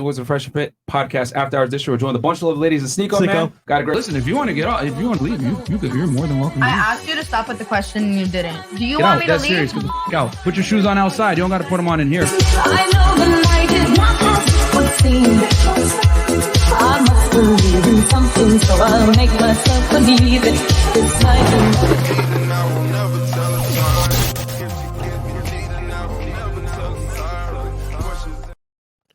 Was a Fresh Fit Podcast After Hours Edition. We're joined a bunch of lovely ladies and Sneako, man. Got a great. Listen, if you want to get out, if you want to leave, you're more than welcome. I asked you to stop with the question and you didn't. Do you want me to leave? Serious. Get the f out. Put your shoes on outside. You don't got to put them on in here. I know the night is not as it would seem. I must believe in something, so I'll make myself believe it. This night.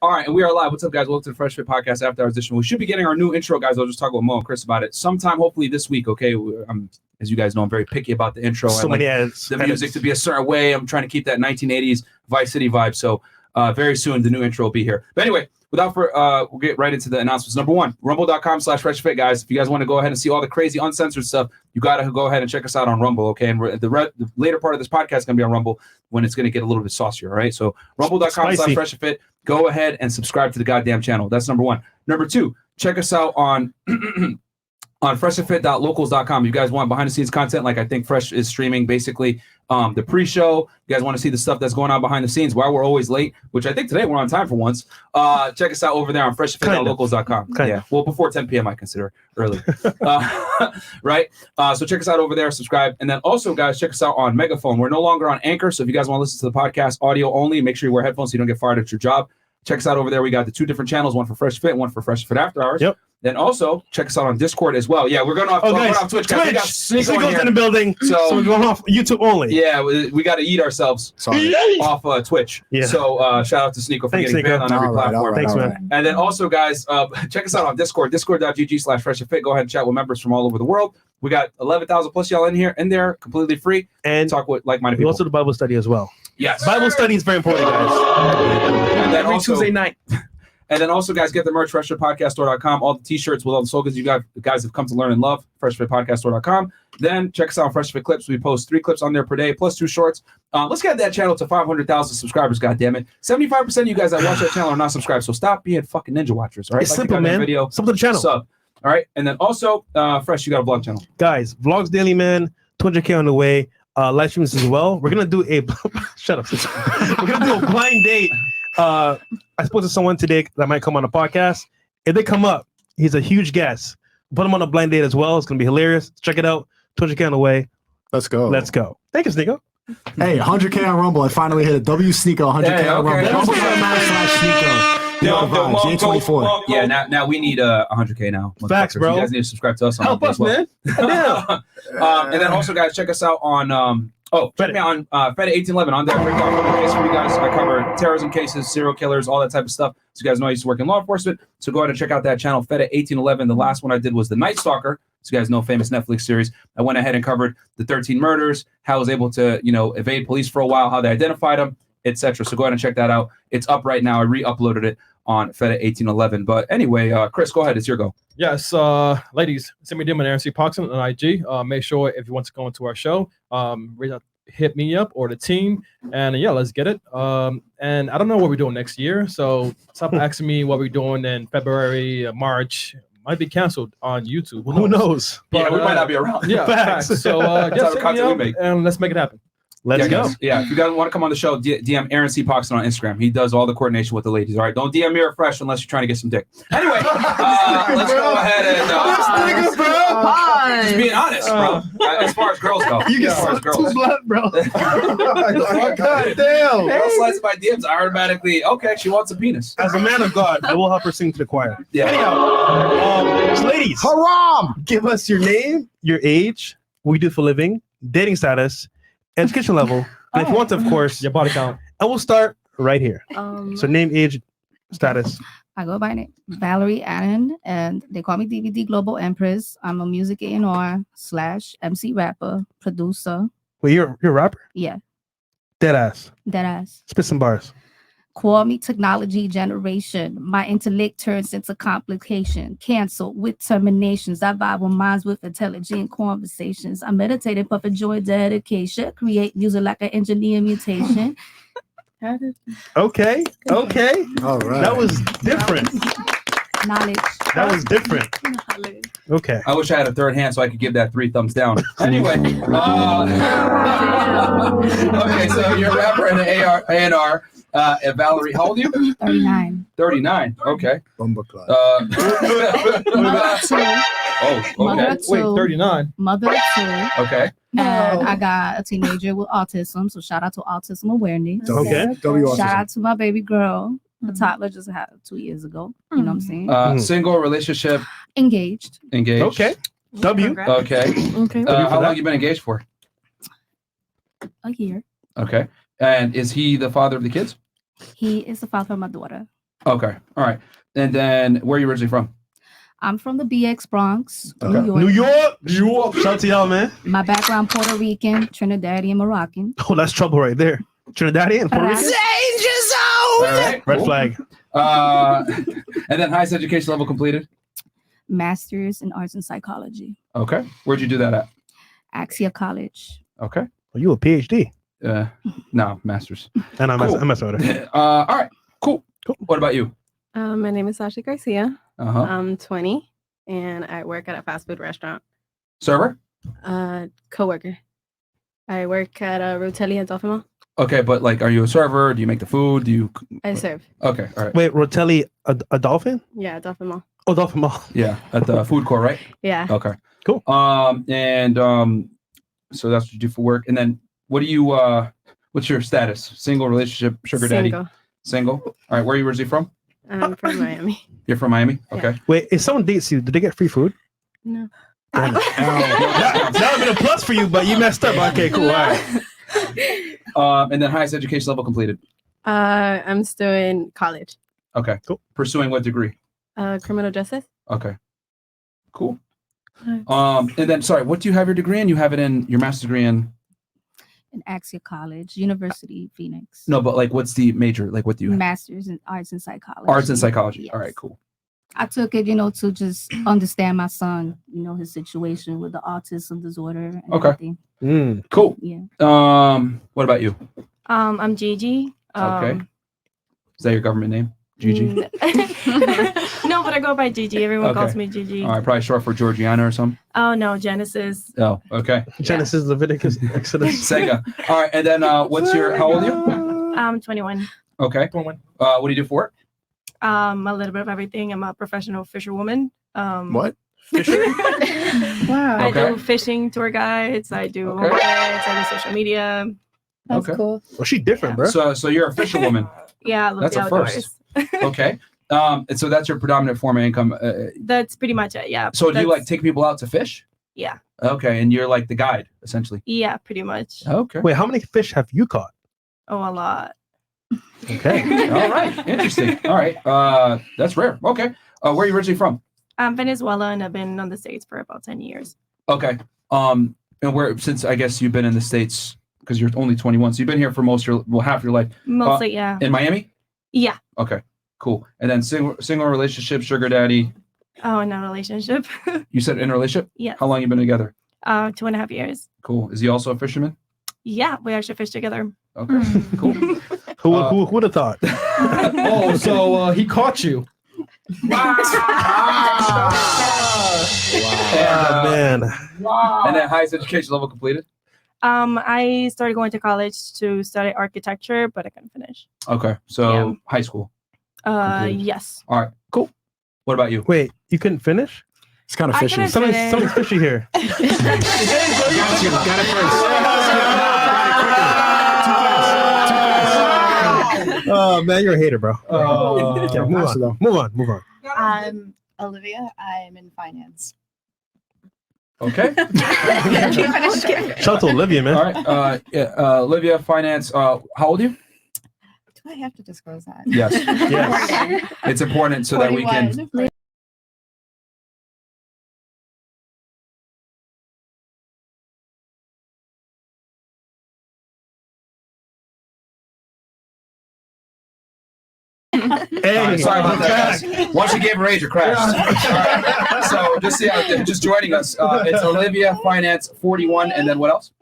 All right, and we are live. What's up, guys? Welcome to the Fresh Fit Podcast After Hours Edition. We should be getting our new intro, guys. I'll just talk with Mo and Chris about it sometime, hopefully this week. Okay, as you guys know, I'm very picky about the intro. So many the music to be a certain way. I'm trying to keep that 1980s Vice City vibe. So very soon the new intro will be here. But anyway, we'll get right into the announcements. Number one, rumble.com/freshfit, guys. If you guys want to go ahead and see all the crazy uncensored stuff, you got to go ahead and check us out on Rumble, okay? And the later part of this podcast is going to be on Rumble when it's going to get a little bit saucier, all right? So rumble.com/freshfit. Go ahead and subscribe to the goddamn channel. That's number one. Number two, check us out on on freshfit.locals.com. You guys want behind the scenes content, like I think Fresh is streaming basically the pre-show. You guys want to see the stuff that's going on behind the scenes while we're always late, which I think today we're on time for once. Check us out over there on freshfit.locals.com. Yeah, well, before 10 p.m. I consider early. Right? So check us out over there, subscribe. And then also, guys, check us out on Megaphone. We're no longer on Anchor, so if you guys want to listen to the podcast audio only, make sure you wear headphones so you don't get fired at your job. Check us out over there. We got the two different channels, one for Fresh Fit, one for Fresh Fit After Hours. Yep. Then also check us out on Discord as well. Yeah, we're going off, off Twitch. Guys. We got Sneako's in the building, so we're going off YouTube only. Yeah, we got to eat ourselves off Twitch. Yeah. So shout out to Sneako for getting banned on every platform. Thanks, man. And then also, guys, check us out on Discord, discord.gg/freshfit. Go ahead and chat with members from all over the world. We got 11,000 plus y'all in there, completely free, and talk with like-minded people. We also do Bible study as well. Yes. Bible study is very important, guys. And then every Tuesday night. And then also, guys, get the merch, freshfitpodcaststore.com. All the t-shirts with all the slogans you guys have come to learn and love, freshfitpodcaststore.com. Then check us out on Fresh Fit Clips. We post 3 clips on there per day, plus 2 shorts. Let's get that channel to 500,000 subscribers, goddammit. 75% of you guys that watch that channel are not subscribed, so stop being fucking ninja watchers, all right? It's simple, man. Video, sub to the channel. Sub. All right? And then also, Fresh, you got a vlog channel. Guys, vlogs daily, man. 200K on the way. Live streams as well. We're going to do a... Shut up. We're going to do a blind date. I spoke to someone today that might come on the podcast. If they come up, he's a huge guest. Put him on a blind date as well. It's gonna be hilarious. Check it out. 200K on the way. Let's go. Let's go. Thank you, Sneako. Hey, 100K on Rumble. I finally hit it. Sneako 100K on Rumble. Rumble.com/Sneako. J24. Yeah, now we need 100K now. Facts, bro. You guys need to subscribe to us on Help us, well. man. And then also, guys, check us out on check me on Fed 1811 on there. For you guys, I cover terrorism cases, serial killers, all that type of stuff. So you guys know I used to work in law enforcement. So go ahead and check out that channel, Fed 1811. The last one I did was The Night Stalker. So you guys know, famous Netflix series. I went ahead and covered the 13 murders, how I was able to, evade police for a while, how they identified them, etc. So go ahead and check that out. It's up right now. I re-uploaded it on Fed 1811. But anyway, Chris, go ahead. It's your go. Yes, ladies, send me a DM on RNC Poxon on IG. Make sure if you want to go into our show, hit me up or the team, and yeah, let's get it. And I don't know what we're doing next year, so stop asking me what we're doing in February, March. Might be canceled on YouTube. Who knows? But, we might not be around. Yeah, facts. So just hit me up and let's make it happen. Let's go. Guys. Yeah, if you guys want to come on the show, DM Aaron C. Poxon on Instagram. He does all the coordination with the ladies. All right, don't DM me or Fresh unless you're trying to get some dick. Anyway, let's go ahead and just being honest, bro. As far as girls go, you get too blunt, bro. God damn. Girl slides my DMs. I automatically she wants a penis. As a man of God, I will help her sing to the choir. Yeah. Anyhow, ladies, haram! Give us your name, your age, what you do for a living, dating status, education level, and if you want to, of course, your body count. And we'll start right here. So name, age, status. I go by name Valerie Allen, and they call me DVD Global Empress. I'm a music A&R/MC rapper, producer. Wait, you're a rapper? Yeah. Deadass. Spit some bars. Call me technology generation. My intellect turns into complication. Cancel with terminations. I vibe with minds with intelligent conversations. I meditate and puff joy dedication. Create music like an engineer mutation. Okay. All right. That was different. Knowledge. That was different. Okay. I wish I had a third hand so I could give that 3 thumbs down. Anyway. Okay, so you're a rapper and an A&R. And Valerie, how old are you? 39. 39. Okay. Bumba Club. Mother of two. Oh, Mother okay. of two. Wait, 39. Mother of two. Okay. And I got a teenager with autism. So shout out to autism awareness. Okay. W Shout autism. out to my baby girl. A toddler just had 2 years ago. You know what I'm saying? Single, relationship, Engaged. engaged. Okay. W. Okay. Okay. How long you been engaged for? A year. Okay. And is he the father of the kids? He is the father of my daughter. Okay. All right. And then where are you originally from? I'm from the BX Bronx, Okay. New York. New York. Shout out to y'all, man. My background Puerto Rican, Trinidadian, Moroccan. Oh, that's trouble right there. Trinidadian and Puerto Rican. All right. Red cool. flag. And then highest education level completed? Master's in Arts and Psychology. Okay. Where'd you do that at? Axia College. Okay. Oh, you a PhD? No, master's. And I'm Cool. a with All right. Cool. What about you? My name is Sasha Garcia. Uh-huh. I'm 20 and I work at a fast food restaurant. Server? Coworker. I work at a Rotelli at Dolphin Mall. Okay, but like, are you a server? Do you make the food? Do you? I serve. Okay. All right. Wait, Rotelli, a dolphin? Yeah, Dolphin Mall. Oh, Dolphin Mall. Yeah, at the food court, right? Yeah. Okay. Cool. So that's what you do for work. And then what do you? What's your status? Single, relationship, sugar daddy? Single. All right. Where are you originally from? I'm from Miami. You're from Miami. Okay. Wait, if someone dates you, do they get free food? No. Damn it. That would have been a plus for you, but you messed up. Okay, cool. All right. And then highest education level completed. I'm still in college. Okay. Cool. Pursuing what degree? Criminal justice. Okay. Cool. Nice. And then sorry, what do you have your degree in? You have it in your master's degree in? In Axia College, University, Phoenix. No, but like, what's the major? Like, what do you? Master's in Arts and Psychology. Arts and psychology. Yes. All right. Cool. I took it, to just understand my son, his situation with the autism disorder and Okay. everything. Cool. Yeah. What about you? I'm Gigi. Okay. Is that your government name? Gigi. No, but I go by Gigi. Everyone Okay. calls me Gigi. All right, probably short for Georgiana or something. Oh no, Genesis. Oh, okay. Genesis, Leviticus, Exodus. Sega. All right, and then what's your? How old are you? I'm 21. Okay. 21. What do you do for work? A little bit of everything. I'm a professional fisherwoman. What? I Okay. do fishing tour guides. I do Okay. overheads. I do social media. That's Okay. cool. Well, she different, bro. So you're a fisherwoman. Yeah, I love That's the a outdoors. first. Okay. And so that's your predominant form of income. That's pretty much it. Yeah. So do you That's- like take people out to fish? Yeah. Okay, and you're like the guide essentially. Yeah, pretty much. Okay. Wait, how many fish have you caught? Oh, a lot. Okay. All right. Interesting. All right. That's rare. Okay. Where are you originally from? I'm Venezuela, and I've been on the States for about 10 years. Okay. And where since I guess you've been in the States because you're only 21, so you've been here for half your life. Mostly, yeah. In Miami? Yeah. Okay. Cool. And then single relationship, sugar daddy. Oh, in a relationship. You said in a relationship? Yeah. How long you been together? 2.5 years. Cool. Is he also a fisherman? Yeah, we actually fish together. Okay. Cool. Who would have thought? Oh, so he caught you. Oh, man. And then highest education level completed? I started going to college to study architecture, but I couldn't finish. Okay. So Yeah. high school. Completed. Yes. All right. Cool. What about you? Wait, you couldn't finish? It's kind of I fishy. couldn't Something's fishy here. Got you. Got it first. Oh, man, you're a hater, bro. Oh. Okay, move Pass it, though. on. Move on. Move on. I'm Olivia. I'm in finance. Okay. Shout out to Olivia, man. All right. Olivia, finance. How old are you? Do I have to disclose that? Yes. Yes. It's important so that we can. 41. Hey, Sorry about that, guys. Once you gave her age, it crashed. All right. So just joining us, it's Olivia, finance, 41, and then what else?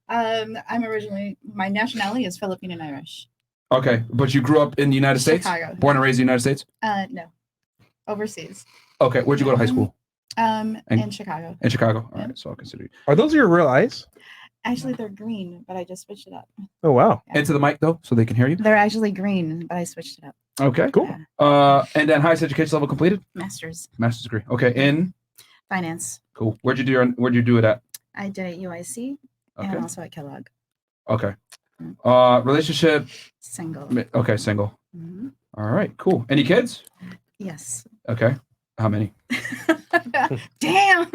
I'm originally, my nationality is Filipino and Irish. Okay, but you grew up in the United States? Chicago. Born and raised in the United States? No, overseas. Okay, where'd you go to high school? In Chicago. In Chicago. All right, so I'll consider you. Are those your real eyes? Actually, they're green, but I just switched it up. Oh wow. Into the mic though, so they can hear you. They're actually green, but I switched it up. Okay, cool. And then highest education level completed? Master's. Master's degree. Okay, in Finance. cool. Where'd you do it at? I did at UIC Okay. and also at Kellogg. Okay. Relationship. Single. Okay, single. Mhm. All right, cool. Any kids? Yes. Okay. How many? Damn.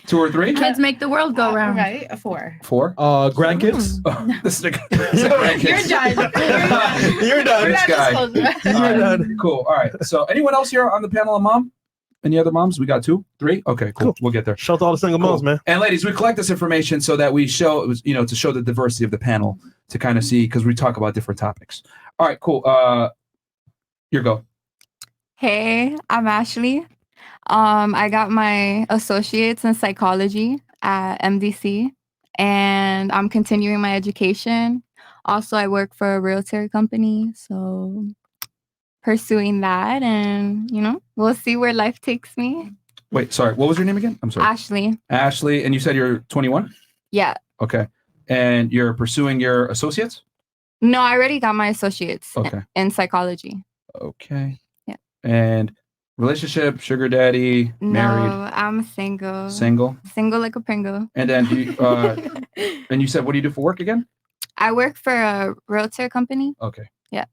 2 or 3? Kids make the world go round. Right. A 4. 4? Grandkids. This is a grandkids. You're done. You're done. This guy. Not disclosing. All right, done. cool. All right. So anyone else here on the panel a mom? Any other moms? We got 2, 3? Okay, cool. We'll get there. Shout out to all the single moms, man. And ladies, we collect this information so that we show, to show the diversity of the panel, to kind of see, because we talk about different topics. All right, cool. Your go. Hey, I'm Ashley. I got my associates in psychology at MDC, and I'm continuing my education. Also, I work for a realtor company, so pursuing that, and we'll see where life takes me. Wait, sorry. What was your name again? I'm sorry. Ashley. Ashley, and you said you're 21? Yeah. Okay. And you're pursuing your associates? No, I already got my associates Okay. in psychology. Okay. Yeah. And relationship, sugar daddy, married, No, I'm single. single. Single like a Pringle. And then and you said, what do you do for work again? I work for a realtor company. Okay. Yeah.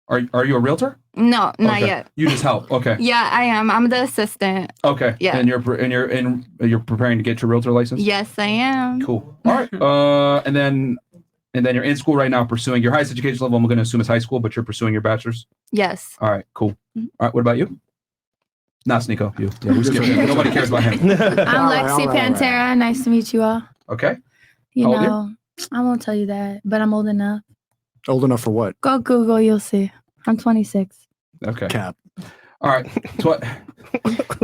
Are you a realtor? No, not Okay. yet. You just help. Okay. Yeah, I am. I'm the assistant. Okay. Yeah. And you're preparing to get your realtor license? Yes, I am. Cool. All right. And then you're in school right now pursuing your highest education level. I'm going to assume it's high school, but you're pursuing your bachelor's. Yes. All right. Cool. All right. What about you? Not Sneako. You. Yeah, we skipped him. Nobody cares about him. I'm All right, Lexi all right. Pantera. Nice to meet you all. Okay. You How old are you? know, I won't tell you that, but I'm old enough. Old enough for what? Go Google, you'll see. I'm 26. Okay. Cap. All right. So what?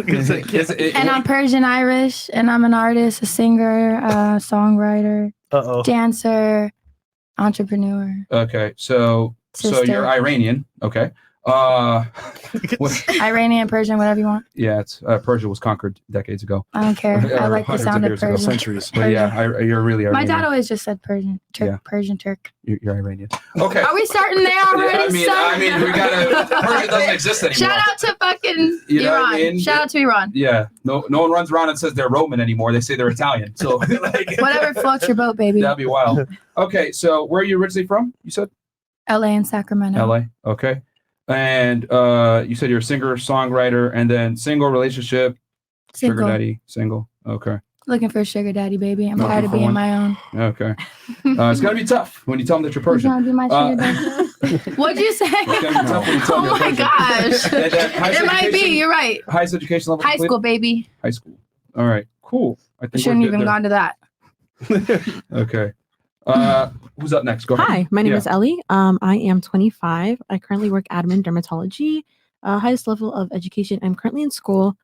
And I'm Persian Irish, and I'm an artist, a singer, songwriter, Uh-oh. dancer, entrepreneur. Okay. So Sister. you're Iranian. Okay. Iranian, Persian, whatever you want. Yeah, it's Persia was conquered decades ago. I don't care. I Or like the hundreds sound of of years ago. Persian. Centuries. But yeah, you're really My Iranian. dad always just said Persian, Turk, Yeah. Persian, Turk. You're Iranian. Okay. Are we starting there already? I mean, we gotta. Persia doesn't exist anymore. Shout out to fucking You know Iran. what I mean? Shout out to Iran. Yeah, no one runs around and says they're Roman anymore. They say they're Italian. So like, Whatever floats your boat, baby. that'd be wild. Okay, so where are you originally from? You said LA and Sacramento. LA. Okay, and you said you're a singer, songwriter, and then single relationship, sugar Single. daddy, single. Okay, Looking for a sugar daddy, baby. I'm Looking tired of for being one. my own. okay. It's gotta be tough when you tell them that you're You Persian. wanna be my Uh, sugar daddy? What'd you say? It's gotta be tough when you tell Oh them you're my Persian. gosh. And then highest It might be. education- You're right. Highest education level. High complete? school, baby. High school. All right. Cool. I think Shouldn't we're even good gone to that. there. Okay. Who's up next? Go ahead. Hi, my name Yeah. is Ellie. I am 25. I currently work admin dermatology, highest level of education. I'm currently in school,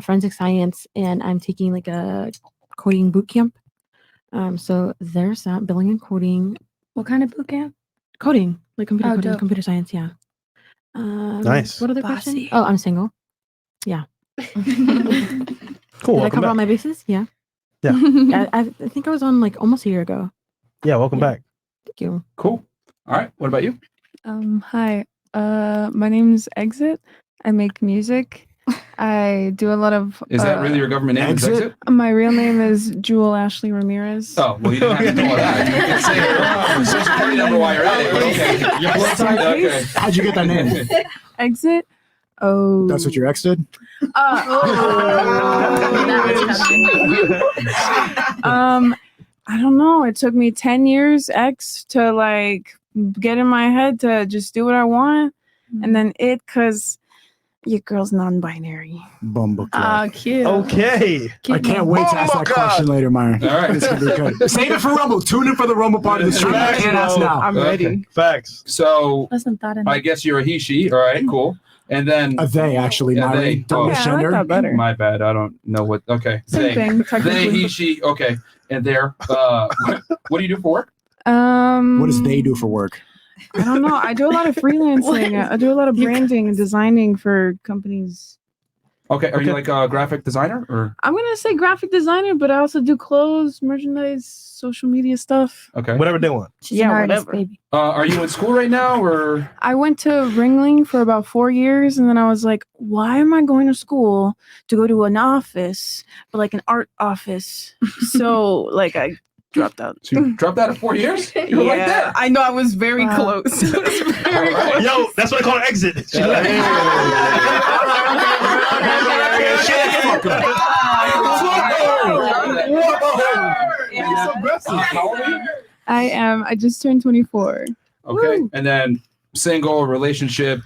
forensic science, and I'm taking like a coding boot camp. So there's that, billing and coding. What kind of boot camp? Coding, like computer Oh, coding, dope. computer science, yeah. Nice. What other question? Bossy. Oh, I'm single. Yeah. Cool. Did I Welcome cover all back. my bases? Yeah. Yeah. I think I was on like almost a year ago. Yeah, welcome Yeah. back. Thank you. Cool. All right. What about you? Hi. My name's Exit. I make music. I do a lot of. Is that really your government name? Is Exit? Exit? My real name is Jewel Ashley Ramirez. Oh, well, you didn't have to do all that. You can say your social security number while you're at it. But okay. Your blood type, Okay. How'd you get that name? Exit. Oh. That's what your ex did? I don't know. It took me 10 years, X, to like get in my head to just do what I want. And then because your girl's non-binary. Bumbleclad. Cute. Okay. I can't wait to ask that question later, Myron. All right. It's gonna be good. Save it for Rumble. Tune in for the Rumble part of the stream. I can't ask now. I'm ready. Okay. Facts. So That's some thought in I it. guess you're a he, she. All right. Cool. And then A they, actually, Yeah, Myron. they. Don't Oh. Yeah, I like misgender. that better. my bad. I don't know what. Okay. Same They. thing. They, technically. he, she. Okay. And there. What do you do for work? What does they do for work? I don't know. I do a lot of freelancing. I do a lot of branding and designing for companies. Okay. Are you like a graphic designer or? I'm gonna say graphic designer, but I also do clothes, merchandise, social media stuff. Okay. Whatever they want. Whatever. Are you in school right now or? I went to Ringling for about 4 years, and then I was like, why am I going to school to go to an office, but like an art office? So like I dropped out. So you dropped out of 4 years? You were like that. I know I was very close. I was very close. Yo, that's what I call an exit. She's like, How old are you? I am. I just turned 24. Okay. And then single, relationship.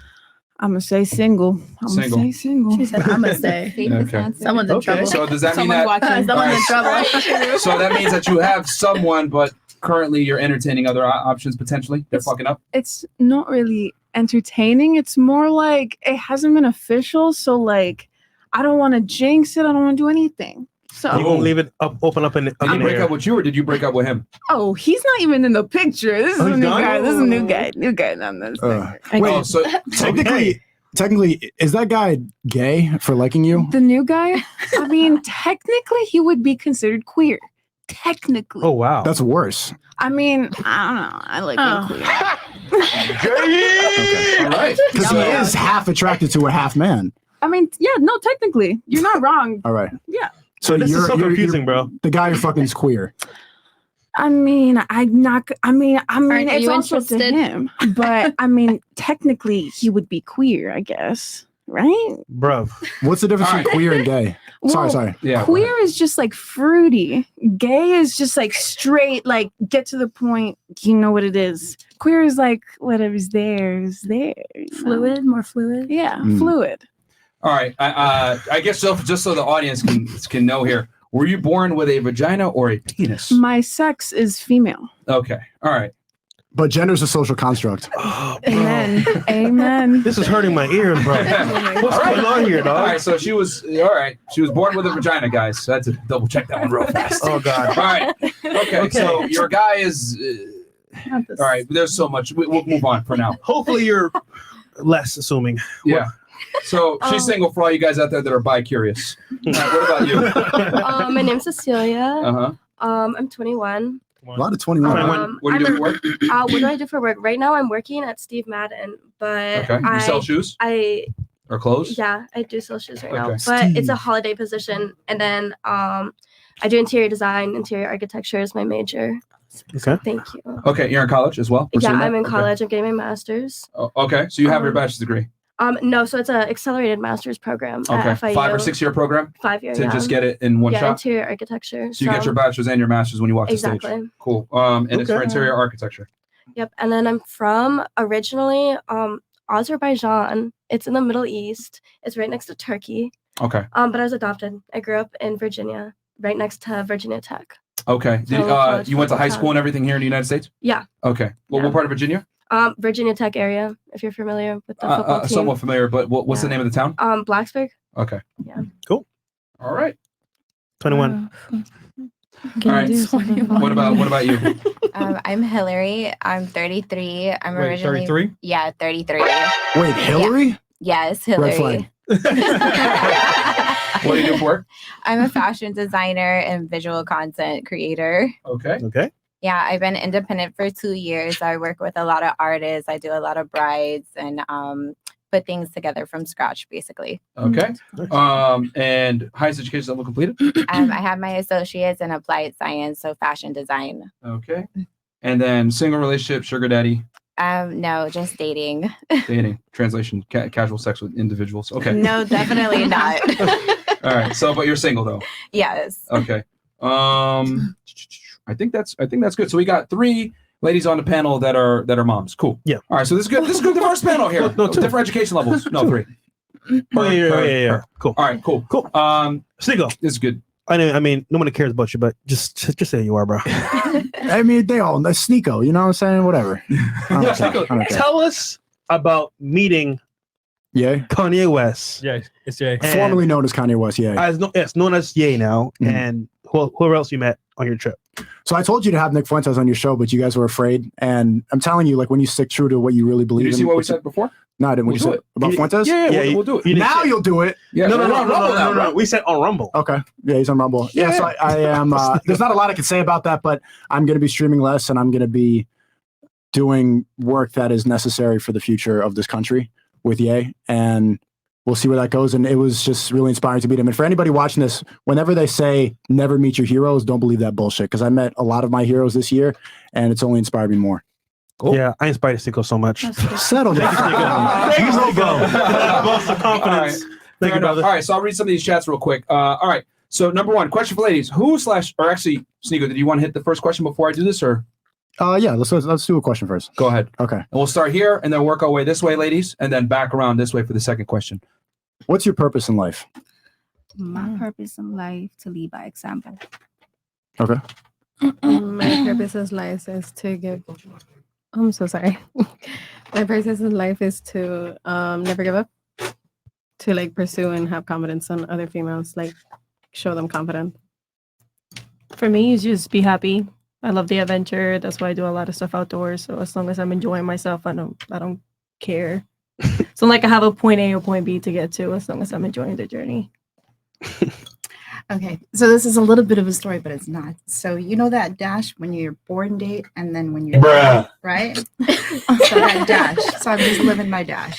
I'm gonna say single. Single. Say single. She said, I'm gonna say. Okay. Someone's in trouble. So does that mean Someone's that? watching. Someone's in trouble. So that means that you have someone, but currently you're entertaining other options potentially. They're fucking up. It's not really entertaining. It's more like it hasn't been official. So like, I don't want to jinx it. I don't want to do anything. So you gonna leave it open up in the Did he break up with you or did you break up with him? Oh, he's not even in the picture. This is a he's new gone? guy. This is a new guy. New guy on this. Wait, so technically, is that guy gay for liking you? The new guy? I mean, technically, he would be considered queer. Technically. Oh wow, that's worse. I mean, I don't know. I like being queer. Okay. All right. Because he is half attracted to a half man. I mean, yeah, no, technically, you're not wrong. All right. Yeah. So This is so confusing, bro. The guy you're fucking is queer. I mean, Aren't it's you also to interested? him, but I mean, technically, he would be queer, I guess, right? Bruv. What's the difference between queer and gay? Well, Sorry. Yeah. Queer is just like fruity. Gay is just like straight, like get to the point. You know what it is. Queer is like whatever's there is there. you know? Fluid, more fluid. Yeah, Mm. fluid. All right. I guess so. Just so the audience can know here, were you born with a vagina or a penis? My sex is female. Okay. All right. But gender's a social construct. Amen. Amen. This is hurting my ears, bro. What's going on here, dog? All right. So she was She was born with a vagina, guys. So I had to double check that one real fast. Oh God. All right. Okay. So your guy is. All right. There's so much. We'll move on for now. Hopefully you're less assuming. Yeah. So she's single for all you guys out there that are bi-curious. What about you? My name's Cecilia. Uh-huh. I'm 21. A lot of 21. What do you do for work? What do I do for work? Right now I'm working at Steve Madden, but Okay. You sell shoes? Or clothes? Yeah, I do sell shoes right now. Okay. But it's a Steve. holiday position. And then I do interior design, interior architecture is my major. Okay. Thank you. Okay. You're in college as well? Yeah, Pursuing that? I'm in Okay. college. I'm getting my master's. Oh, okay. So you have your bachelor's degree. No, so it's an accelerated master's program Okay. at FIU. 5 or 6 year program? 5 year, To yeah. just get it in one yeah, shot? interior architecture. So you get your bachelor's and your master's when you walk the stage. Exactly. Cool. And it's for Okay. interior architecture. Yep. And then I'm from originally Azerbaijan. It's in the Middle East. It's right next to Turkey. Okay. But I was adopted. I grew up in Virginia, right next to Virginia Tech. Okay. Did, So college you went to high football school and everything here in the United States? Yeah. Okay. Well, what part of Virginia? Virginia Tech area, if you're familiar with the football team. Somewhat familiar, but what's the name of the town? Blacksburg. Okay. Yeah. Cool. All right. 21. All right. What about you? I'm Hillary. I'm 33. I'm Wait, originally 33? Yeah, 33. Wait, Hillary? Yes, Red Hillary. What do you do for work? I'm a fashion designer and visual content creator. Okay. Okay. Yeah, I've been independent for 2 years. I work with a lot of artists. I do a lot of brides and put things together from scratch, basically. Okay. And highest education level completed? I have my associates in applied science, so fashion design. Okay. And then single relationship, sugar daddy, No, just dating. dating, translation, casual sex with individuals. Okay. No, definitely not. All right. So, but you're single though. Yes. Okay. I think that's good. So we got 3 ladies on the panel that are moms. Cool. Yeah. All right. So this is good. This is good diverse panel here. No, 2. Different education levels. No, 3. Yeah. Cool. All right. Cool. Cool. Sneako. This is good. I mean, no one cares about you, but just say you are, bro. I mean, they all know Sneako. You know what I'm saying? Whatever. I don't care. I don't care. Tell us about meeting Kanye West. Yeah, it's Ye. Formerly known as Kanye West, It's known as Ye now. And whoever else you met on your trip. So I told you to have Nick Fuentes on your show, but you guys were afraid. And I'm telling you, like, when you stick true to what you really believe Did you in. see what we said before? No, I didn't. What you said about Fuentes? Yeah, we'll do it. Now you'll do it. Yeah, No. We said on Rumble. Okay. Yeah, he's on Rumble. Yeah, so I am. There's not a lot I can say about that, but I'm going to be streaming less, and I'm going to be doing work that is necessary for the future of this country with Ye, and we'll see where that goes. And it was just really inspiring to meet him. And for anybody watching this, whenever they say never meet your heroes, don't believe that bullshit, because I met a lot of my heroes this year, and it's only inspired me more. Cool. Yeah, I inspired Sneako so much. Settle down. Thank you, Sneako. Lost the confidence. Thank you, brother. All right, so I'll read some of these chats real quick. All right, so number one, question for ladies. Or actually, Sneako, did you want to hit the first question before I do this, or? Yeah, let's do a question first. Go ahead. Okay. And we'll start here and then work our way this way, ladies, and then back around this way for the second question. What's your purpose in life? My purpose in life to lead by example. Okay. My purpose in life is to give. I'm so sorry. My purpose in life is to never give up, to like pursue and have confidence on other females, like show them confidence. For me, is just be happy. I love the adventure. That's why I do a lot of stuff outdoors. So as long as I'm enjoying myself, I don't care. So like I have a point A or point B to get to, as long as I'm enjoying the journey. Okay, so this is a little bit of a story, but it's not. So you know that dash when you're born date and then when you're Bruh. right? So that dash. So I'm just living my dash.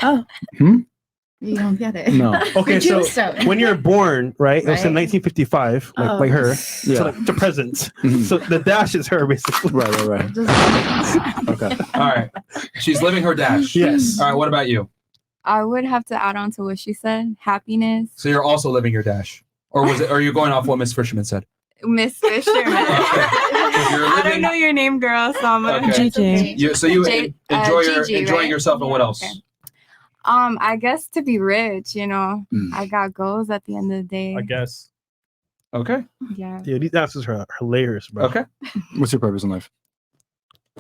Oh. You don't get it. No. Okay, so Juice. when you're born, right? It was in Right. 1955, like her. Yeah. So like the present. So the dash is her, basically. Right. Okay. All right. She's living her dash. Yes. All right, what about you? I would have to add on to what she said. Happiness. So you're also living your dash. Or was it? Or are you going off what Miss Fisherman said? Miss Fisherman. I don't know your name, girl, so I'm gonna Okay. GG. So you J- enjoying right? yourself, and what else? Okay. I guess to be rich, I got goals at the end of the day. I guess. Okay. Yeah. Yeah, these answers are hilarious, bro. Okay. What's your purpose in life?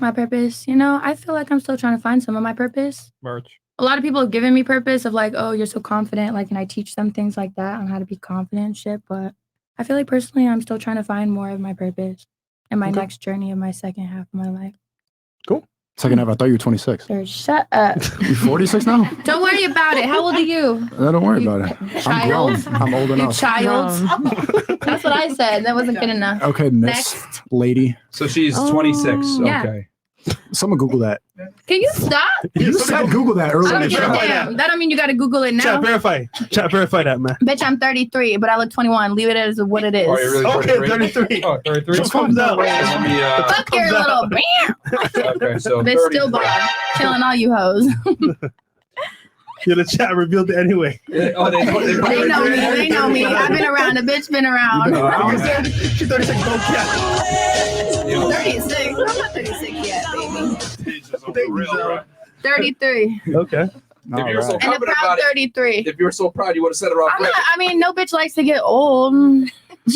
My purpose, I feel like I'm still trying to find some of my purpose. Merch. A lot of people have given me purpose of like, oh, you're so confident. Like, and I teach them things like that on how to be confident and shit. But I feel like personally, I'm still trying to find more of my purpose in my next journey of my second half of my life. Cool. Second half, I thought you were 26. Sir, shut up. You 46 now? Don't worry about it. How old are you? Don't worry about it. I'm grown. I'm old You enough. child. That's what I said. That wasn't good enough. Okay, Miss Lady. So she's 26. Yeah. Okay. Someone Google that. Can you stop? You said Google that I earlier. don't in the give a show. damn. That don't mean you got to Google it now. Chat verify that, man. Bitch, I'm 33, but I look 21. Leave it as what it is. Oh, you're really Okay, 33? 33. Oh, 33. Just comes out. Let me, Fuck your little bam. okay, so Bitch, 30. still bomb. Killing all you hoes. Yeah, the chat revealed it anyway. Oh, they know They know me. They know me. I've been around. The bitch been around. She's 36. Go cat. 36. I'm not 36 yet, baby. 33. Okay. If you were so And a confident proud about it, 33. if you were so proud, you would have said it off. I'm not, I mean, no bitch likes to get old.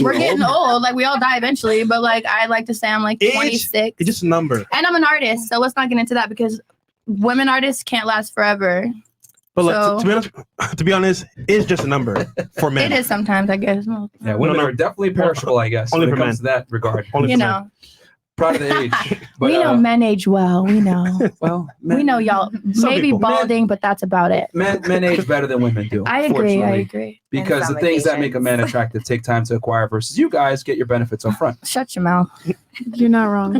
We're getting old. Like, we all die eventually. But, like, I like to say I'm, like, 26. It's just a number. And I'm an artist. So let's not get into that because women artists can't last forever. But like, So- to be honest, it's just a number for men. It is sometimes, I guess. Yeah, women are definitely perishable, I guess, Only when it for comes to that regard. You know. Proud of the age. But, we know men age well. We know. Well, we know y'all. Maybe people. balding, but that's about it. Men age better than women do. I agree. I fortunately. agree. Because the things that make a man attractive take time to acquire versus you guys get your benefits up front. Shut your mouth. You're not wrong.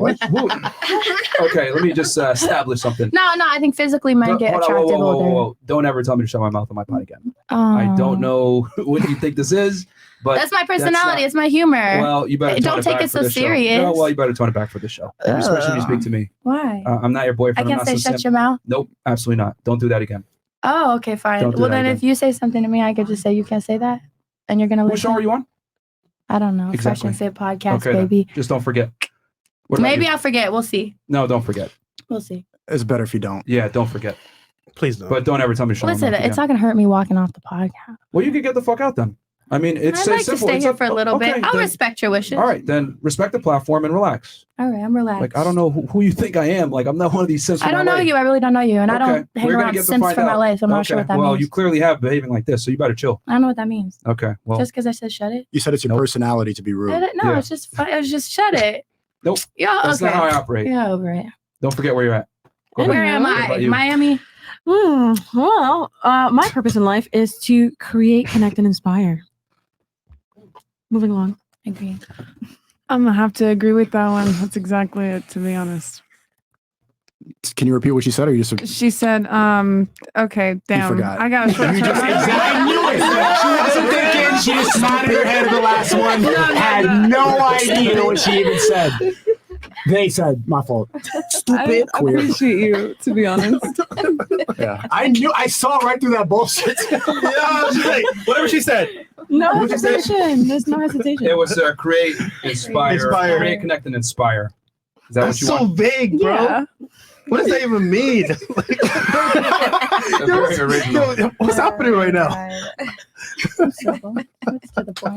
Okay, let me just establish something. No, I think physically men get Hold on, attractive whoa. older. Don't ever tell me to shut my mouth on my pod again. I don't know what you think this is, but That's my personality. not- it's my humor. Well, you better Don't tone take back it for so this show. serious. No, well, you better tone it back for this show, especially when you speak to me. Why? I'm not your I boyfriend. I'm can't not say some shut simp. your mouth. Nope, absolutely not. Don't do that again. Oh, okay, fine. Don't do Well, that then again. if you say something to me, I could just say you can't say that, and you're gonna What listen. show are you on? I don't know. Fresh Exactly. and Fit podcast, Okay, then. baby. Just don't forget. What about Maybe you? I'll forget. We'll see. No, don't forget. We'll see. It's better if you don't. Yeah, don't forget. Please don't. But don't ever tell me to shut my Listen, mouth it's again. not gonna hurt me walking off the podcast. Well, you can get the fuck out then. I mean, it's I'd so like simple. to stay It's here up- for a little okay, bit. I'll then- respect your wishes. All right, then respect the platform and relax. All right, I'm relaxed. Like, I don't know who you think I am. Like, I'm not one of these simps. I from don't know LA. you. I really don't know you, and I don't Okay, hang we're gonna around get to simps find from out. LA, so I'm not sure what that Well, means. you clearly have behaving like this, so you better chill. I don't know what that means. Okay, well, Just because I said shut it. You said it's your personality to be rude. No, it's just fun. It was just shut it. nope. Yeah, That's okay. not how I operate. Yeah, over it. Don't forget where you're at. Go Where ahead. am What I? about you? Miami. Well, my purpose in life is to create, connect, and inspire. Moving along. Agree. I'm gonna have to agree with that one. That's exactly it, to be honest. Can you repeat what she said, or you just? She said, okay, damn. forgot. I got a short You just term. I knew it. She wasn't thinking. She just nodded her head at the last one. Had no idea what she even said. They said, my fault. Stupid I queer. appreciate you, to be honest. Yeah. I saw right through that bullshit. Yeah, she's like, whatever she said. No What'd you say? hesitation. There's no hesitation. It was create, inspire, create, connect, and inspire. Is that That's what you so want? vague, bro. Yeah. What does that even mean? Very original. Yo, what's happening right now?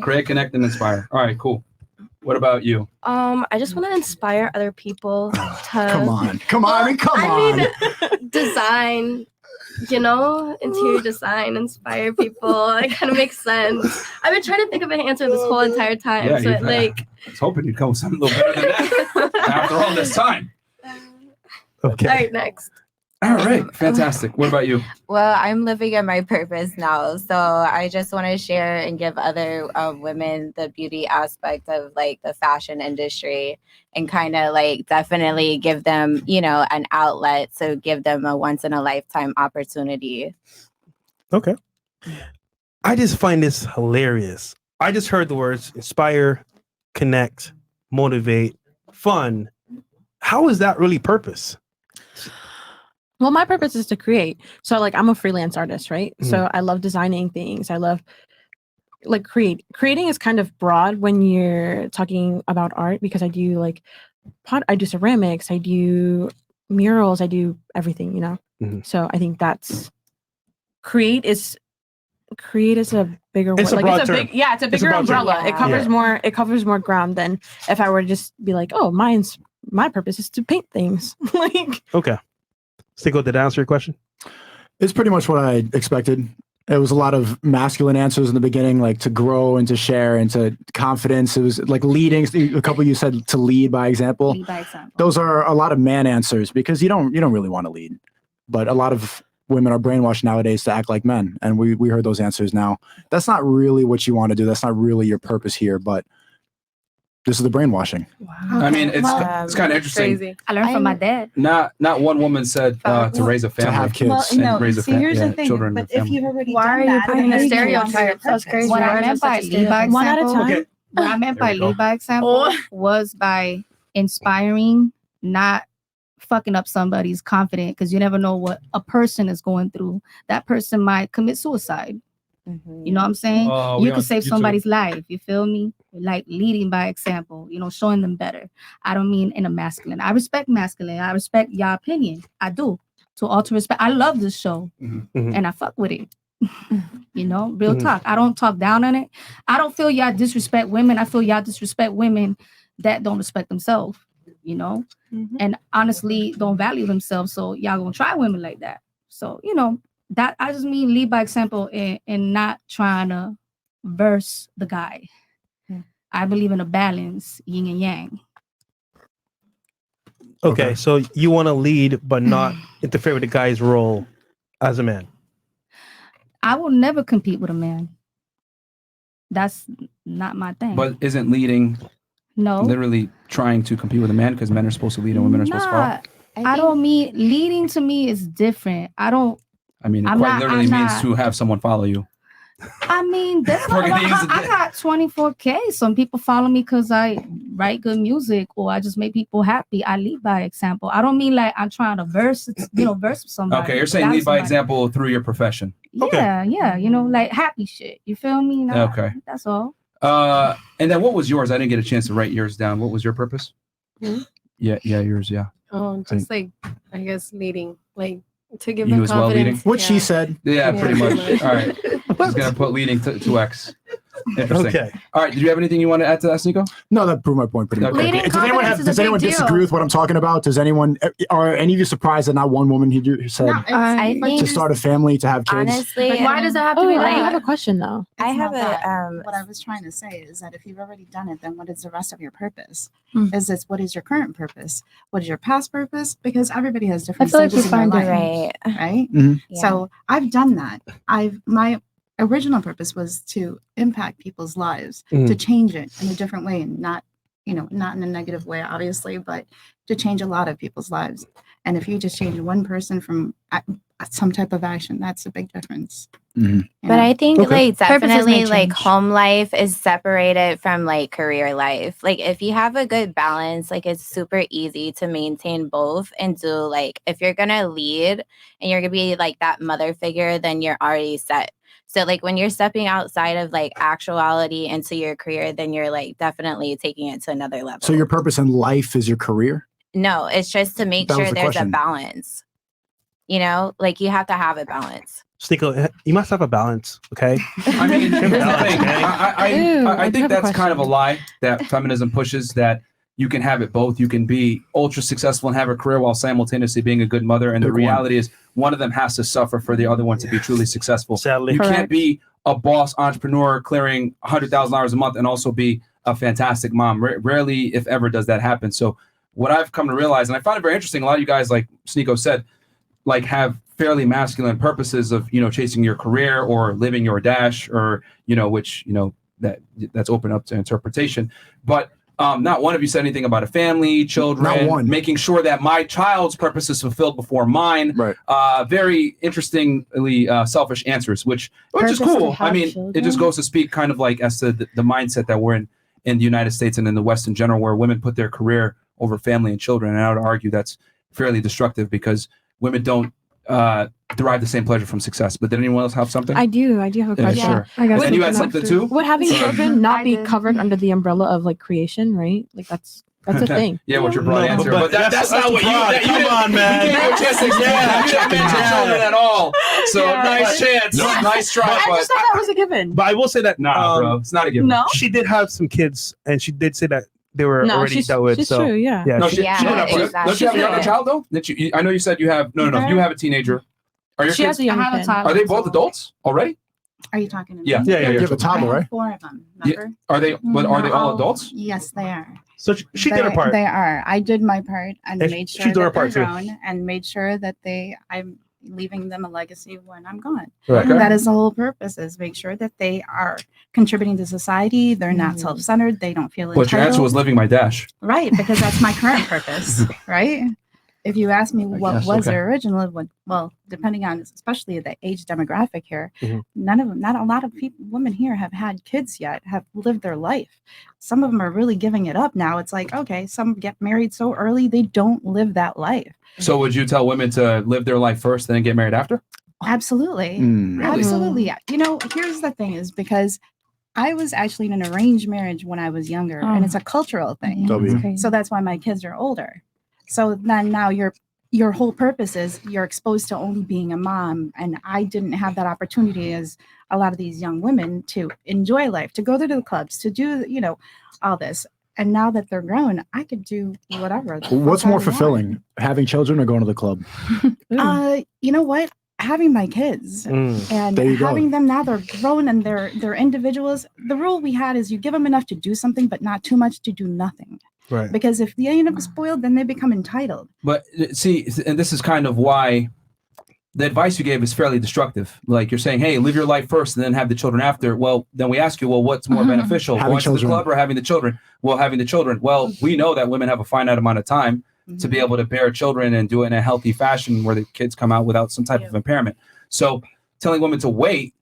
Create, connect, and inspire. All right, cool. What about you? I just want to inspire other people to Come on. Come on. I mean, come on. mean, design, interior design, inspire people. It kind of makes sense. I've been trying to think of an answer this whole entire time. Yeah, so you've- like, I was hoping you'd come with something a little better than that after all this time. Okay. all right, next. All right, fantastic. What about you? Well, I'm living in my purpose now. So I just want to share and give other women the beauty aspect of like the fashion industry and kind of like definitely give them, an outlet. So give them a once in a lifetime opportunity. Okay. I just find this hilarious. I just heard the words inspire, connect, motivate, fun. How is that really purpose? Well, my purpose is to create. So like I'm a freelance artist, right? So I love designing things. I love like creating is kind of broad when you're talking about art because I do like I do ceramics, I do murals, I do everything, So I think that's create is a bigger It's word. a broad it's a term. big it's a bigger broad term. umbrella. It covers more ground than if I were to just be like, oh, my purpose is to paint things. Like Okay. Sneako, did I answer your question? It's pretty much what I expected. It was a lot of masculine answers in the beginning, like to grow and to share and to confidence. It was like leading. A couple of you said to lead by example. Lead by example. Those are a lot of man answers because you don't really want to lead. But a lot of women are brainwashed nowadays to act like men. And we heard those answers now. That's not really what you want to do. That's not really your purpose here. But this is the brainwashing. Wow. I mean, it's kind of interesting. Crazy. I learned from my dad. Not one woman said to raise a family, to have kids. Well, and no, raise a see, here's the thing. children. But and if family. you've already Why done are you that, putting then the you can go on to your stereotypes? That's purpose. crazy. What Why I is meant there by such a lead by stereotype? one at a example, time. Okay. what I meant There by we go. lead by example was by inspiring, not fucking up somebody's confidence because you never know what a person is going through. That person might commit suicide. You know what I'm saying? We You on could save YouTube. somebody's life. You feel me? Like leading by example, showing them better. I don't mean in a masculine. I respect masculine. I respect your opinion. I do. To all to respect. I love this show and I fuck with it. Real talk. I don't talk down on it. I don't feel y'all disrespect women. I feel y'all disrespect women that don't respect themselves, and honestly don't value themselves. So y'all gonna try women like that. So, that I just mean lead by example and not trying to verse the guy. I believe in a balance, yin and yang. Okay, so you want to lead but not interfere with the guy's role as a man. I will never compete with a man. That's not my thing. But isn't leading no, literally trying to compete with a man because men are supposed to lead and women are supposed to follow? I don't mean leading to me is different. I mean, it quite literally means to have someone follow you. I mean, that's not I got 24K. Some people follow me because I write good music or I just make people happy. I lead by example. I don't mean like I'm trying to verse with somebody. Okay, you're saying lead by example through your profession. Yeah, like happy shit. You feel me? Okay. That's all. And then what was yours? I didn't get a chance to write yours down. What was your purpose? Yeah, yours, yeah. Oh, just like, I guess leading, like to give You them as well confidence. leading? What she said. Yeah, pretty much. All right. Just gonna put leading to X. Interesting. Okay. All right. Did you have anything you want to add to that, Sneako? No, that proved my point pretty much. Okay. Leading Does anyone, confidence is a does anyone big disagree deal. with what I'm talking about? Does anyone, are any of you surprised that not one woman who said No, I think to start a family, to have kids? honestly, Like, why does it have to Oh, be I like? have a question though. I It's have not that. a What I was trying to say is that if you've already done it, then what is the rest of your purpose? Mm. Is this what is your current purpose? What is your past purpose? Because everybody has different feel like we stages in their find life, right. right? Mhm. Yeah. So I've done that. My original purpose was to impact people's lives, to change it in a different way, and not not in a negative way, obviously, but to change a lot of people's lives. And if you just change one person from some type of action, that's a big difference. Mm-hmm. But I think like Purposes may definitely like change. home life is separated from like career life. Like if you have a good balance, like it's super easy to maintain both and do like if you're gonna lead and you're gonna be like that mother figure, then you're already set. So like when you're stepping outside of like actuality into your career, then you're like definitely taking it to another level. So your purpose in life is your career? No, it's just to make That was sure the there's a question. balance. You know, like you have to have a balance. Sneako, you must have a balance, okay? I mean, here's the thing. Ew, I I think have a that's kind of a question. lie that feminism pushes, that you can have it both. You can be ultra successful and have a career while simultaneously being a good mother. And the Big one. reality is one of them has to suffer for the other one to be truly successful. Sadly. You can't Correct. be a boss entrepreneur clearing $100,000 a month and also be a fantastic mom. Rarely, if ever, does that happen. So what I've come to realize, and I find it very interesting, a lot of you guys, like Sneako said, like have fairly masculine purposes of, chasing your career or living your dash or, which, that's open up to interpretation. But not one of you said anything about a family, children, Not one. making sure that my child's purpose is fulfilled before mine. Right. Very interestingly selfish answers, which is Purpose to cool. I have mean, it just children? goes to speak kind of like as to the mindset that we're in the United States and in the West in general, where women put their career over family and children. And I would argue that's fairly destructive because women don't derive the same pleasure from success. But did anyone else have something? I do have a Yeah, question. sure. I got And you had something something too? Would having Sorry. children not I be did. covered under the umbrella of like creation, right? Like that's a thing. Yeah, what's your broad No, answer? but But that's not what broad. you Come on, man. You didn't have a chance to explain. You didn't mention children at all. So nice chance. No. Nice try. I But just thought that was a given. But I will say that bro, it's not a given. No, she did have some kids, and she did say that they were no, already she's, dealt with. she's So true. Yeah. yeah, No, she, she, Yeah, she did have one. exactly. Don't you have a younger Yeah. child though? That you, I know you said you have. No. You have a teenager. Are your She kids? has a young I have a kid. toddler. Are they both adults already? Are you talking to me? Yeah. You have a I toddler, have right? 4 of them. Yeah. Remember? Are they? But are they all No. adults? Yes, they are. so she did her part. They are. I did my part and And made she sure did her that they're part, too. grown and made sure that I'm leaving them a legacy when I'm gone. Right. Okay. That is the whole purpose, is make sure that they are contributing to society. They're not self-centered. They don't feel But your entitled. answer was living my dash. Right, because that's my current purpose, right? If you ask me what guess, was okay. the original, well, depending on especially the age demographic here, Mhm. not a lot of women here have had kids yet, have lived their life. Some of them are really giving it up now. It's like, okay, some get married so early, they don't live that life. So would you tell women to live their life first and then get married after? Absolutely. Mm. Absolutely. Here's the thing is because I was actually in an arranged marriage when I was younger, and it's a cultural thing. W. So that's why my kids are older. So then now your whole purpose is you're exposed to only being a mom. And I didn't have that opportunity as a lot of these young women to enjoy life, to go to the clubs, to do, all this. And now that they're grown, I could do whatever. the What's fuck I more want. fulfilling, having children or going to the club? You know what? Having my kids and There you go. having them now, they're grown and they're individuals. The rule we had is you give them enough to do something, but not too much to do nothing. Right. Because if they end up spoiled, then they become entitled. But see, and this is kind of why the advice you gave is fairly destructive. Like you're saying, hey, live your life first and then have the children after. Well, then we ask you, well, what's more beneficial, Having going to the children. club or having the children? Well, having the children. Well, we know that women have a finite amount of time to be able to bear children and do it in a healthy fashion where the kids come out without some type of impairment. So telling women to wait,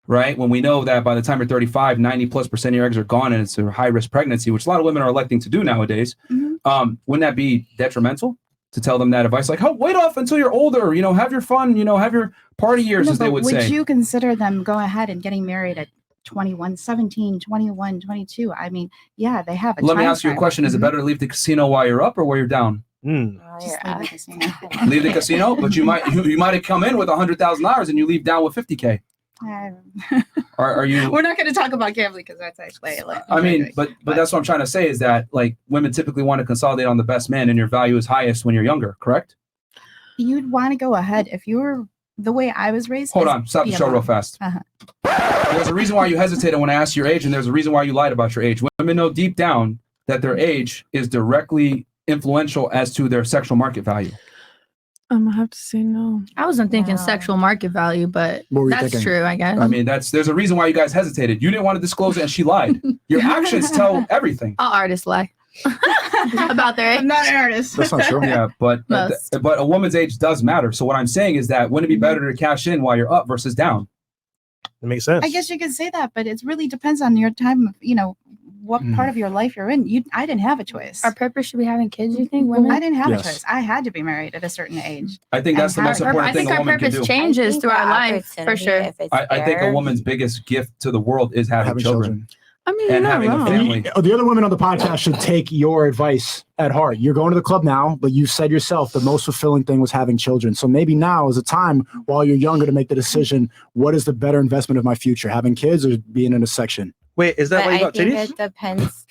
right, when we know that by the time you're 35, 90+% of your eggs are gone and it's a high-risk pregnancy, which a lot of women are electing to do nowadays, wouldn't that be detrimental to tell them that advice? Like, oh, wait off until you're older, have your fun, have your party years, No, as they but would would say. you consider them go ahead and getting married at 21, 17, 21, 22? I mean, yeah, they have a Let me time ask you a frame. question. Is it better to leave the casino while you're up or while you're down? Just leave the casino. Leave the casino, but you might have come in with $100,000 and you leave down with $50K. Are you? We're not going to talk about gambling because that's actually. I mean, but that's what I'm trying to say is that like women typically want to consolidate on the best man, and your value is highest when you're younger. Correct? You'd want to go ahead if you were the way I was raised. Hold on, stop the show real fast. There's a reason why you hesitated when I asked your age, and there's a reason why you lied about your age. Women know deep down that their age is directly influential as to their sexual market value. I'm gonna have to say no. I wasn't thinking sexual market value, but What were you that's thinking? true, I guess. I mean, there's a reason why you guys hesitated. You didn't want to disclose it, and she lied. Your actions tell everything. All artists lie about their age. I'm not an artist. That's not true. Yeah, but a woman's age does matter. So what I'm saying is that wouldn't it be better to cash in while you're up versus down? It makes sense. I guess you could say that, but it really depends on your time. What part of your life you're in. I didn't have a choice. Our purpose should be having kids, you think, women? I didn't have Yes. a choice. I had to be married at a certain age. I think that's the most important I thing think a our woman can purpose do. changes think through our the life, for opportunity, sure. if it's I think a there- woman's biggest gift to the world is having children. I mean, you're And not having a wrong. family. The other women on the podcast should take your advice at heart. You're going to the club now, but you said yourself the most fulfilling thing was having children. So maybe now is a time while you're younger to make the decision, what is the better investment of my future, having kids or being in a section? Wait, is that But why you I got think titties? it depends.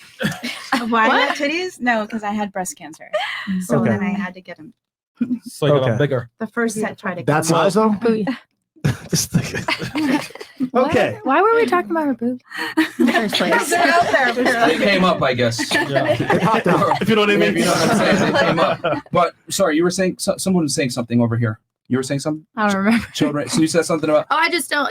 Why I got titties? No, because I had breast cancer. So Okay. then I had to get them. So you got Okay. them bigger. The first set tried to That size though? Okay. Why were we talking about her boobs in the first place? They're out there. They apparently. came up, I guess. If you know what I mean. If you know what I'm saying, they came up. But sorry, you were saying someone was saying something over here. You were saying something? I don't remember. Children. So you said something about. Oh, I just don't,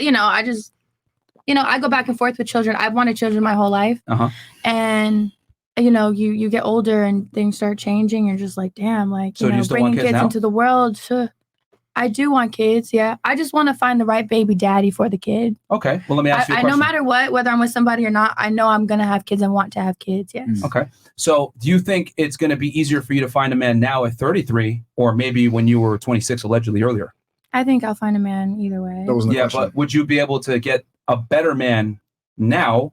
I go back and forth with children. I've wanted children my whole life. Uh-huh. And, you get older and things start changing. You're just like, damn, like, So do you still want bringing kids kids now? into the world. I do want kids. Yeah. I just want to find the right baby daddy for the kid. Okay. Well, let me ask you a No question. matter what, whether I'm with somebody or not, I know I'm going to have kids and want to have kids. Yes. Okay. So do you think it's going to be easier for you to find a man now at 33 or maybe when you were 26 allegedly earlier? I think I'll find a man either way. Yeah, but would you be able to get a better man now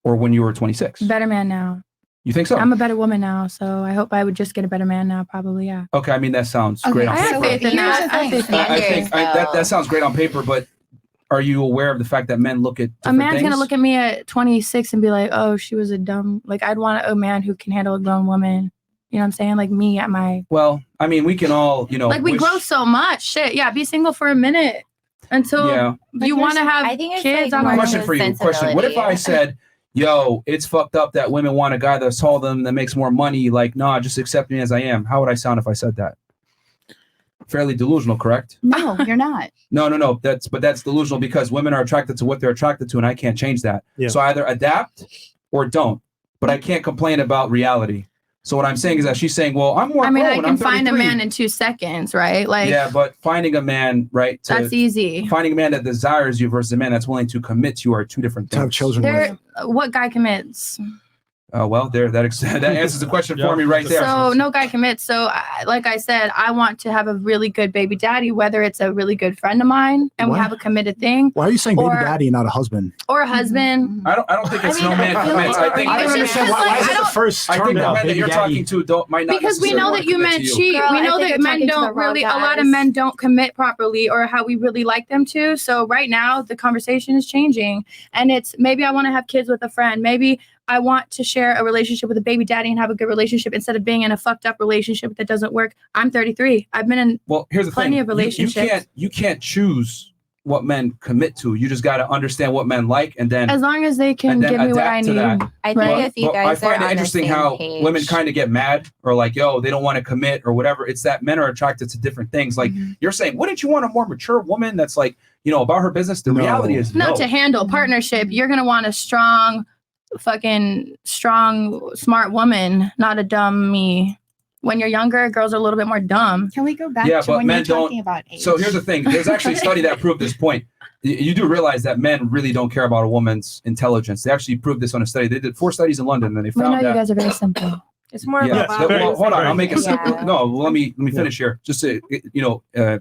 or when you were 26? Better man now. You think so? I'm a better woman now, so I hope I would just get a better man now, probably, yeah. Okay, I mean, that sounds great on I have paper. faith in that. I have faith in I think that. that sounds great on paper, but are you aware of the fact that men look at A different man's things? gonna look at me at 26 and be like, "Oh, she was a dumb." Like, I'd want a man who can handle a grown woman. You know what I'm saying? Like me at my Well, I mean, we can all, like we wish- grow so much. Shit, yeah. Be single for a minute until Yeah. you want to have I think it's kids. like I'm more Question for you. Question. What if I said, "Yo, it's fucked up that women want a guy that's taller than them that makes more money. Like, nah, just accept me as I am." How would I sound if I said that? Fairly delusional, correct? No, you're not. No. That's delusional because women are attracted to what they're attracted to, and I can't change that. Yeah. So I either adapt or don't. But I can't complain about reality. So what I'm saying is that she's saying, "Well, I'm more." I mean, I grown, can I'm find a 33." man in 2 seconds, right? Like, Yeah, but finding a man, right? that's easy. Finding a man that desires you versus a man that's willing to commit to you are two different things. To have children There, what guy commits? Well, that answers the question for me right there. So no guy commits. So like I said, I want to have a really good baby daddy, whether it's a really good friend of mine and we What? have a committed thing, Why are you saying baby Or- daddy and not a husband? or a husband. I don't think it's no man I feel commits. like- I think I don't understand why is it the first I term think the now, men that baby you're daddy? talking to might not Because we necessarily know wanna that you commit men to you. cheat. Girl, we I know think that you're men talking to the don't wrong really, a lot of guys. men don't commit properly or how we really like them to. So right now the conversation is changing and it's maybe I want to have kids with a friend. Maybe I want to share a relationship with a baby daddy and have a good relationship instead of being in a fucked up relationship that doesn't work. I'm 33. I've been in Well, here's the plenty thing. of relationships. You can't choose what men commit to. You just got to understand what men like and then As long as they can and then give me what adapt I to need. that. I think right? if you But guys I are find on it the interesting same how page, women kind of get mad or like, yo, they don't want to commit or whatever. It's that men are attracted to different things. Like you're saying, wouldn't you want a more mature woman that's like, about her business? The reality is No, no. to handle partnership, you're gonna want a strong, smart woman, not a dummy. When you're younger, girls are a little bit more dumb. Can we go back Yeah, to but when men you're talking don't. about age? So here's the thing. There's actually a study that proved this point. You do realize that men really don't care about a woman's intelligence. They actually proved this on a study. They did 4 studies in London, and they We know found you that. guys are very simple. It's more Yeah. about Well, hold on. I'll make it Yeah. simple. No, let me finish here. Just to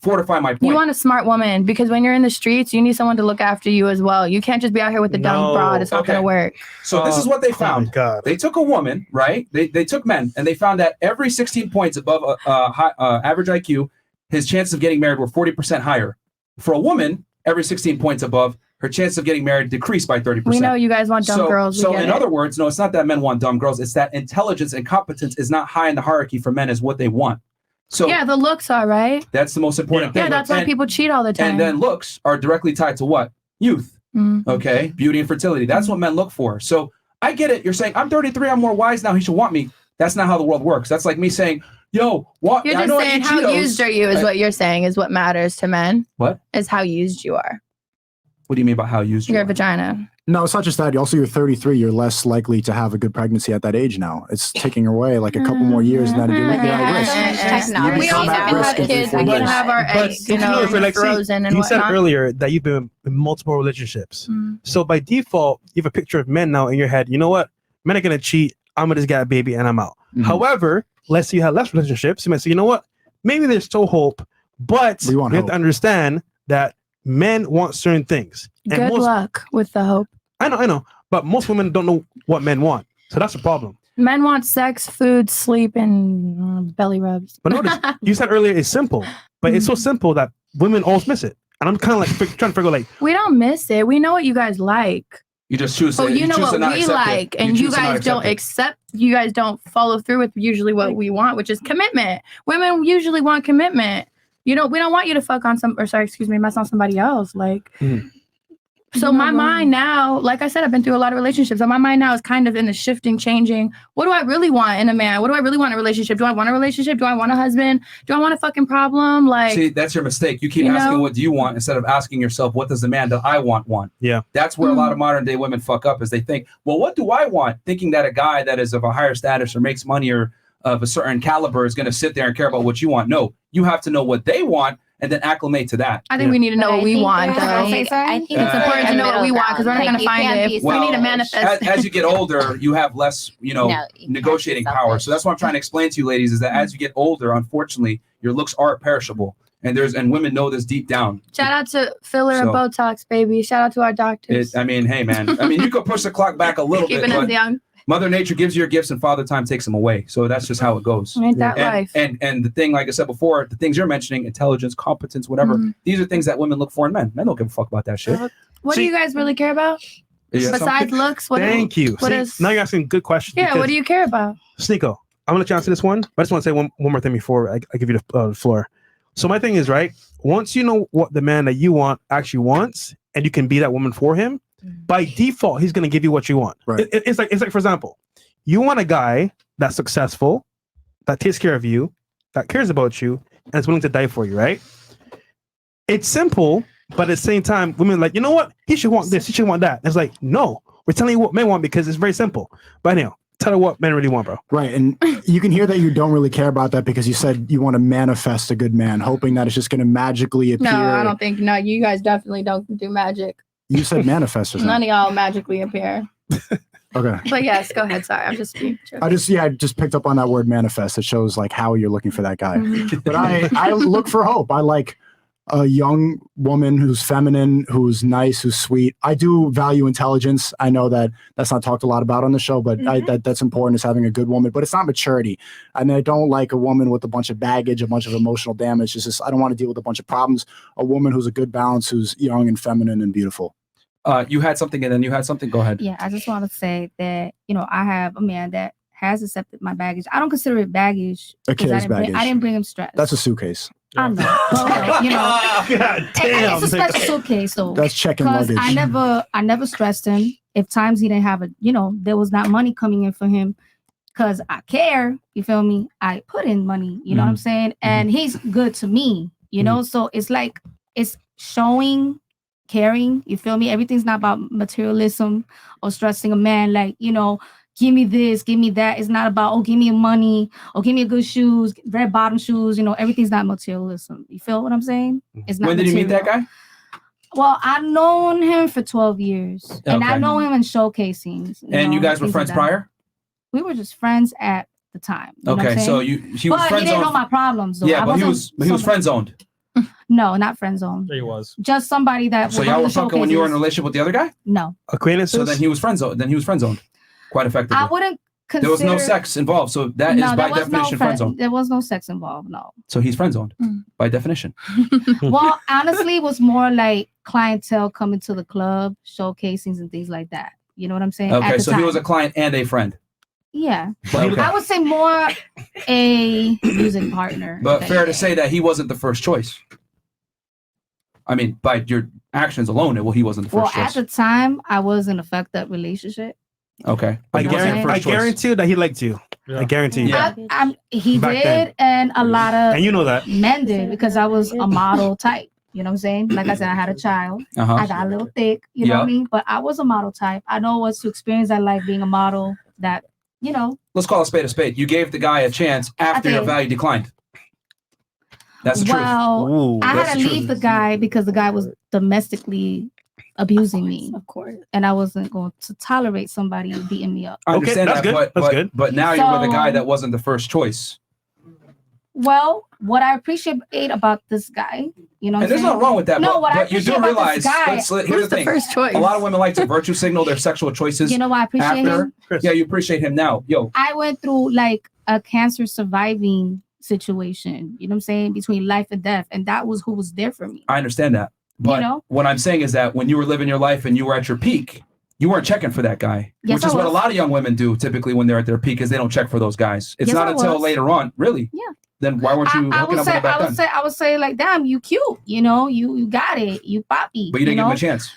fortify my point. You want a smart woman because when you're in the streets, you need someone to look after you as well. You can't just be out here with the dumb No. broad. It's not Okay. gonna work. So this is what they Oh my found. God. They took a woman, right? They took men, and they found that every 16 points above average IQ, his chances of getting married were 40% higher. For a woman, every 16 points above, her chances of getting married decrease by 30%. We know you guys want dumb girls. So in other words, no, it's not that men want dumb girls. It's that intelligence and competence is not high in the hierarchy for men as what they want. So yeah, the looks are right. That's the most important thing. Yeah, that's why people cheat all the time. And then looks are directly tied to what? Youth. Okay, beauty and fertility. That's what men look for. So I get it. You're saying I'm 33. I'm more wise now. He should want me. That's not how the world works. That's like me saying, yo, what? You're just saying how used are you is what you're saying is what matters to men. What? Is how used you are. What do you mean by how used you Your are? vagina. No, it's not just that. Also, you're 33. You're less likely to have a good pregnancy at that age now. It's ticking away like a couple more years, and that'd be at risk. We also have kids. We can have our eggs, frozen and you said whatnot. earlier that you've been in multiple relationships. So by default, you have a picture of men now in your head. You know what? Men are going to cheat. I'm going to just get a baby and I'm out. However, let's say you have less relationships. You might say, you know what? Maybe there's still hope, but you have to understand that men want certain things. And Good luck with the hope. I know. But most women don't know what men want. So that's the problem. Men want sex, food, sleep, and belly rubs. But notice, you said earlier it's simple, but it's so simple that women always miss it. And I'm kind of like trying to figure like, We don't miss it. We know what you guys like. You just choose. Oh, you know what we like, and you guys don't accept. You guys don't follow through with usually what we want, which is commitment. Women usually want commitment. We don't want you to fuck on mess on somebody else. Like, so my mind now, like I said, I've been through a lot of relationships, and my mind now is kind of in the shifting, changing. What do I really want in a man? What do I really want in a relationship? Do I want a relationship? Do I want a husband? Do I want a fucking problem? Like, see, that's your mistake. You keep asking what do you want instead of asking yourself, what does the man that I want? Yeah. That's where a lot of modern day women fuck up, is they think, well, what do I want? Thinking that a guy that is of a higher status or makes money or of a certain caliber is going to sit there and care about what you want. No, you have to know what they want and then acclimate to that. I think we need to know what we want, though. I think It's important to know what we want because we're not going to find it. We need to manifest. As you get older, you have less, negotiating power. So that's what I'm trying to explain to you, ladies, is that as you get older, unfortunately, your looks are perishable. And women know this deep down. Shout out to filler and Botox, baby. Shout out to our doctors. Hey, man. You could push the clock back a little bit. Keeping us young. Mother Nature gives you your gifts and Father Time takes them away. So that's just how it goes. Ain't that life? And the thing, like I said before, the things you're mentioning, intelligence, competence, whatever, these are things that women look for in men. Men don't give a fuck about that shit. What do you guys really care about? Besides looks? Thank you. Now you're asking good questions. Yeah, what do you care about? Sneako, I'm going to let you answer this one, but I just want to say one more thing before I give you the floor. So my thing is, right, once you know what the man that you want actually wants, and you can be that woman for him, by default, he's going to give you what you want. Right. It's like, for example, you want a guy that's successful, that takes care of you, that cares about you, and is willing to die for you, right? It's simple, but at the same time, women are like, you know what? He should want this. He should want that. And it's like, no, we're telling you what men want because it's very simple. But anyhow, tell her what men really want, bro. Right. And you can hear that you don't really care about that because you said you want to manifest a good man, hoping that it's just going to magically appear. No, I don't think. No, you guys definitely don't do magic. You said manifest or something. None of y'all magically appear. Okay. But yes, go ahead. Sorry, I'm just being joking. I just picked up on that word manifest. It shows like how you're looking for that guy. But I look for hope. I like a young woman who's feminine, who's nice, who's sweet. I do value intelligence. I know that that's not talked a lot about on the show, but that's important, is having a good woman. But it's not maturity. And I don't like a woman with a bunch of baggage, a bunch of emotional damage. It's just, I don't want to deal with a bunch of problems. A woman who's a good balance, who's young and feminine and beautiful. You had something and then you had something. Go ahead. Yeah, I just want to say that, I have a man that has accepted my baggage. I don't consider it baggage. A kid's baggage. I didn't bring him stress. That's a suitcase. I know. God damn. It's a special suitcase, though. That's checking luggage. I never stressed him. If times he didn't have there was not money coming in for him, because I care. You feel me? I put in money. You know what I'm saying? And he's good to me. So it's like it's showing caring. You feel me? Everything's not about materialism or stressing a man. Like give me this, give me that. It's not about, give me money or give me good shoes, red bottom shoes. Everything's not materialism. You feel what I'm saying? It's not. When did you meet that guy? Well, I've known him for 12 years. And I know him in showcasings. And you guys were friends prior? We were just friends at the time. Okay, so he was friend zoned. He didn't know my problems, though. Yeah, but he was friend zoned. No, not friend zoned. There he was. Just somebody that. So y'all were fucking when you were in a relationship with the other guy? No. Acquaintances? So then he was friend zoned. Quite effectively. I wouldn't There was no sex involved, so that is by definition friend zone. There was no sex involved, no. So he's friend zoned by definition. Well, honestly, it was more like clientele coming to the club, showcasings and things like that. You know what I'm saying? Okay, so he was a client and a friend. Yeah. Okay. I would say more a music partner. But fair to say that he wasn't the first choice. I mean, by your actions alone, he wasn't the first choice. At the time, I was in a fucked up relationship. Okay. I guarantee you that he liked you. I guarantee you. He Back did, then. and a lot of And you know that. men did because I was a model type. You know what I'm saying? Like I said, I had a child. Uh-huh. I got a little thick. You know what I Yeah. mean? But I was a model type. I know what's to experience that life being a model. That you know. Let's call a spade a spade. You gave the guy a chance after your did. value declined. That's the truth. Well, I That's had the to truth. leave the guy because the guy was domestically abusing me. Of course. And I wasn't going to tolerate somebody beating me up. I understand that's that, good. That's good. but now you're with a guy So, that wasn't the first choice. Well, what I appreciate about this guy, you know, And there's nothing wrong with that. No, but, what I but you do appreciate about realize, this guy, here's the thing. A lot of women like to virtue signal their sexual choices. You know why I appreciate after. him? Yeah, you appreciate him now. Yo, I went through like a cancer surviving situation, you know what I'm saying, between life and death, and that was who was there for me. I understand that. But know? what I'm saying is that when you were living your life and you were at your peak, you weren't checking for that guy. Yes, which is I what a was. lot of young women do typically when they're at their peak, is they don't check for those guys. It's Yes, not I until was. later on, really. Yeah. Then why weren't you I hooking would up say, with it back then? I would say, like, damn, you cute, you know, you got it, you poppy. But you didn't give him know? a chance.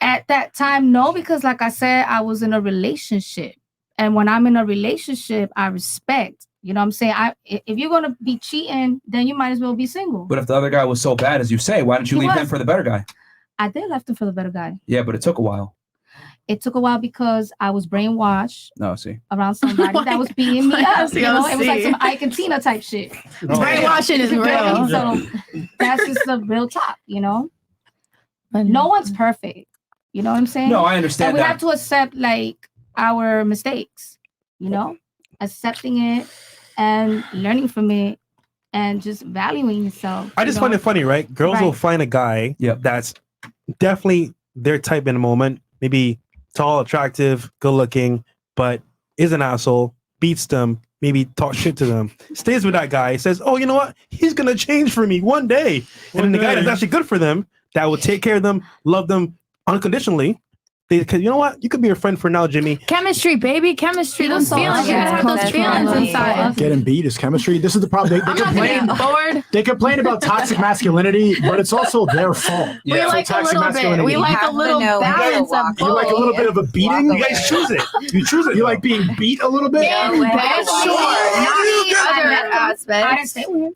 At that time, no, because like I said, I was in a relationship. And when I'm in a relationship, I respect. You know what I'm saying? If you're gonna be cheating, then you might as well be single. But if the other guy was so bad as you say, why didn't you He leave him was. for the better guy? I did left him for the better guy. Yeah, but it took a while. It took a while because I was brainwashed No, see. around somebody that was beating me What up. else You you know, gonna it was like see? some Ike and Tina type shit. Brainwashing is You know what I mean? real. So that's just the real talk, you know. No one's perfect. You know what I'm saying? No, I understand and we that. have to accept like our mistakes, you know, accepting it and learning from it and just valuing yourself. I just find it funny, right? Girls will find a guy that's definitely their type in the moment, maybe tall, attractive, good looking, but is an asshole, beats them, maybe talk shit to them, stays with that guy, says, oh, you know what? He's going to change for me one day. And then the guy that's actually good for them, that will take care of them, love them unconditionally. Because you know what? You could be a friend for now, Jimmy. Chemistry, baby, chemistry. Those feelings, you gotta have those feelings inside. Getting beat is chemistry. This is the problem. They complain about toxic masculinity, but it's also their fault. We like a little bit. We like a little balance of You like a little bit of a beating. Walk You guys choose it. You choose it. You like being beat a little bit. Yeah, sure. Not the other aspects. I didn't say weird.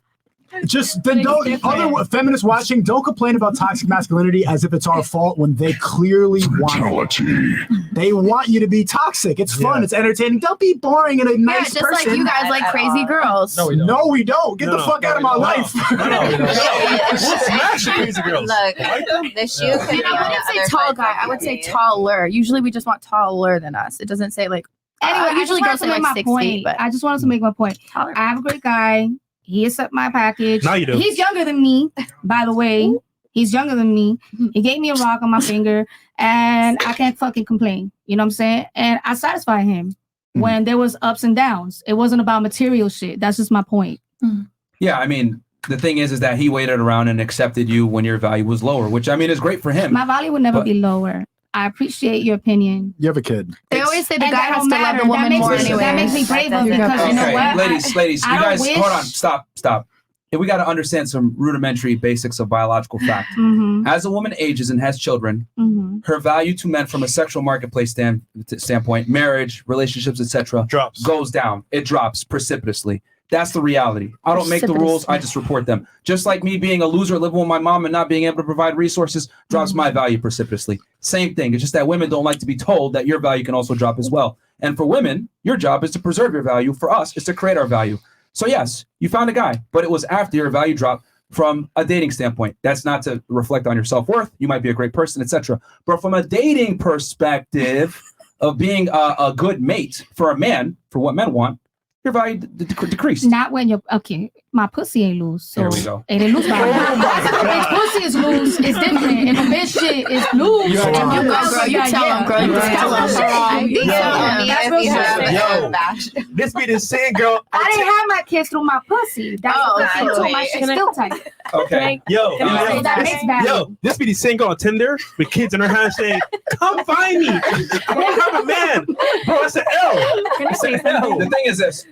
Just then don't other feminists watching, don't complain about toxic masculinity as if it's our fault when they clearly want it. They want you to be toxic. It's fun. It's entertaining. Don't be boring and a nice just person. like you guys like crazy girls. No, we don't. No, we don't. Get the fuck out of my life. Look, the shoe could be I on wouldn't the say other tall foot guy. I would say taller. Usually we just want taller than us. It doesn't say like. Anyway, usually girls say like 6 feet, but I just wanted to make my point. I have a great guy. He accepted my package. Now you do. He's younger than me, by the way. He's younger than me. He gave me a rock on my finger, and I can't fucking complain. You know what I'm saying? And I satisfy him when there was ups and downs. It wasn't about material shit. That's just my point. Yeah, I mean, the thing is that he waited around and accepted you when your value was lower, which I mean is great for him. My value would never be lower. I appreciate your opinion. You have a kid. They always say the And guy that has don't to love matter. the woman That makes more me- anyway. that makes me braver because you know Okay, what? ladies, I you don't guys, wish- hold on, stop. Yeah, we got to understand some rudimentary basics of biological fact. Mhm. As a woman ages and has children, Mhm. her value to men from a sexual marketplace standpoint, marriage, relationships, etc., goes down. It drops precipitously. That's the reality. I don't make the rules. I just report them. Just like me being a loser, living with my mom and not being able to provide resources drops my value precipitously. Same thing. It's just that women don't like to be told that your value can also drop as well. And for women, your job is to preserve your value. For us, is to create our value. So yes, you found a guy, but it was after your value drop from a dating standpoint. That's not to reflect on your self-worth. You might be a great person, etc. But from a dating perspective of being a good mate for a man, for what men want, your value decreased. Not when you're okay. my pussy ain't loose. So Here we go. it ain't loose. By If pussy is loose, it's different. And the bitch shit is loose. You and tell you him. go, You tell him, girl. You tell him. This be the same girl. I didn't have my kids through my pussy. That's the thing too. My shit's still tight. Okay. Yo, this be the same girl on Tinder with kids in her hand saying, "Come find me. I don't have a man, bro. It's an L. It's an L." The thing is this,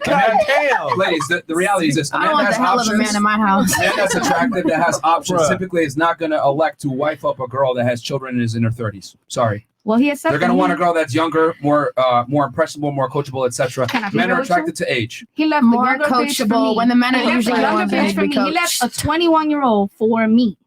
ladies. The reality is this: a I man don't want has the hell of a options. man in my house. A man that's attractive, that has options, Bruh. typically is not going to elect to wife up a girl that has children and is in her 30s. Sorry. Well, he accepted. They're going to want a girl that's younger, more impressionable, more coachable, etc. Can I be Men real are with you? attracted to age. He left More the younger bitch for coachable me. when the men are He left usually the the younger ones that bitch need for to me. be He left a 21-year-old for me.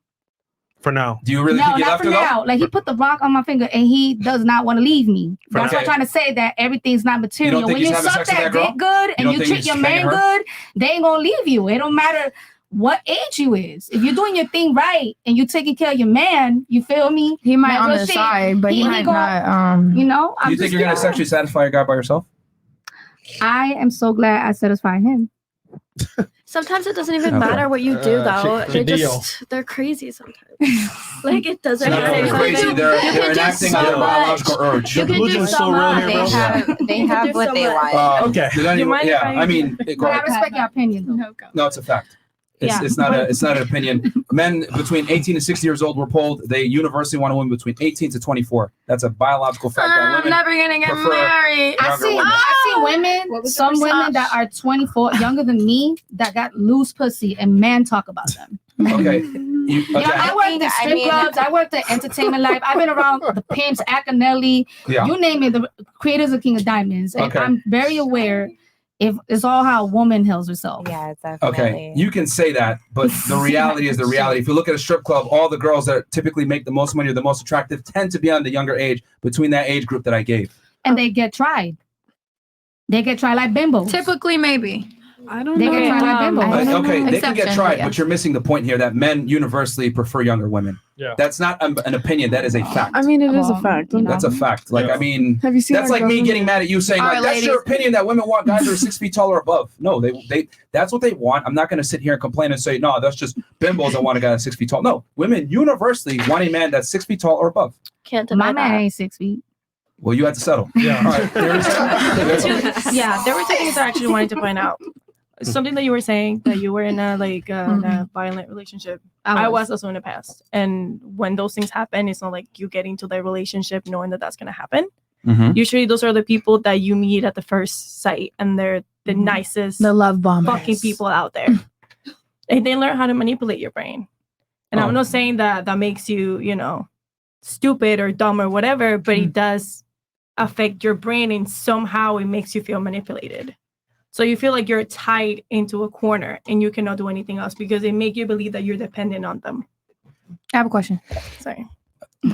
For now. Do you really No, think he not left for her though? now. Like he put the rock on my finger and he does not want to leave me. That's what I'm Okay. trying to say, that everything's not material. think When he's you having suck sex with that that girl? dick good You and don't you think treat he's your banging man her? good, they ain't gonna leave you. It don't matter what age you is. If you're doing your thing right and you taking care of your man, you feel me? He might Like, on real the shit, side, but he might not. You know, Do you think you're going to sexually satisfy a guy by yourself? I am so glad I satisfied him. Sometimes it doesn't even Okay. matter what you do, though. she They're crazy sometimes. Like it doesn't They're matter. not crazy. They're enacting on their biological urge. You can do so much. They have what they want. Okay. Yeah. I mean, go But I ahead. respect your opinion though. No, it's a fact. It's, Yeah. it's not an opinion. Men between 18 and 60 years old were polled. They universally want a woman between 18 to 24. That's a biological fact. that I'm women never gonna get prefer married. I younger see women. women, some women that are 24, younger than me, that got loose pussy, and men talk about them. Okay. You know, I worked at strip clubs. I worked at Entertainment Life. I've been around the pimps, Acanelli, Yeah. you name it, the creators of King of Diamonds. And Okay. I'm very aware if it's all how a woman heals herself. Yeah, Okay, you can say that, but the reality is the reality. If you look at a strip club, all the girls that typically make the most money or the most attractive tend to be on the younger age, between that age group that I gave. And they get tried. They get tried like bimbos. Typically, maybe. I don't They know. get tried like bimbos. Okay, they can get Exception, tried, yeah. but you're missing the point here that men universally prefer younger women. Yeah. That's not an opinion. That is a fact. I mean, it is a fact. That's a fact. Like, I mean, Have you seen that's our like me government? getting mad at you saying, All like, right, that's your ladies. opinion that women want guys who are 6 feet tall or above. No, they that's what they want. I'm not going to sit here and complain and say, no, that's just bimbos that want a guy that's 6 feet tall. No, women universally want a man that's 6 feet tall or above. Can't deny My man that. ain't 6 feet. Well, you had to settle. Yeah. All right. Yeah, there were two things I actually wanted to point out. Something that you were saying, that you were in a a violent relationship. I was also in the past, and when those things happen, it's not like you get into the relationship knowing that that's going to happen. Mhm. Usually, those are the people that you meet at the first sight, and they're the nicest, The love bombers. fucking people out there. And they learn how to manipulate your brain. And Oh. I'm not saying that that makes you, stupid or dumb or whatever, but it does affect your brain, and somehow it makes you feel manipulated. So you feel like you're tied into a corner and you cannot do anything else because they make you believe that you're dependent on them. I have a question. Sorry.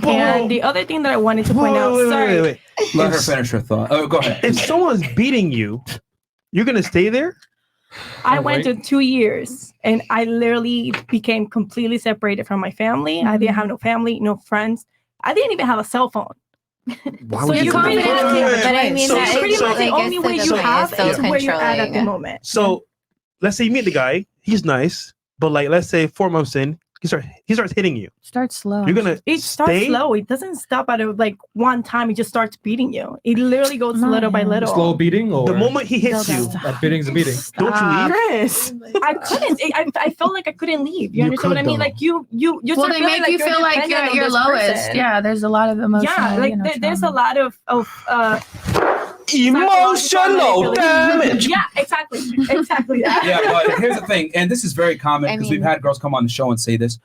And the other thing that I wanted to point out, sorry. Wait. Let her finish her thought. Oh, go ahead. If someone's beating you, you're gonna stay there? I went to 2 years and I literally became completely separated from my family. I didn't have no family, no friends. I didn't even have a cell phone. Why So would you you pretty do much, that? But I mean, So- that so- is so- like the only way you have so is where you're at the controlling. moment. So let's say you meet the guy, he's nice, but like let's say 4 months in, he starts hitting you. Start slow. You're gonna It starts stay? slow. It doesn't stop at one time. It just starts beating you. It literally goes little by little. Slow beating, or The moment he hits you, a beating's a beating. don't you leave? Chris, I couldn't. I felt like I couldn't leave. You You understand what I could, mean? though. Like you Well, start they feeling make you you're feel like you're dependent at on your this lowest. person. Yeah, there's a lot of emotional. Yeah, like there's a lot of Emotional damage. Yeah, exactly that. Yeah, but here's the thing, and this is very common because we've had girls come on the show and say this.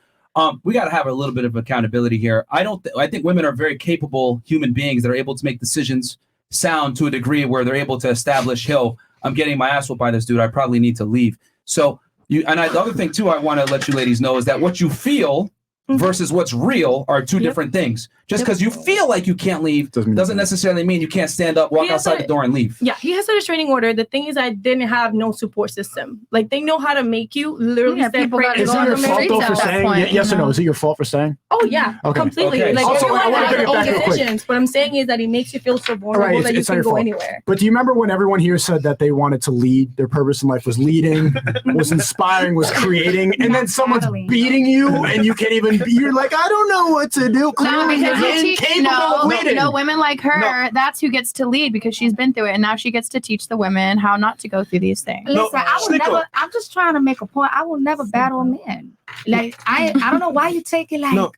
We got to have a little bit of accountability here. I think women are very capable human beings that are able to make decisions sound to a degree where they're able to establish, "Hill, I'm getting my ass whooped by this dude. I probably need to leave." So the other thing too, I want to let you ladies know is that what you feel versus what's real are two different things. Just because you feel like you can't leave doesn't necessarily mean you can't stand up, walk outside the door and leave. Yeah, he has a restraining order. The thing is, I didn't have no support system. Like, they know how to make you literally separate. Is it your fault though for saying yes or no? Is it your fault for saying? Oh yeah, Okay. completely. Okay. Like, Also, everyone I wanna has bring their it own back real quick. decisions. What I'm saying is that he makes you feel so vulnerable that you not can your go fault. anywhere. But do you remember when everyone here said that they wanted to lead, their purpose in life was leading, was inspiring, was creating, and then someone's beating you and you can't even, you're like, I don't know what to do. No, Clearly because you're incapable of leading. women like her, that's who gets to lead because she's been through it, and now she gets to teach the women how not to go through these things. Listen, I will never. I'm just trying to make a point. I will never battle a man. Like I don't know why you take it like.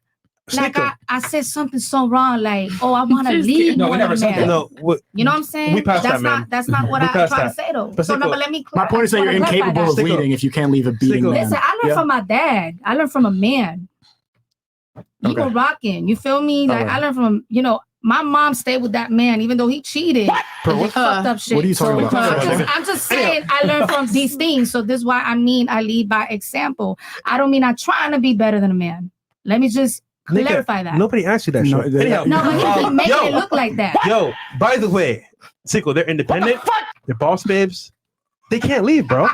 Like I said something so wrong, like, oh, I want to lead. No, we never said that. No, you know what I'm saying? we passed that, man. That's not what We I'm passed trying that. to say though. But So no, Sneako, but let me. My point is that you're incapable of leading if you can't leave a beating man. Listen, I learned from my dad. I learned from a man. He Okay. was rocking. You feel me? Like Okay. I learned from, my mom stayed with that man, even though he cheated. Bro, and what- did fucked up shit. what are you talking about? I'm just saying I learned from these things. So this is why I mean I lead by example. I don't mean I'm trying to be better than a man. Let me just clarify that. Nobody asked you that shit. Anyhow, No, but he keep making it look like that. Yo, by the way, Sneako, they're independent. They're boss babes. They can't leave, bro.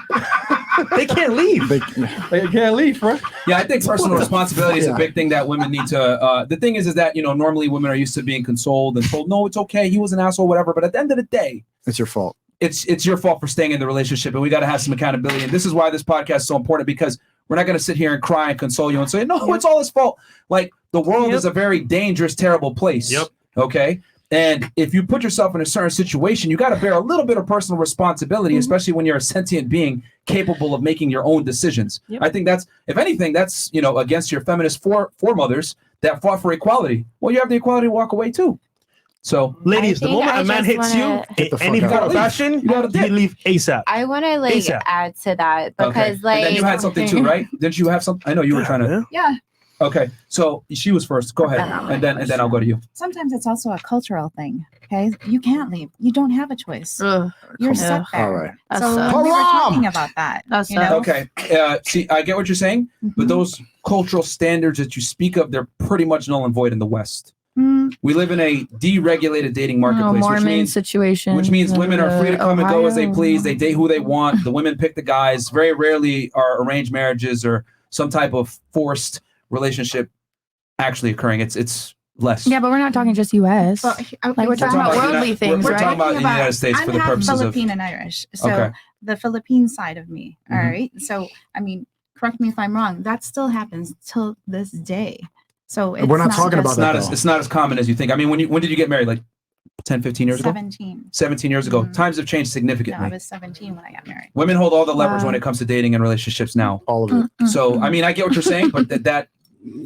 They can't leave. They can't leave, bro. Yeah, I think personal responsibility is a Yeah. big thing that women need to. The thing is that normally women are used to being consoled and told, no, it's okay, he was an asshole, whatever. But at the end of the day, it's your fault. It's your fault for staying in the relationship, and we got to have some accountability. And this is why this podcast is so important, because we're not going to sit here and cry and console you and say, no, it's all his fault. Like, the world is a very dangerous, terrible place. Yep. Okay. And if you put yourself in a certain situation, you got to bear a little bit of personal responsibility, especially when you're a sentient being capable of making your own decisions. Yep. I think that's, if anything, that's, against your feminist foremothers that fought for equality. Well, you have the equality to walk away too. So, ladies, the moment a man hits you in any form of fashion, you leave ASAP. I want to ASAP. add to that because okay. And then you had something too, right? Didn't you have something? I know you were trying to. Yeah. Okay, so she was first. Go ahead, and then I'll go to you. Sometimes it's also a cultural thing. Okay, you can't leave. You don't have a choice. You're stuck there. All right. So we were talking about that. You know? Okay. See, I get what you're saying, but those cultural standards that you speak of, they're pretty much null and void in the West. We live in a deregulated dating marketplace, which Mormon means situation. Which means women are free to come and go as they please. They date who they want. The women pick the guys. Very rarely are arranged marriages or some type of forced relationship actually occurring. It's less. Yeah, but we're not talking just U.S. Well, like we're talking about worldly things, we're right? talking about in the United States I'm for the half purposes Philippine of. and Irish, so Okay. the Philippine side of me. All Mhm. right. So I mean, correct me if I'm wrong. That still happens till this day. So it's We're not talking about It's that. not, it's not as common as you think. I mean, when did you get married? Like 10, 15 years ago? 17. 17 years ago. Times have changed No, significantly. I was 17 when I got married. Women hold all the levers Wow. when it comes to dating and relationships now. All of it. So, I mean, I get what you're saying, but that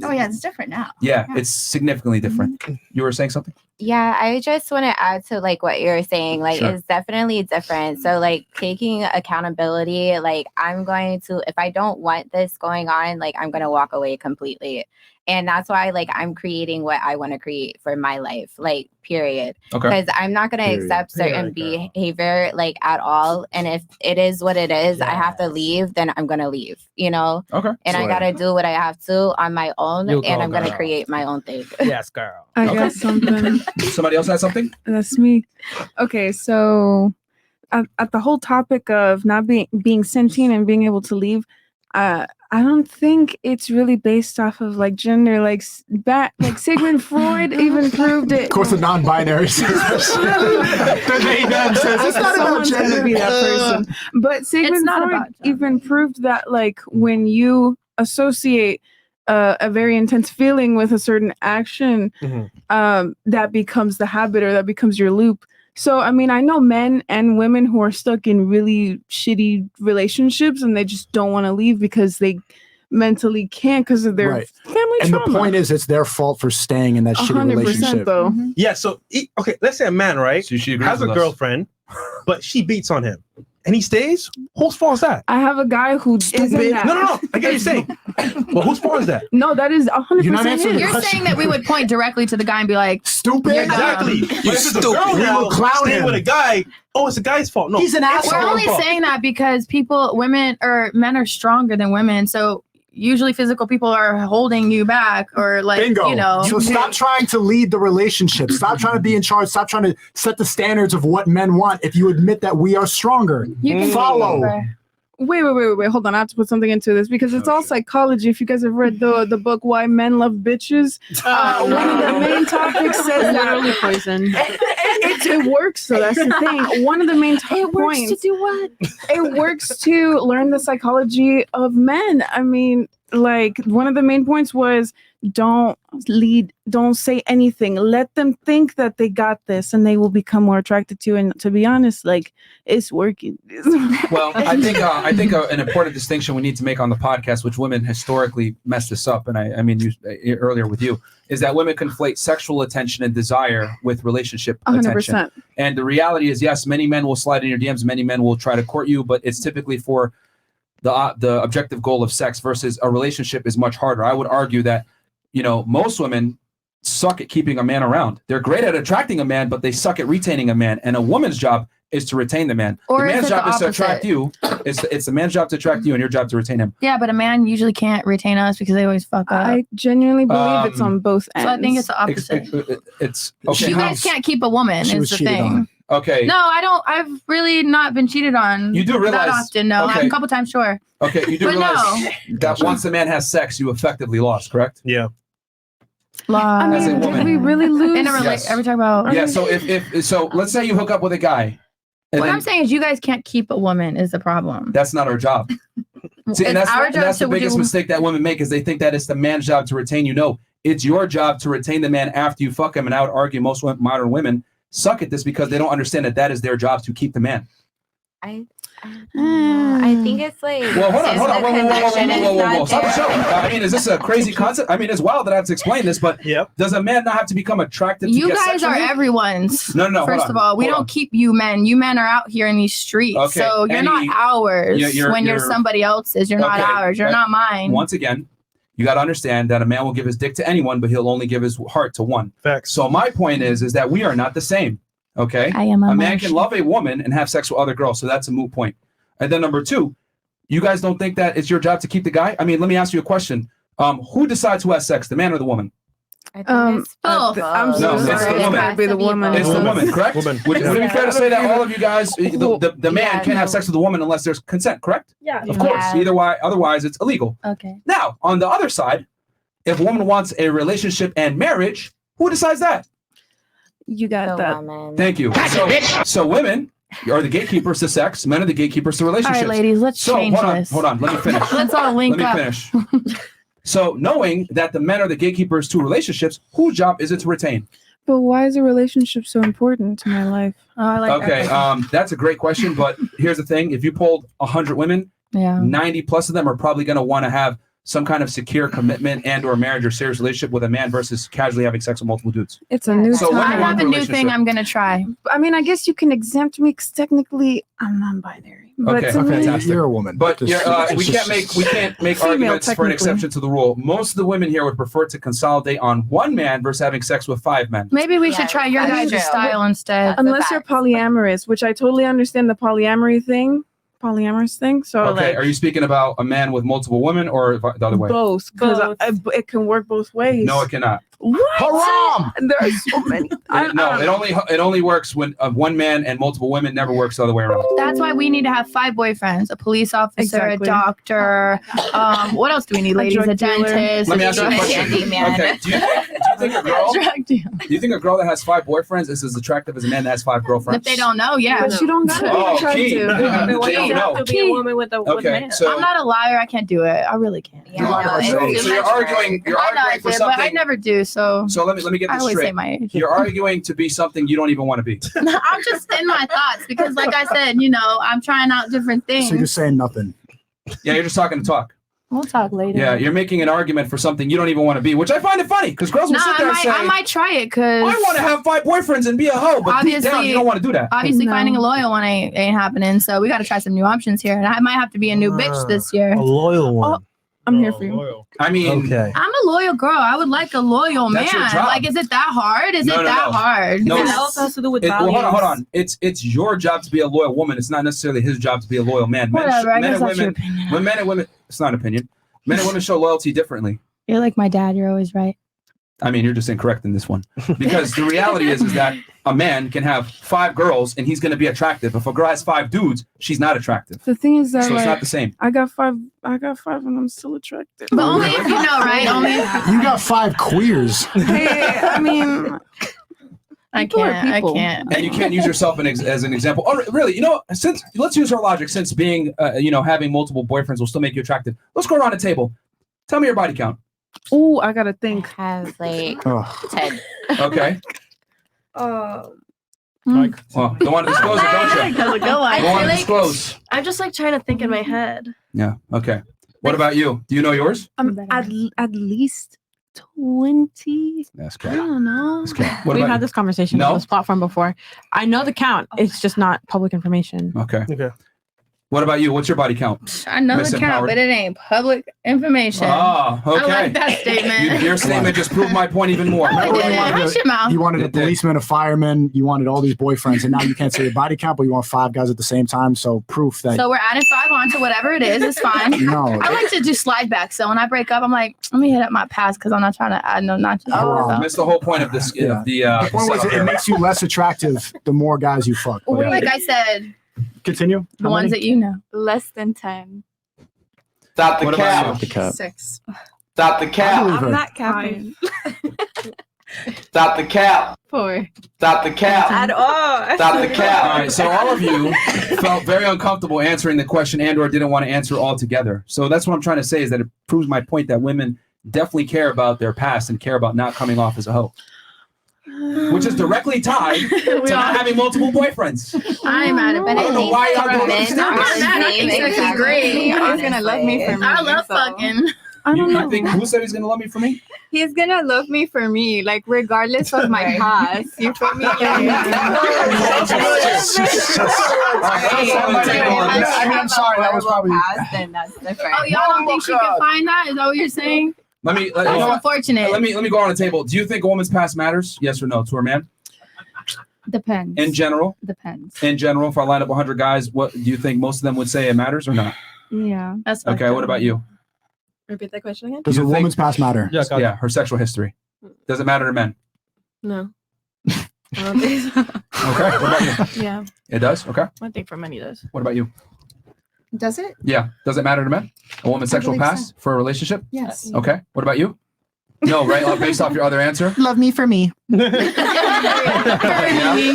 Oh yeah, it's different now. yeah, it's significantly different. You were saying something? Yeah, I just want to add to like what you're saying. Like, Sure. it's definitely different. So, like, taking accountability. Like, I'm going to, if I don't want this going on, like, I'm going to walk away completely. And that's why, like, I'm creating what I want to create for my life, like, period. Okay. Because I'm not going to Period. accept certain behavior, like, at all. And if it is what it is, I have to leave, then I'm going to leave, you know? Okay. And I So- got to do what I have to on my own. You And go, I'm going to girl. create my own thing. Yes, girl. I Okay. got something. Somebody else had something? That's me. Okay, so at the whole topic of not being sentient and being able to leave, I don't think it's really based off of like gender. Like Sigmund Freud even proved it. Of course, the non-binary says the they them says it's not about Someone's gonna gender. be that person. But Sigmund not Freud about even proved that like when you associate a very intense feeling with a certain action, that becomes the habit or that becomes your loop. So, I mean, I know men and women who are stuck in really shitty relationships and they just don't want to leave because they mentally can't because of their Right. family And trauma. the point is, it's their fault for staying in that shitty 100% relationship. though. Yeah, so okay, let's say a man, right, So she agrees has a with us. girlfriend, but she beats on him, and he stays. Whose fault is that? I have a guy who isn't that. No. I get what you're saying. But whose fault is that? No, that is 100% You're not answering his. the You're question. saying that we would point directly to the guy and be like, Stupid. You're dumb. Exactly. But if it's a stupid. girl We now will clown staying him. with a guy, oh, it's the guy's fault. No, He's an it's asshole. we're her only fault. saying that because men are stronger than women. So usually physical people are holding you back, or like, Bingo. you know. So stop trying to lead the relationship. Stop trying to be in charge. Stop trying to set the standards of what men want. If you admit that we are stronger, You can follow. Wait. Hold on. I have to put something into this because it's all psychology. If you guys have read the book Why Men Love Bitches, one of the main topics says Literally poison. It works, so that's the thing. One of the main points. works to do what? It works to learn the psychology of men. I mean, like one of the main points was don't say anything. Let them think that they got this and they will become more attracted to you. And to be honest, like it's working. Well, I think an important distinction we need to make on the podcast, which women historically mess this up, and I mean earlier with you, is that women conflate sexual attention and desire with relationship 100%. attention. And the reality is, yes, many men will slide in your DMs, many men will try to court you, but it's typically for the objective goal of sex versus a relationship is much harder. I would argue that, you know, most women suck at keeping a man around. They're great at attracting a man, but they suck at retaining a man. And a woman's job is to retain the man. Or the is man's it job the is to attract opposite? you. It's the man's job to attract you, and your job to retain him. Yeah, but a man usually can't retain us because they always fuck up. I genuinely believe it's on both ends. So I think it's the opposite. It's okay. You guys can't keep a woman. She Is was the cheated thing. on. Okay. No, I don't. I've really not been cheated on. You do realize- that often. No, okay. a couple times, sure. Okay, you do But realize that once the man has sex, you effectively lost, correct? Yeah. I As a mean, did woman. we really lose? In a relationship, Yes. are we talking about? Yeah. So if let's say you hook up with a guy, and What then I'm saying is, you guys can't keep a woman. Is the problem? that's not our job. See, and It's that's our and job that's the to biggest do- mistake that women make is they think that it's the man's job to retain you. No, it's your job to retain the man after you fuck him. And I would argue most modern women suck at this because they don't understand that is their job to keep the man. I think it's like Well, hold on. the connection is not Stop the show. there. I mean, is this a crazy concept? I mean, it's wild that I have to explain this, but does a man not have to become attracted to You get guys are sexually? everyone's. No, hold First on, of all, we hold don't on. keep you men. You men are out here in these streets, Okay, so you're not ours. when you're somebody else's, you're not Okay, ours. You're not mine. Once again, you got to understand that a man will give his dick to anyone, but he'll only give his heart to one. Facts. So my point is that we are not the same. Okay. I am a man can love a woman and have sex with other girls, so that's a moot point. And then number two, you guys don't think that it's your job to keep the guy? I mean, let me ask you a question. Who decides who has sex, the man or the woman? I'm so No, sorry. it's the It woman. gotta be the woman. It's the woman, correct? Woman. Would it be fair to say that all of you guys, the man Yeah, can't have sex with the woman unless there's consent, correct? Yeah. Of course. Yeah. Otherwise it's illegal. Okay. Now, on the other side, if a woman wants a relationship and marriage, who decides that? You got that. Thank you. So women are the gatekeepers to sex. Men are the gatekeepers to All relationships. right, ladies, let's So change hold on, this. hold on. Let me finish. Let's all link Let me up. finish. So knowing that the men are the gatekeepers to relationships, whose job is it to retain? But why is a relationship so important to my life? Oh, I like Okay, that. that's a great question. But here's the thing: if you polled 100 women, Yeah. 90 plus of them are probably going to want to have some kind of secure commitment and or marriage or serious relationship with a man versus casually having sex with multiple dudes. It's a new So time. women I want have a new relationship. thing I'm gonna try. I mean, I guess you can exempt me because technically I'm non-binary. But Okay, to me, fantastic. You're a woman. But Just- we just- can't make Female, arguments for an technically. exception to the rule. Most of the women here would prefer to consolidate on one man versus having sex with 5 men. Maybe we should try your that's guys' true. style instead. unless you're polyamorous, which I totally understand the polyamorous thing. So Okay, like are you speaking about a man with multiple women or the other way? both, because Both. it can work both ways. No, it cannot. What? Haram! There are so many. It only works when one man and multiple women. Never works the other way around. That's why we need to have 5 boyfriends: a police officer, Exactly. a doctor. What else do we need, ladies? drug A dealer. dentist. Let me a ask you a drug- question. Handyman. Okay, do you think a girl? drug dealer. Do you think a girl that has 5 boyfriends is as attractive as a man that has 5 girlfriends? If they don't know, yeah. But you don't gotta Oh, be attracted. key. It They wouldn't don't have know. to be a woman with a Okay, man. so I'm not a liar. I can't do it. I really can't. Yeah, no, it's so too you're much arguing. You're I know I arguing for did, but I something. never do. So So let me get I this always say straight. my age. You're arguing to be something you don't even want to be. I'm just in my thoughts because, like I said, I'm trying out different things. So you're saying nothing. Yeah, you're just talking to talk. We'll talk later. Yeah, you're making an argument for something you don't even want to be, which I find it funny because girls will No, sit there and say, I might try it because I want to have 5 boyfriends and be a hoe, but deep down Obviously- you don't want to do that. obviously No. finding a loyal one ain't happening. So we got to try some new options here, and I might have to be a new bitch this year. A loyal one. I'm here for you. Loyal. I mean, Okay. I'm a loyal girl. I would like a loyal That's your man. job. Like, is it that hard? Is No, it no, that no. hard? No, It it's- also has to do with well, values. hold on. It's your job to be a loyal woman. It's not necessarily his job to be a loyal man. Whatever. I Men guess and that's your women, opinion. when men and women, it's not an opinion. Men and women show loyalty differently. You're like my dad. You're always right. I mean, you're just incorrect in this one. Because the reality is that a man can have 5 girls and he's going to be attractive. If a girl has 5 dudes, she's not attractive. The thing is that So it's not the same. I got 5 and I'm still attracted. But only if you know, right? Only if You got 5 queers. Hey, I mean, I can't. And you can't use yourself as an example. Oh, really? Since let's use our logic. Since being, having multiple boyfriends will still make you attractive. Let's go around the table. Tell me your body count. Oh, I gotta think. Has like 10. Okay. Mike. Well, don't want to disclose it, don't you? That's a good one. Don't want to disclose. I'm just like trying to think in my head. Yeah. Okay. What about you? Do you know yours? At least 20. That's I correct. don't know. What We've about had you? this conversation No? on this platform before. I know the count. It's just not public information. Okay. What about you? What's your body count? I know Miss the count, Empowered? but it ain't public information. Oh, okay. I like that statement. Your statement just proved my point even more. No, it didn't. Hush your mouth. You wanted a policeman, a fireman, you wanted all these boyfriends, and now you can't say your body count, but you want 5 guys at the same time. So proof that. So we're adding 5 on to whatever it is. It's fine. No. I like to do slide back. So when I break up, I'm like, let me hit up my past because I'm not trying to add no notches. I missed the whole point of this. The point was it makes you less attractive the more guys you fuck. But, Like I said, continue. the ones that you know. Less than 10. Stop the What cap. about you? 6. Stop the cap. believe her. I'm not capping. Stop the cap. 4. Stop the cap. At all. Stop the cap. All right, so all of you felt very uncomfortable answering the question and/or didn't want to answer altogether. So that's what I'm trying to say is that it proves my point that women definitely care about their past and care about not coming off as a hoe, which is directly tied to not having multiple boyfriends. I ain't mad at I don't know why y'all doing this. I'm not mad. I think sex is great. He's gonna love me for me. I love fucking. You think who said he's gonna love me for me? He's gonna love me for me, like regardless of my past. You feel me? I mean, I'm sorry. That was probably. Then that's different. Oh, y'all don't think she can find that? Is that what you're saying? Let me. That's unfortunate. Let me go on the table. Do you think a woman's past matters? Yes or no to her man? Depends. In general. Depends. In general, if I line up 100 guys, what do you think most of them would say it matters or not? Yeah. That's Okay. What about you? Repeat that question again. Does a woman's past matter? Yeah, her sexual history. Does it matter to men? No. I don't think so. Okay. What about you? Yeah. It does. Okay. I think for many does. What about you? Does it? Yeah. Does it matter to men? A woman's I sexual believe past for a relationship? Yes. Okay. What about you? No, right? Based off your other answer? Love me for me. Yeah.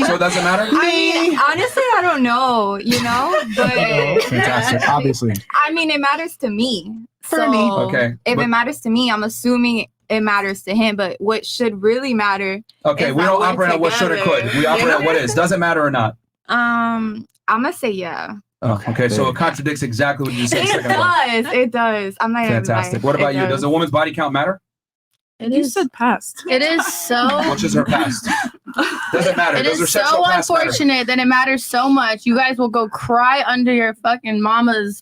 So it doesn't matter? I mean, honestly, I don't know, but Fantastic. Obviously. I mean, it matters to me. For me. Okay, If but- it matters to me, I'm assuming it matters to him. But what should really matter? Okay, is we that don't we're operate on what should or could. We together. operate on what is. Does it matter or not? I'm gonna say yeah. Oh, okay, so it contradicts exactly what you said a It second ago. does. It does. I'm not gonna Fantastic. lie. What about It you? Does a woman's body count matter? You said past. It is so. Which is her past? Does it matter? It Does her is so sexual past matter? unfortunate that it matters so much. You guys will go cry under your fucking mama's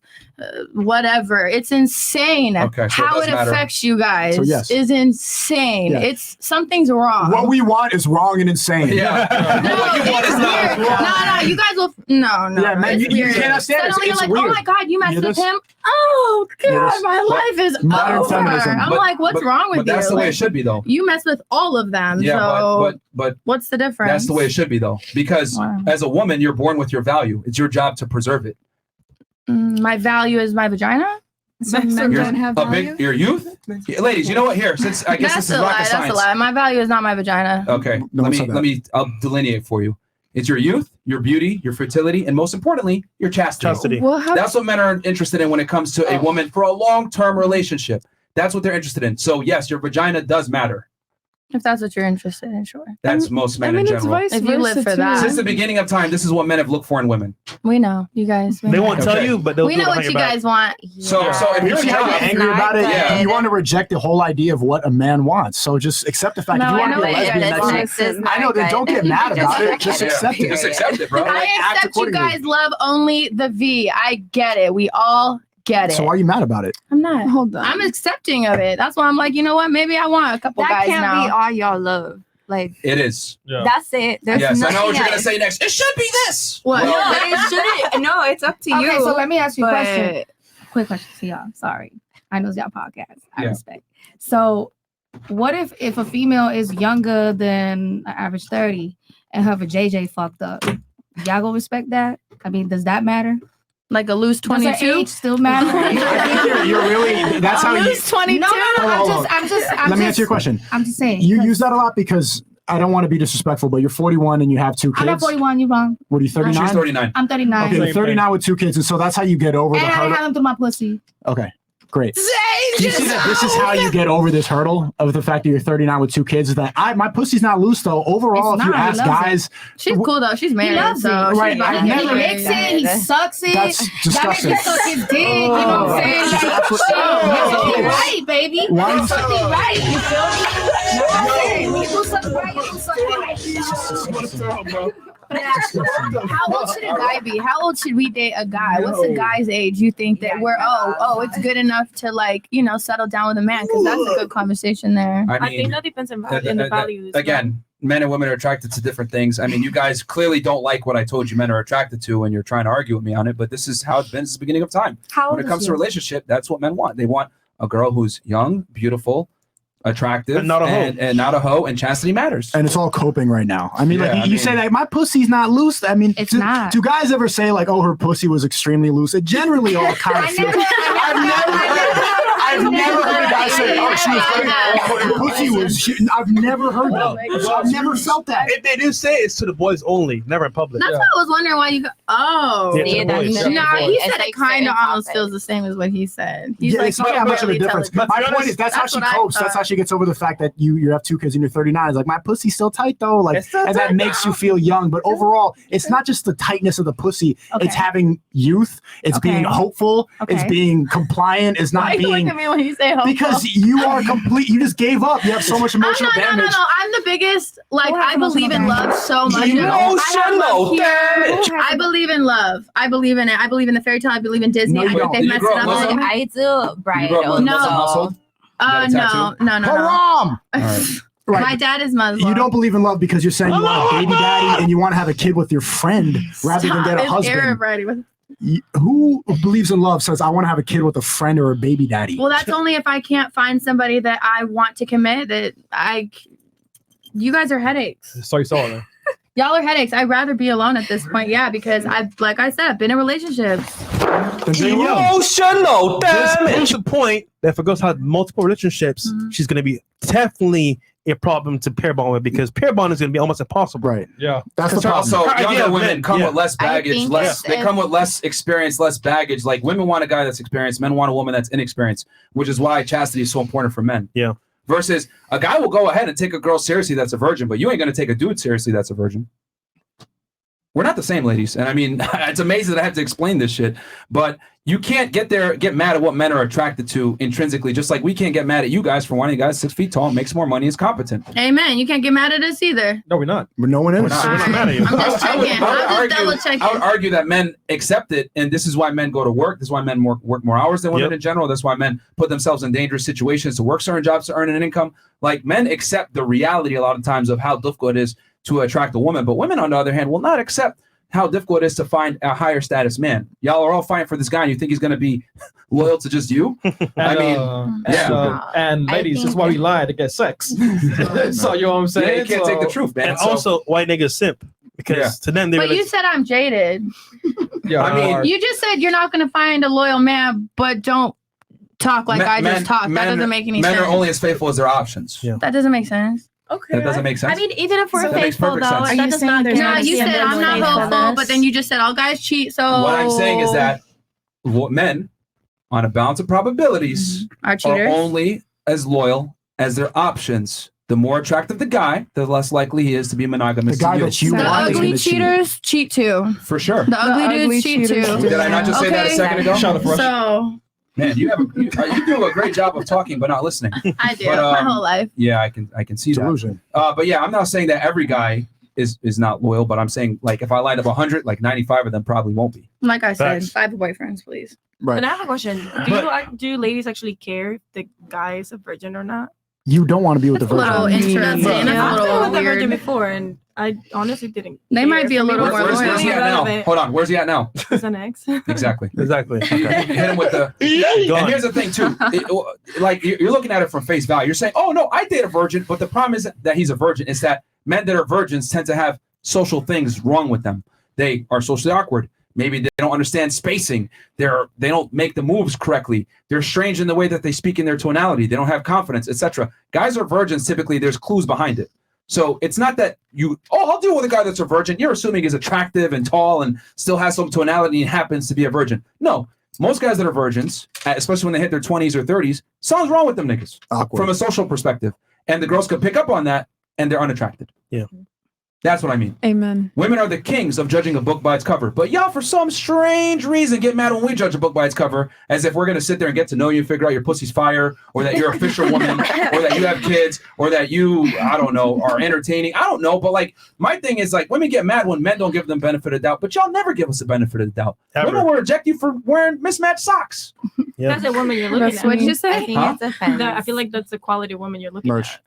whatever. It's insane. Okay, so it how does it matter. affects you guys So yes. is insane. Yeah. It's something's wrong. What we want is wrong and insane. Yeah. No, What you want it's is not weird. No, you guys will. No. Yeah, man, it's you weird. can't understand it. Suddenly It's you're like, weird. oh my god, you messed Hear with this? him. Oh Hear god, this? my life is Modern over. feminism. I'm But- like, what's but- wrong with but you? that's the way Like, it should be, though. You mess with all of them. Yeah, so but what's the difference? that's the way it should be, though. Because Wow. as a woman, you're born with your value. It's your job to preserve it. My value is my vagina. Some men Your- don't have a value. big, your youth, Yeah, ladies. You know what? Here, since I guess That's this is a lie. rocket That's science. a lie. My value is not my vagina. Okay, No one said that. I'll delineate for you. It's your youth, your beauty, your fertility, and most importantly, your chastity. Chastity. Well, how, That's what men are interested in when it comes to a woman for a long-term relationship. That's what they're interested in. So yes, your vagina does matter. if that's what you're interested in, sure. That's most men I mean, in it's general. vice If you live versa, for too. that. Since the beginning of time, this is what men have looked for in women. We know, you guys. We They know. won't tell Okay. you, but they'll We do it know what behind you your back. guys want. So if You you're see how you're not- angry about it? Yeah. You want to reject the whole idea of what a man wants. So just accept the fact. No, if you I want to know be a what lesbian, you're that's saying. it. I know. Then don't get mad about it. Just accept it. Just accept it, bro. I act accept you accordingly. guys love only the V. I get it. We all get it. So why are you mad about it? I'm not. Hold on. I'm accepting of it. That's why I'm like, you know what? Maybe I want a couple That guys can't now. be all y'all love. Like It is. Yeah. that's it. There's Yes, I nothing know what you're gonna else. say next. It should be this. What? No, but it shouldn't. No, it's up to you. Okay, so let me ask you a but- question. Quick question to y'all. Sorry. I know y'all podcast. I Yeah. respect. So what if a female is younger than an average 30 and her JJ fucked up? Y'all gonna respect that? I mean, does that matter? Like a loose Does her 22? age still matter? You're really. That's how you. Loose 22? No, Hold on. I'm just. Let me answer your question. I'm just saying. You use that a lot because I don't want to be disrespectful, but you're 41 and you have 2 kids. I'm not 41. You wrong. What are you, 39? She's 39. I'm 39. Okay, you're 39 with 2 kids, and so that's how you get over And the I hurdle. had them through my pussy. Okay, great. You see that this is how you get over this hurdle of the fact that you're 39 with 2 kids. Is that my pussy's not loose though. Overall, It's if you not. He ask loves guys, She's cool though. She's married. loves so it. she's Right, about I've to get never- He married. licks it. He sucks it. That's That disgusting. makes it suck his dick. You know what I'm saying? Like, Oh. you're right, baby. Why You're is- something right. You feel me? When you do something right, you do something right. How old should a guy be? How old should we date a guy? What's a guy's age you think that we're it's good enough to like, settle down with a man? Because that's a good conversation there. I think that depends in the values. Again, men and women are attracted to different things. I mean, you guys clearly don't like what I told you men are attracted to, and you're trying to argue with me on it, but this is how it's been since the beginning of time. How When old it comes is to he? relationship, that's what men want. They want a girl who's young, beautiful, attractive, And not a hoe. and not a hoe, and chastity matters. and it's all coping right now. I mean, Yeah, like I you mean- say that my pussy's not loose. I mean, It's do, not. do guys ever say like, "Oh, her pussy was extremely loose"? It generally all kind of feels. I've never heard a guy say, "Oh, she was very, her pussy was." I've never heard that. So I've never felt that. If they do say it's to the boys only, never in public. That's why I was wondering why you go. Oh, Yeah, to the boys. no, Yeah. he It's said like it kind of certain almost feels the same as what he said. He's Yeah, like, it's not that much of a difference. intelligent. My point is that's how she what I copes. That's how thought. she gets over the fact that you have 2 kids and you're 39. It's like my pussy's still tight though, like, It's still and that tight makes you feel young. But overall, it's not just the tightness of the pussy. It's having youth. It's being hopeful. It's Okay. being compliant. It's not Why you look being at me when you say hopeful? because you are complete. You just gave up. You have so much emotional no. damage. I'm the biggest. Like, Who has I believe in emotional love so much. Emotional damage. I believe in love. I believe in it. I believe in the fairy tale. I believe in Disney. No, you I think don't. they've Did you messed grow it up up. Muslim? I do, Brian. grew up Muslim No. household? got a No. Haram. Right. My dad is Muslim. You don't believe in love because you're saying you want a baby daddy and you want to have a kid with your friend rather than get a It's husband. Arab writing. Who believes in love says I want to have a kid with a friend or a baby daddy? Well, that's only if I can't find somebody that I want to commit. You guys are headaches. So you saw it. Y'all are headaches. I'd rather be alone at this point. Yeah, because like I said, I've been in relationships. Emotional There's damage. the point that if a girl has multiple relationships, she's going to be definitely a problem to pair bond with because pair bond is going to be almost impossible. Right. Yeah. That's the Because problem. also, Her idea younger of women men, come yeah. with less baggage. think They come with less experience, less baggage. Like women want a guy that's experienced. Men want a woman that's inexperienced, which is why chastity is so important for men. Yeah. Versus a guy will go ahead and take a girl seriously that's a virgin, but you ain't going to take a dude seriously that's a virgin. We're not the same, ladies. And I mean, it's amazing that I have to explain this shit, but you can't get mad at what men are attracted to intrinsically, just like we can't get mad at you guys for wanting guys 6 feet tall, makes more money, is competent. Amen. You can't get mad at us either. No, we're not. But no one is. We're not mad at you. I'm just checking. I'm just double checking. I would argue that men accept it, and this is why men go to work. This is why men work more hours than women in general. That's why men put themselves in dangerous situations to work certain jobs to earn an income. Like men accept the reality a lot of times of how difficult it is to attract a woman, but women, on the other hand, will not accept how difficult it is to find a higher status man. Y'all are all fighting for this guy, and you think he's going to be loyal to just you? And ladies, that's why we lie to get sex. So you know what I'm saying? Yeah, you can't take the truth, man. And So- also, white niggas simp because to them, But you said I'm jaded. Yeah, I mean, You just said you're not going to find a loyal man, but don't talk like I just talked. That doesn't make any men sense. are only as faithful as their options. Yeah. That doesn't make sense. That doesn't make sense. I mean, even if we're That makes faithful, perfect though, sense. that does not No, you said I'm not hopeful, but then you just said all guys cheat. So What I'm saying is that men, on a balance of probabilities, Are cheaters? only as loyal as their options. The more attractive the guy, the less likely he is to be monogamous. The guy to you. that you the want is ugly gonna cheat. cheaters cheat too. For sure. The ugly dudes cheat too. Did I not just say that a second ago? So Man, you do a great job of talking but not listening. I do But, my whole life. Yeah, I can see Delusion. that. But yeah, I'm not saying that every guy is not loyal, but I'm saying like if I lined up 100, like 95 of them probably won't be. Like I said, Facts. 5 boyfriends, please. But I have a question. Do ladies actually care if the guy is a virgin or not? You don't want to be with the That's a virgin. little interesting. Yeah, That's a I've been little with a virgin weird. before, and I honestly didn't. They care. might be a For me, little it more wasn't Where's he really at now? relevant. Hold on. Where's he at now? He's an ex. Exactly. Exactly. Okay. Hit him with the. And here's the thing too. Like you're looking at it from face value. You're saying, "Oh no, I date a virgin," but the problem isn't that he's a virgin. It's that men that are virgins tend to have social things wrong with them. They are socially awkward. Maybe they don't understand spacing. They don't make the moves correctly. They're strange in the way that they speak in their tonality. They don't have confidence, etc. Guys are virgins. Typically, there's clues behind it. So it's not that I'll deal with a guy that's a virgin. You're assuming he's attractive and tall and still has some tonality and happens to be a virgin. No, most guys that are virgins, especially when they hit their 20s or 30s, something's wrong with them niggas from a social perspective. And the girls could pick up on that and they're unattracted. Yeah. That's what I mean. Amen. Women are the kings of judging a book by its cover. But y'all, for some strange reason, get mad when we judge a book by its cover, as if we're going to sit there and get to know you and figure out your pussy's fire, or that you're a fisherwoman, or that you have kids, or that you, I don't know, are entertaining. I don't know. But like, my thing is like, women get mad when men don't give them benefit of the doubt, but y'all never give us a benefit of the doubt. Ever. Women will reject you for wearing mismatched socks. That's the woman you're looking That's at. what you say? I think Huh? it depends. I feel like that's the quality of woman you're looking at.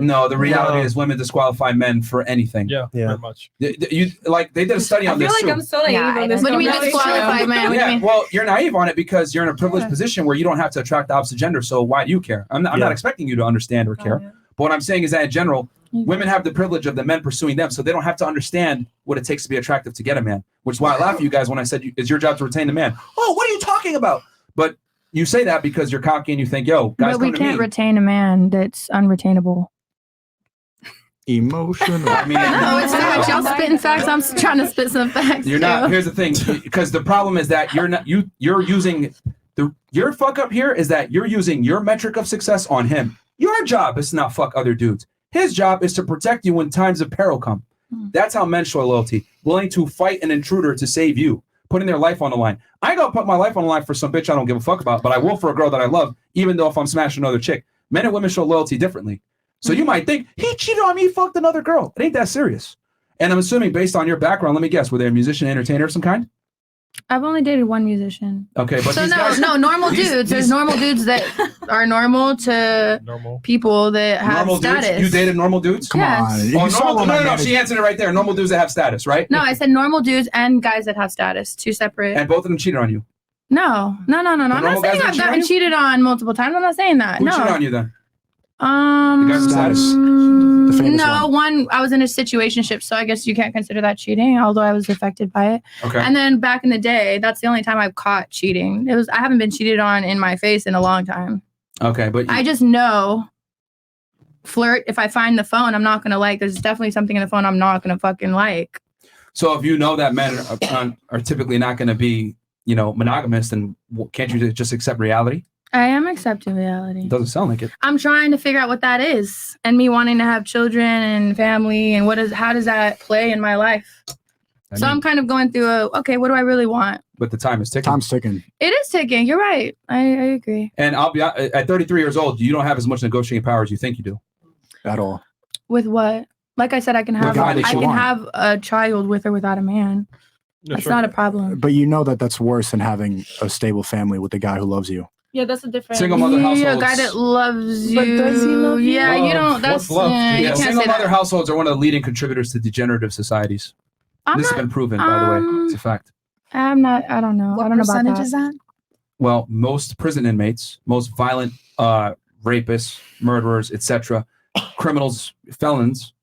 No, the reality is women disqualify men for anything. Yeah, very much. You like they did a study on I feel this like too. I'm so naive on this. What do you mean topic. disqualify, man? What do you Yeah, mean? well, you're naive on it because you're in a privileged position where you don't have to attract the opposite gender. So why do you care? I'm not expecting you to understand or care. But what I'm saying is that in general, women have the privilege of the men pursuing them, so they don't have to understand what it takes to be attractive to get a man. Which is why I laugh at you guys when I said it's your job to retain the man. Oh, what are you talking about? But you say that because you're cocky and you think, yo, guys, But we come to can't me. retain a man that's unretainable. Emotional. I mean, No, it's facts. Y'all spitting facts. I'm trying to spit some facts. You're not. too. Here's the thing, because the problem is that you're using your fuck up here is that you're using your metric of success on him. Your job is to not fuck other dudes. His job is to protect you when times of peril come. That's how men show loyalty, willing to fight an intruder to save you, putting their life on the line. I ain't gonna put my life on the line for some bitch I don't give a fuck about, but I will for a girl that I love, even though if I'm smashing another chick. Men and women show loyalty differently. So you might think, he cheated on me, he fucked another girl. It ain't that serious. And I'm assuming based on your background, let me guess, were they a musician, entertainer of some kind? I've only dated one musician. Okay, but so these no, guys, no, normal dudes. There's normal dudes that are normal to people that have normal status. dudes. You dated normal dudes? Come Yes. on. Oh, You saw normal, one I no, managed. she answered it right there. Normal dudes that have status, right? No, I said normal dudes and guys that have status. Two separate. And both of them cheated on you. No. I'm normal not guys saying that I've cheat on gotten you? cheated on multiple times. I'm not saying that. Who no. cheated on you then? The guys with status? famous No, one I was in a situationship, so I guess you can't consider that cheating, although I was affected by it. Okay. And then back in the day, that's the only time I've caught cheating. I haven't been cheated on in my face in a long time. Okay, but I just know flirt. If I find the phone, I'm not gonna like. There's definitely something in the phone I'm not gonna fucking like. so if you know that men are typically not going to be, monogamous, then can't you just accept reality? I am accepting reality. It doesn't sound like it. I'm trying to figure out what that is, and me wanting to have children and family, and how does that play in my life? So I'm kind of going through okay, what do I really want? But the time is ticking. Time's ticking. It is ticking. You're right. I agree. And I'll be at 33 years old, you don't have as much negotiating power as you think you do. At all. With what? Like I said, I can have guy that you want. have a child with or without a man. That's not a problem. But you know that's worse than having a stable family with a guy who loves you. Yeah, that's a different. Single mother Yeah, a households. guy that loves you. But does he love you? Yeah, you don't. That's yeah, you Yeah, can't single say mother that. households are one of the leading contributors to degenerative societies. This has been proven, by the way. It's a fact. I'm not. I don't know. I don't know about that. Is that? Well, most prison inmates, most violent rapists, murderers, etc., criminals, felons,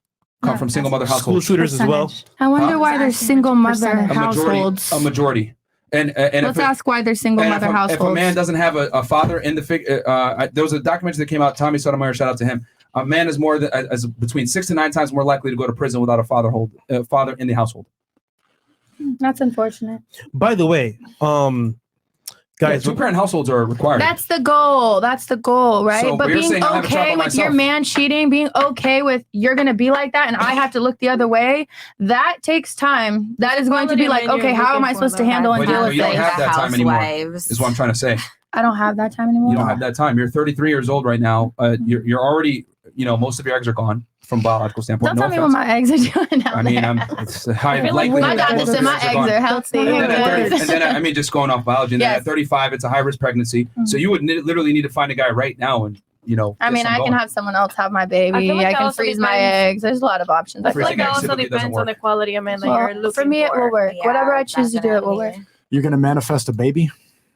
come from single mother households. School shooters as well. I wonder why there's single mother A households. majority. And Let's ask why there's single mother if households. a man doesn't have a father in the there was a documentary that came out. Tommy Sotomayor, shout out to him. A man is between 6 to 9 times more likely to go to prison without a father in the household. That's unfortunate. By the way, guys, 2-parent households are required. That's the goal. That's the goal, right? So but you're being saying I have a child okay by with your myself. man cheating, being okay with you're gonna be like that, and I have to look the other way. That takes time. That is going to be like, okay, how am I supposed to handle and But deal with you don't this? have that time anymore. Is what I'm trying to say. I don't have that time anymore. You don't have that time. You're 33 years old right now. You're already, most of your eggs are gone from biological standpoint. Don't tell me what my eggs are doing now. I mean, it's a high likelihood. My that doctor most said of your my eggs gone. are healthy. And then, I mean, just going off biology. And then Yes. at 35, it's a high risk pregnancy. So you would literally need to find a guy right now and you know. I get mean, something I can going. have someone else have my baby. I feel like I that can also freeze my depends- eggs. There's a lot of options. I feel like Freezing that eggs also typically doesn't depends on the work. quality of man that you're Well, looking for me, it will work. Whatever I choose to do, it will work. You're gonna manifest a baby.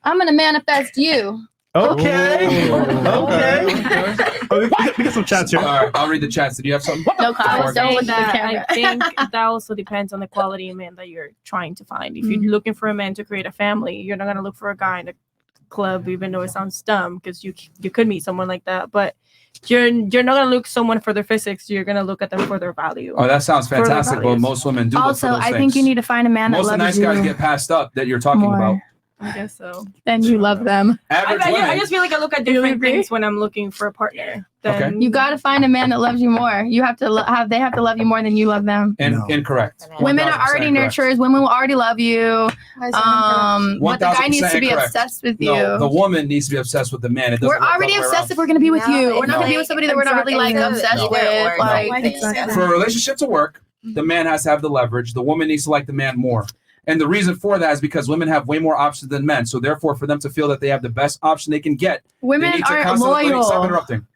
I'm gonna manifest you. Okay. Okay. We get some chats here. All right, I'll read the chats. Did you have something? No comments. Don't look at the camera. I think that also depends on the quality of man that you're trying to find. If you're looking for a man to create a family, you're not gonna look for a guy in a club, even though it sounds dumb, because you could meet someone like that, but you're not gonna look someone for their physics. You're gonna look at them for their value. Oh, that sounds For their fantastic. But values. most women do look for Also, those I things. think you need to find a man that Most of loves the nice you guys get passed up that you're talking more. about. I guess so. Then you love them. Average I women. just feel like I look at different things when I'm looking for a partner. Then You got to find a man that loves you more. You have to they have to love you more than you love them. Incorrect. Women are already 1000% correct. nurturers. Women will already love you. But the guy needs to be 1000% incorrect. obsessed with you. No, the woman needs to be obsessed with the man. It doesn't We're work already the other way obsessed around. if we're gonna be with you. We're not No. gonna be with somebody that we're not really like obsessed No. with. No. For a relationship to work, the man has to have the leverage. The woman needs to like the man more. And the reason for that is because women have way more options than men. So therefore, for them to feel that they have the best option they can get, Women they need to aren't constantly loyal. Stop interrupting.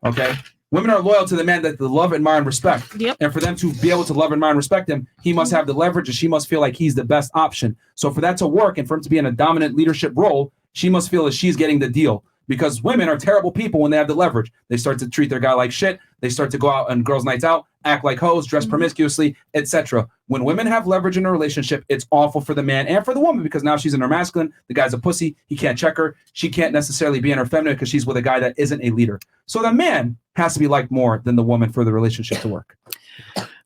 Okay. Women are loyal to the man that they love, admire, and respect. Yep. And for them to be able to love, admire, and respect him, he must have the leverage and she must feel like he's the best option. So for that to work and for him to be in a dominant leadership role, she must feel that she's getting the deal. Because women are terrible people when they have the leverage. They start to treat their guy like shit. They start to go out on girls' nights out, act like hoes, dress promiscuously, etc. When women have leverage in a relationship, it's awful for the man and for the woman because now she's in her masculine. The guy's a pussy. He can't check her. She can't necessarily be in her feminine because she's with a guy that isn't a leader. So the man has to be liked more than the woman for the relationship to work.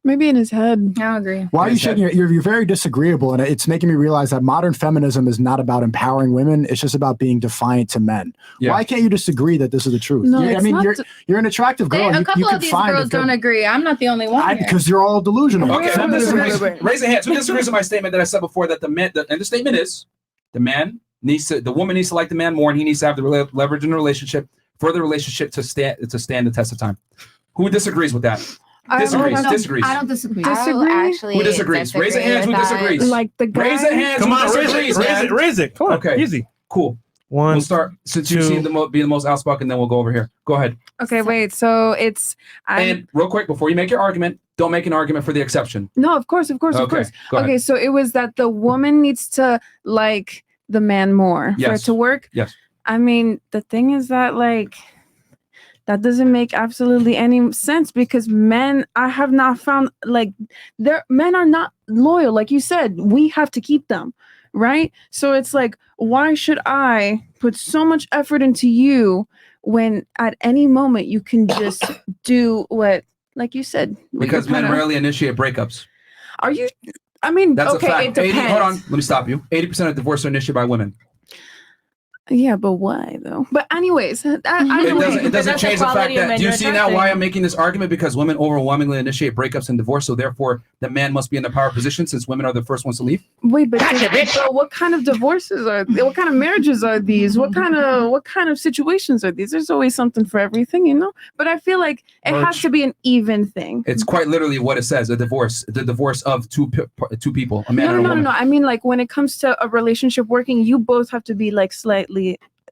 Maybe in his head. I agree. Why are you shaking? You're very disagreeable, and it's making me realize that modern feminism is not about empowering women. It's just about being defiant to men. Yeah. Why can't you just agree that this is the truth? No, I it's mean, not you're an attractive girl. A You couple could of these find girls don't agree. I'm not the only one. here. because you're all delusional. Okay, who Feminism disagrees? is- Raise your hands. Who disagrees with my statement that I said before that and the statement is the woman needs to like the man more, and he needs to have the leverage in the relationship for the relationship to stand the test of time. Who disagrees with that? Disagrees. Disagrees. I don't disagree. Who disagrees? Raise your hands. Who disagrees? Like the guy. Raise your hands. Come who on, raise disagrees, it, raise man. it, raise it. Come on, Okay. easy. Cool. One. We'll start since you seem to be the most outspoken. Then we'll go over here. Go ahead. Okay, wait. So it's And real quick, before you make your argument, don't make an argument for the exception. no, of course. Okay, Of course. go ahead. Okay, so it was that the woman needs to like the man more for it Yes. to work. Yes. I mean, the thing is that that doesn't make absolutely any sense because men, I have not found men are not loyal. Like you said, we have to keep them, right? So it's like, why should I put so much effort into you when at any moment you can just do what, like you said? Because men kinda- rarely initiate breakups. Are you? I mean, That's okay, a fact. it depends. Hold on. Let me stop you. 80% of divorce are initiated by women. Yeah, but why though? But anyways, It doesn't change the fact that. Do you see now why I'm making this argument? Because women overwhelmingly initiate breakups and divorce, so therefore the man must be in the power position since women are the first ones to leave. Wait, but what kind of divorces are? What kind of marriages are these? What kind of situations are these? There's always something for everything, you know. But I feel like it has to be an even thing. It's quite literally what it says: the divorce of two people, a man and a woman. No. I mean, like when it comes to a relationship working, you both have to be like slightly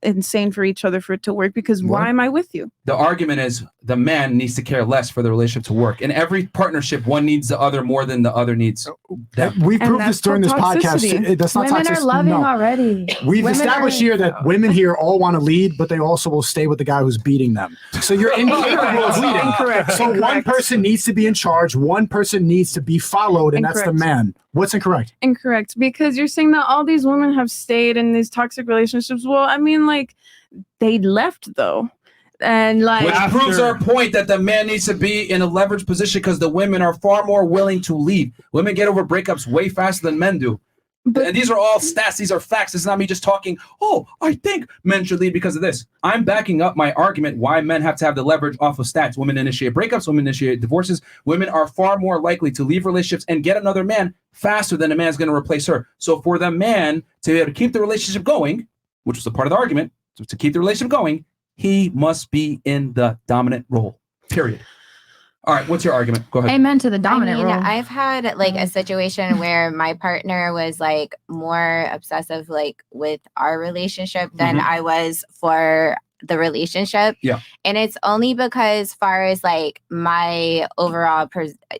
insane for each other for it to work. Because why am I with you? The argument is the man needs to care less for the relationship to work. In every partnership, one needs the other more than the other needs them. We proved this during this podcast. That's not Women toxic. are loving no. already. We've Women established are- here that women here all want to lead, but they also will stay with the guy who's beating them. So you're incapable of leading. Incorrect. So one person needs to be in charge, one person needs to be followed, and that's the Incorrect. man. What's incorrect? Incorrect, because you're saying that all these women have stayed in these toxic relationships. Well, I mean, like they left though, and like Which proves our point that the man needs to be in a leveraged position because the women are far more willing to leave. Women get over breakups way faster than men do. And these are all stats. These are facts. It's not me just talking, oh, I think men should leave because of this. I'm backing up my argument why men have to have the leverage off of stats. Women initiate breakups. Women initiate divorces. Women are far more likely to leave relationships and get another man faster than a man's going to replace her. So for the man to be able to keep the relationship going, which was a part of the argument, to keep the relationship going, he must be in the dominant role, period. All right, what's your argument? Go ahead. Amen to the dominant I mean, role. I've had like a situation where my partner was like more obsessive like with our relationship than Mhm. I was for the relationship. Yeah. And it's only because, far as like my overall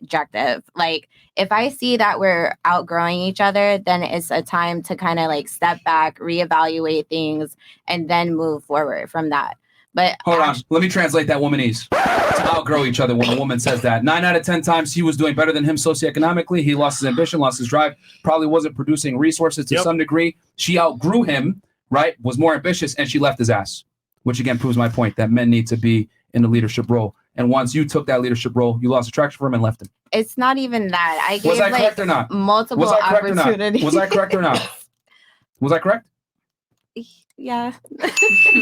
objective, like if I see that we're outgrowing each other, then it's a time to kind of like step back, reevaluate things, and then move forward from that. But hold on, let me translate that womanese. To outgrow each other when a woman says that. 9 out of 10 times he was doing better than him socioeconomically. He lost his ambition, lost his drive, probably wasn't producing resources to some degree. She outgrew him, right? Was more ambitious, and she left his ass. Which again proves my point that men need to be in a leadership role. And once you took that leadership role, you lost attraction for him and left him. it's not even that. I gave Was I like correct or not? multiple Was I correct or not? opportunities. Was I correct or not? Was I correct? Yeah.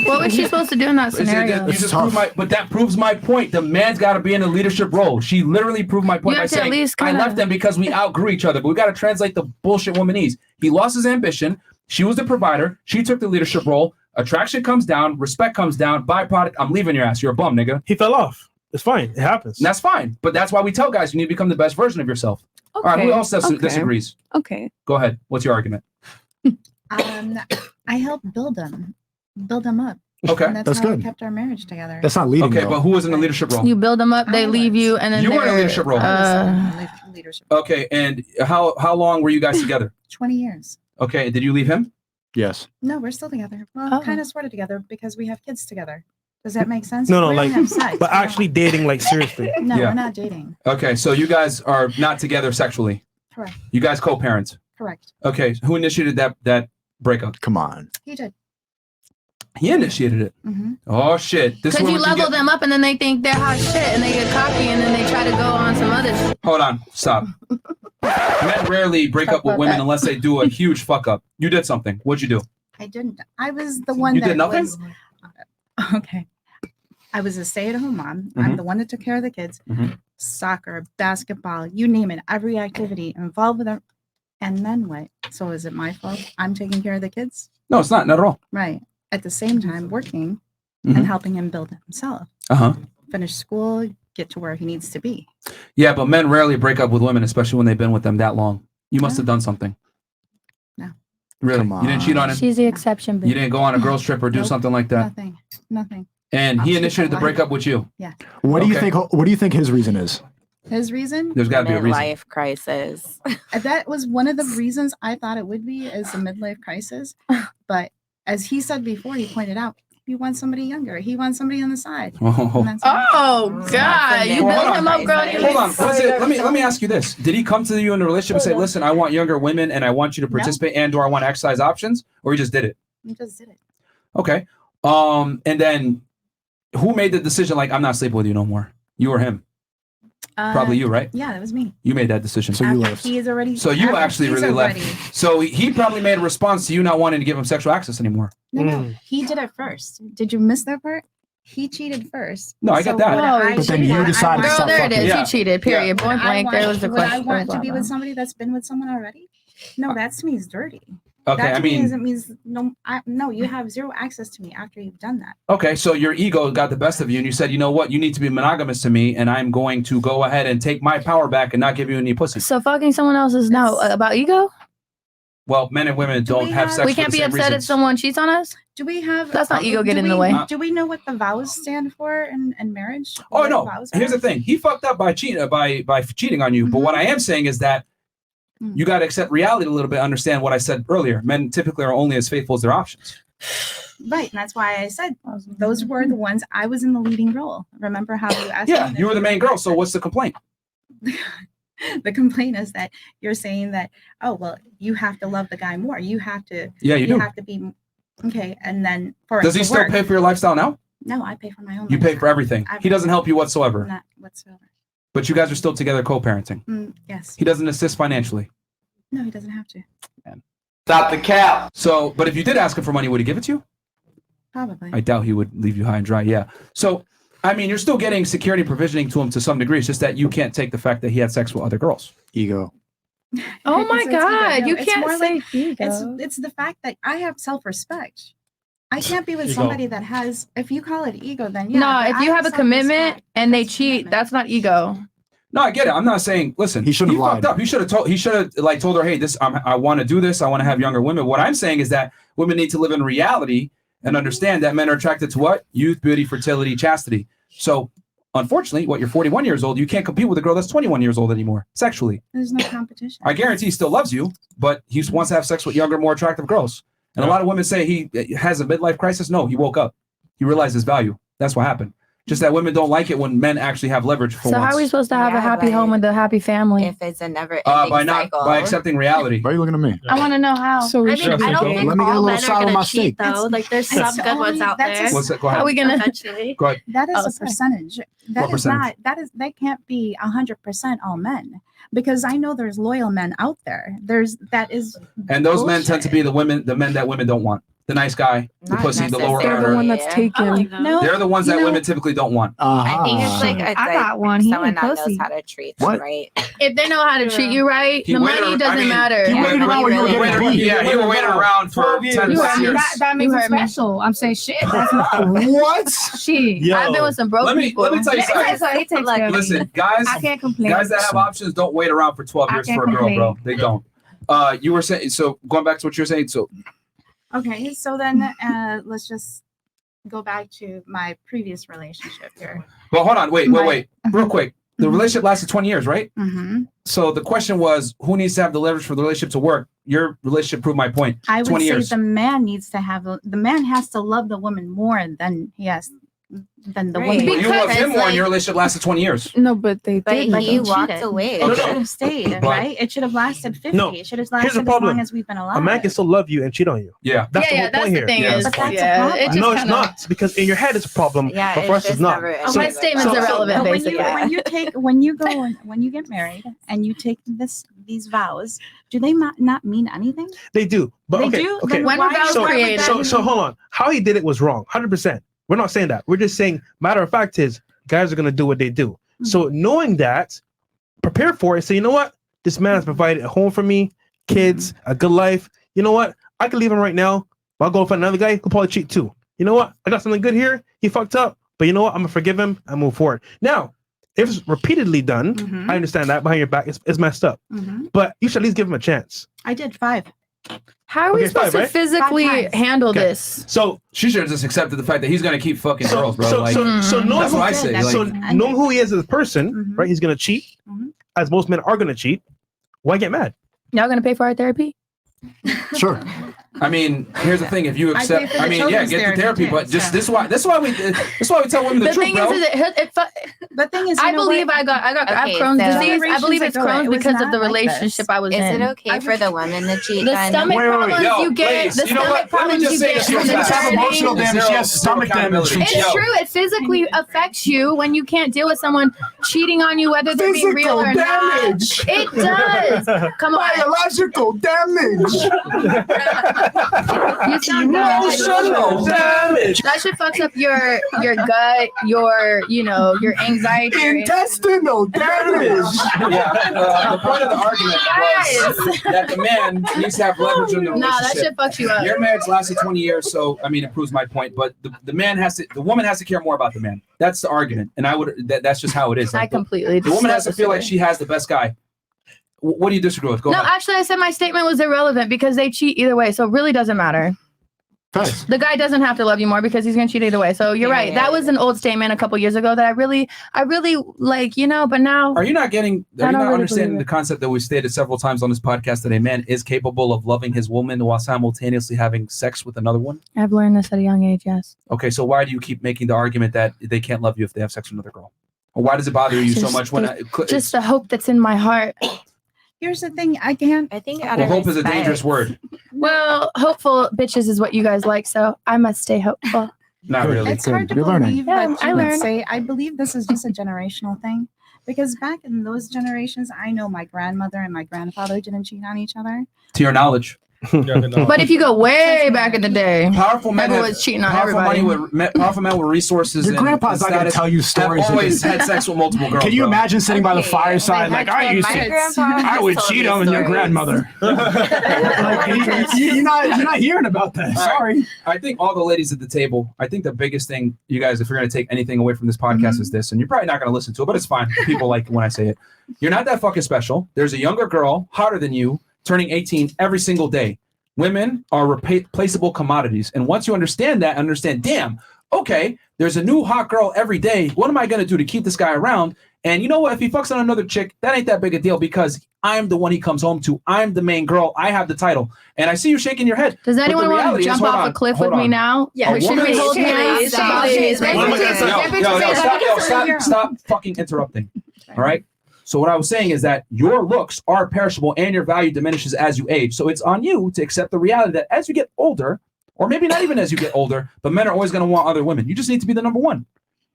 What was she supposed to do in that scenario? You just proved but that proves my point. The man's got to be in a leadership role. She literally proved my point You by have to at saying, least I kinda- left them because we outgrew each other. But we got to translate the bullshit womanese. He lost his ambition. She was the provider. She took the leadership role. Attraction comes down. Respect comes down. Byproduct, I'm leaving your ass. You're a bum, nigga. He fell off. It's fine. It happens. And that's fine. But that's why we tell guys you need to become the best version of yourself. All right, who else disagrees? Okay. Go ahead. What's your argument? I helped build them up. Okay. And that's how we kept our marriage together. That's not leading. Okay, but who was in the leadership role? You build them up, they leave you, and then You were in a they're, leadership role. Leadership. Okay, and how long were you guys together? 20 years. Okay, did you leave him? Yes. No, we're still together. Well, kind of sort of together because we have kids together. Does that make sense? No, We like, don't have sex. but actually dating, like seriously. No, Yeah. we're not dating. Okay, so you guys are not together sexually. Correct. You guys co-parent. Correct. Okay, who initiated that breakup? Come on. He did. He initiated it. Mhm. Oh shit! This because you woman can level get- them up and then they think they're hot shit and they get cocky and then they try to go on some other shit. Hold on, stop. Men rarely break up with women unless they do a huge fuck up. You did something. What'd you do? I didn't. I was the one You that did nothing? was. Okay. I was a stay-at-home mom. Mhm. I'm the one that took care of the kids. Mhm. Soccer, basketball, you name it. Every activity involved with them. And then what? So is it my fault? I'm taking care of the kids? No, it's not. Not at all. Right. At the same time, working Mhm. and helping him build himself. Uh-huh. Finish school, get to where he needs to be. Yeah, but men rarely break up with women, especially when they've been with them that long. You must have done something. No. Really? You didn't cheat on him? She's the exception. You didn't go on a girls trip or do Nope. something like that? Nothing. And I'll he stick initiated the to life. breakup with you? Yeah. What do you Okay. think? What do you think his reason is? His reason? There's got to be a reason. Midlife crisis. That was one of the reasons I thought it would be is the midlife crisis. But as he said before, he pointed out, he wants somebody younger. He wants somebody on the side. Oh. And that's Oh God! You Hold built on. him up, girl. You Hold on. Was it, let me ask you this. Did he come to you in a relationship and say, listen, I want younger women and I want you to participate and or I want exercise options? Or he just did it? He just did it. Okay. And then who made the decision like I'm not sleeping with you no more? You or him? Probably you, right? Yeah, that was me. You made that decision. So After He's already. So you after actually he's really already- left. So he probably made a response to you not wanting to give him sexual access anymore. No, he did it first. Did you miss that part? He cheated first. No, I get that. would Oh, I but then cheat? you decided to Girl, stop there it fucking. is. Yeah. He cheated. Period. Yeah. Point blank. There was the Would I question. want Blah, to be blah, with blah. somebody that's been with someone already? No, that to me is dirty. Okay, that I to me mean- isn't means no. No, you have zero access to me after you've done that. Okay, so your ego got the best of you and you said, you know what, you need to be monogamous to me and I'm going to go ahead and take my power back and not give you any pussy. So fucking someone else is now about ego. Well, men and women don't have sex We for can't the be same upset if reasons. someone cheats on us. Do we have? That's not ego do getting in the we- way. Do we know what the vows stand for in marriage? Oh What no! vows Here's are? the thing: he fucked up by cheating by cheating on you. But what I am saying is that you got to accept reality a little bit. Understand what I said earlier. Men typically are only as faithful as their options. Right, and that's why I said those were the ones I was in the leading role. Remember how you asked? Yeah, me you were the main girl. So what's the complaint? The complaint is that you're saying that, oh well, you have to love the guy more. You have to. Yeah, you do. have to be okay. And then for Does it he to still work- pay for your lifestyle now? No, I pay for my own. You pay for everything. I- He doesn't help you whatsoever. Not whatsoever. But you guys are still together co-parenting. Yes. He doesn't assist financially. No, he doesn't have to. Stop the cap. So, but if you did ask him for money, would he give it to you? Probably. I doubt he would leave you high and dry. Yeah. So, I mean, you're still getting security provisioning to him to some degree. It's just that you can't take the fact that he had sex with other girls. Ego. Oh my It's ego. God! No, You it's can't more say like- ego. It's the fact that I have self-respect. I can't be with Ego. somebody that has. If you call it ego, then yeah. No, but if I you have a commitment self-respect. and they cheat, that's not ego. No, I get it. I'm not saying. Listen, he shouldn't have fucked lied. up. He should have told. He should have told her, "Hey, this. I want to do this. I want to have younger women." What I'm saying is that women need to live in reality and understand that men are attracted to what? Youth, beauty, fertility, chastity. So unfortunately, you're 41 years old, you can't compete with a girl that's 21 years old anymore, sexually. There's no competition. I guarantee he still loves you, but he wants to have sex with younger, more attractive girls. And a lot of women say he has a midlife crisis. No, he woke up. He realized his value. That's what happened. Just that women don't like it when men actually have leverage for So once. how are we supposed to have a happy home with a happy family? If it's a never by accepting reality. Why are you looking at me? I want to know how. So I mean, I don't think Let me get a all little men are side of gonna my cheat steak. though. Like there's some It's good ones only- out that's there. a- What's that? Go ahead. How are we gonna? Eventually. Go ahead. That is Oh, a sorry. percentage. What percentage? That can't be 100% all men, because I know there's loyal men out there. And those men tend to be the men that women don't want. The nice guy, the pussy, the lower They're the earner. one that's taken. No, They're the ones that women typically don't want. I think it's like I got one. He someone ain't that knows pussy. how to treat them What? right. If they know how to treat you right, He the waited money ar- doesn't I mean, matter. he waited around when you were He getting waited- beat. yeah, he waited around for 10 You plus heard me. years. That makes it special. I'm saying shit. That's not What? shit. Yo. I've been with some broke Let me people. tell you something. Listen, guys I can't complain. Guys that have options don't wait around for 12 I years can't for a girl, bro. complain. They don't. You were saying, so going back to what you're saying, so Okay, so then let's just go back to my previous relationship here. well, hold on, wait, real quick. The relationship lasted 20 years, right? Mm-hmm. So the question was, who needs to have the leverage for the relationship to work? Your relationship proved my point. I would 20 say years. the man needs to have the man has to love the woman more than the woman. You love him more, and your relationship lasted 20 years. No, but they But did. he walked away. It Okay. should have stayed, But- right? It should have lasted 50. No, It should have here's the lasted as problem. long as we've been alive. A man can still love you and cheat on you. Yeah. That's the whole point here. But that's a problem. No, it's not. Because in your head it's a problem, Yeah, but for us it's not. my statement's irrelevant, But basically. when you get married and you take these vows, do they not mean anything? They do. But They okay, do? okay. Then when were vows created? So hold on. How he did it was wrong. 100%. We're not saying that. We're just saying matter of fact is guys are gonna do what they do. So knowing that, prepare for it. Say, you know what? This man has provided a home for me, kids, a good life. You know what? I can leave him right now. But I'll go find another guy who'll probably cheat too. You know what? I got something good here. He fucked up. But you know what? I'm gonna forgive him and move forward. Now, if it's repeatedly done, I understand that behind your back it's messed up. But you should at least give him a chance. I did 5. How are we Okay, supposed five, to right? physically 5 times. handle Okay. this? So she should have just accepted the fact that he's gonna keep fucking girls, bro. So, like, so knowing that's who, what I say. so Like, knowing who he is as a person, right? He's gonna cheat, as most men are gonna cheat. Why get mad? Y'all gonna pay for our therapy? Sure. I mean, here's the thing: if you I pay accept, for the I mean, yeah, children's get the therapy therapy, but too, just so. this is why we tell women the The truth, thing bro. is The thing is, I believe I got I have Okay, Crohn's so- disease. I believe it's Generations ago, Crohn's it was because of not the like relationship this. I was Is in. it okay for the women to cheat? The then? stomach problems Yo, you get, ladies, the you know stomach what? Let me problems just you say get this from real the fast. starting. Emotional damage. She has stomach damage. It's true. It physically affects you when you can't deal with someone cheating on you, whether they be real or damage. not. It does. Come on. Biological damage. You sound Emotional damage. That shit fucks up your gut, your anxiety. Intestinal damage. Yeah, the point of the argument was that the man needs to have leverage in the relationship. Nah, that shit fucks you up. Your marriage lasted 20 years, so I mean, it proves my point. But the woman has to care more about the man. That's the argument, and that's just how it is. I Like, completely the woman has to feel like disagree. she has the best guy. What do you disagree with? Go No, ahead. actually, I said my statement was irrelevant because they cheat either way, so it really doesn't matter. The guy doesn't have to love you more because he's gonna cheat either way. So you're right. That was an old statement a couple years ago that I really like, but now Are you not getting? I Are you don't not really understanding believe the concept that we stated several times on this podcast that a man is capable of loving his woman while simultaneously having sex with another one? I've learned this at a young age, yes. Okay, so why do you keep making the argument that they can't love you if they have sex with another girl? Or why does it bother you so much when Just the hope that's in my heart. Here's the thing, I think well, hope is a dangerous word. Well, hopeful bitches is what you guys like, so I must stay hopeful. Not really. It's hard to You're learning. believe Yeah, that I you would learned. say. I believe this is just a generational thing, because back in those generations, I know my grandmother and my grandfather didn't cheat on each other. To your knowledge. But if you go way back in the day, Powerful men everyone have- was cheating on powerful everybody. powerful men with resources. Your and grandpa's not gonna status tell you have stories. always had sex with multiple girls. Can you bro. imagine sitting by the fireside like I used to? I would cheat on your grandmother. Like, you're not hearing about that. All right. Sorry. I think all the ladies at the table, I think the biggest thing, you guys, if you're going to take anything away from this podcast is this, and you're probably not going to listen to it, but it's fine. People like when I say it. You're not that fucking special. There's a younger girl, hotter than you, turning 18 every single day. women are replaceable commodities. And once you understand that, damn, okay, there's a new hot girl every day. What am I going to do to keep this guy around? And you know what? If he fucks on another chick, that ain't that big a deal because I'm the one he comes home to. I'm the main girl. I have the title. And I see you shaking your head. Does anyone want to jump off a cliff with me now? Yeah, Or should we hold hands? Stop fucking interrupting. All right? So what I was saying is that your looks are perishable and your value diminishes as you age. So it's on you to accept the reality that as you get older, or maybe not even as you get older, but men are always going to want other women. You just need to be the number one.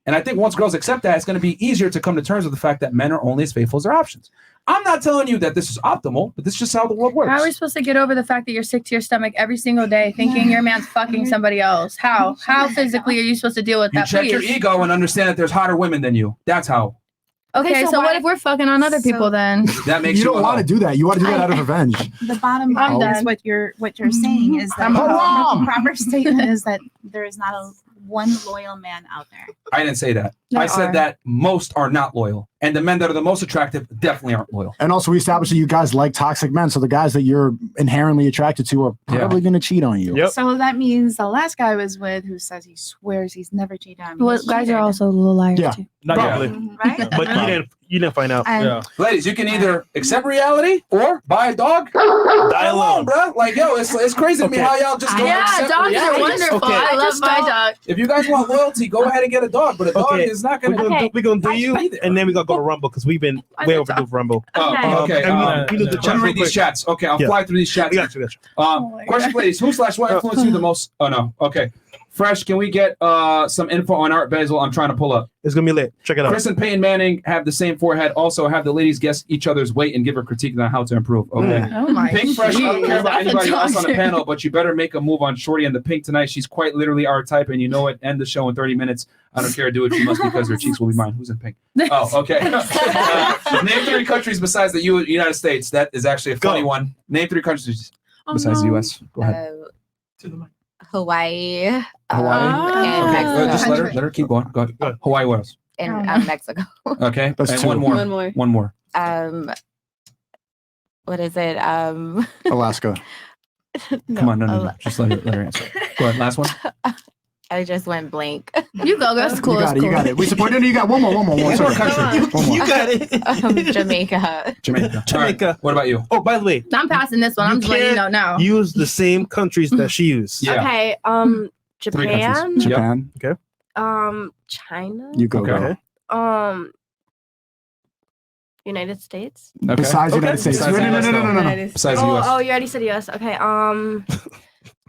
And I think once girls accept that, it's going to be easier to come to terms with the fact that men are only as faithful as their options. I'm not telling you that this is optimal, but this is just how the world works. How are we supposed to get over the fact that you're sick to your stomach every single day thinking your man's fucking somebody else? How physically are you supposed to deal with You that? check your ego and understand that there's hotter women than you. That's how. Okay, so what if we're fucking on other people then? That makes you don't want to do that. You want to do that out of revenge. The bottom I'm line is done. what you're saying is that the proper statement is that there is not one loyal man out there. I didn't say that. There I said are. that most are not loyal. And the men that are the most attractive definitely aren't loyal. And also, we established that you guys like toxic men. So the guys that you're inherently attracted to are probably going to cheat on you. So that means the last guy I was with who says he swears he's never cheated on me. Well, he's guys cheated. are also little liars Yeah. too. Not Probably. probably. Right? But you didn't find out. And- Ladies, you can either accept reality or buy a dog. Die alone, bro. Like, yo, it's crazy to me how y'all just don't accept dogs are reality. wonderful. Okay. I love my dog. If you guys want loyalty, go ahead and get a dog. But a dog is not going to. We're gonna do you, and then we're gonna go to Rumble because we've been way overdue for Rumble. Oh, okay. You do the Let chat me real read these quick. chats. Okay, I'll Yeah. fly through these chats. We got you. Question, ladies. Who/what influenced you the most? Oh no. Okay. Fresh, can we get some info on Art Basel? I'm trying to pull up. It's gonna be lit. Check it out. Chris and Peyton Manning have the same forehead. Also, have the ladies guess each other's weight and give a critique on how to improve. Okay. Oh my Pink Fresh, I don't care about jeez, anybody that's else on the awesome. panel, but you better make a move on Shorty and the Pink tonight. She's quite literally our type, and you know it. End the show in 30 minutes. I don't care. Do it. She must because her cheeks will be mine. Who's in Pink? Oh, okay. Name 3 countries besides the United States. That is actually a funny one. Name 3 countries besides the U.S. Go ahead. Hawaii. Hawaii. And Okay, Mexico. just let her keep going. Go ahead. Hawaii. What else? And Mexico. Okay. That's and 2. one more. One more. What is it? Alaska. Come on, no. Just let her answer. Go ahead. Last one. I just went blank. You go. That's cool. You got it. You got it. We support you. You got one more. One more Sorry. country. One more. You got it. Jamaica. Jamaica. Jamaica. All right. What about you? Oh, by the way, I'm passing this one. I'm just letting you know now. use the same countries that she used. Yeah. Okay. 3 countries. Japan. Japan. Okay. China. You go. Okay. Go. United States. Okay. Besides United States. Besides the US, No. United Besides the US. Oh, you already said US. Okay. Oh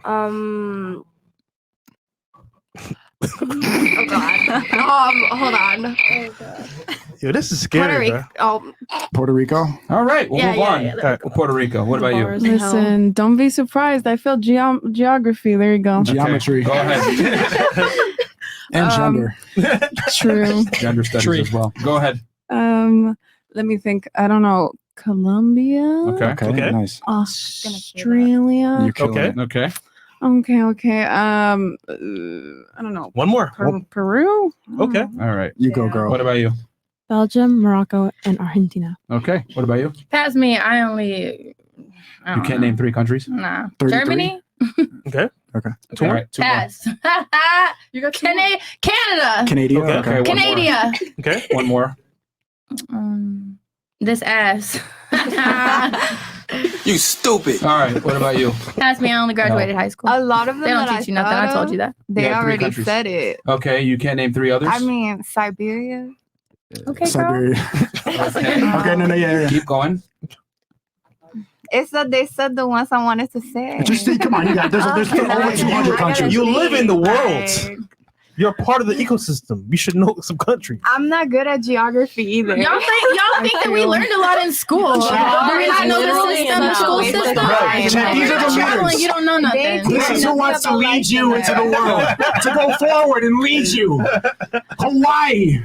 God. Hold on. Yo, this is scary, bro. Puerto Rico. All right. We'll Yeah, move yeah, on. yeah, All right. Puerto Rico. What about you? Listen, don't be surprised. I failed geography. There you go. Geometry. Go ahead. And gender. True. Gender studies as well. Go ahead. Let me think. I don't know. Colombia. Okay. Nice. Australia. You're killing Okay. it. Okay. Okay. I don't know. One more. Peru. Okay. All right. You go, girl. What about you? Belgium, Morocco, and Argentina. Okay. What about you? Pass me. I You can't name 3 countries? Nah. 33? Germany. Okay. Okay. All right. 2 more. Pass. You got Canada. Canadian. Okay. One more. Canada. Okay. One more. This ass. You stupid. All right. What about you? Pass me. I only graduated high school. A lot of them They don't that teach you nothing. I told you that. They Yeah, 3 already countries. said it. Okay. You can't name 3 others? I mean, Siberia. Okay, girl. Siberia. Okay. Okay. No. Yeah. Keep going. It's that they said the ones I wanted to say. Just come on. You got. There's over 200 countries. You live in the world. Like, You're part of the ecosystem. You should know some countries. I'm not good at geography either. Y'all think that we learned a lot in school? Do we not know the system, the school system? Right. If These are you're the not traveling, leaders. you don't know nothing. This is who wants to lead you into the world, to go forward and lead you. Hawaii.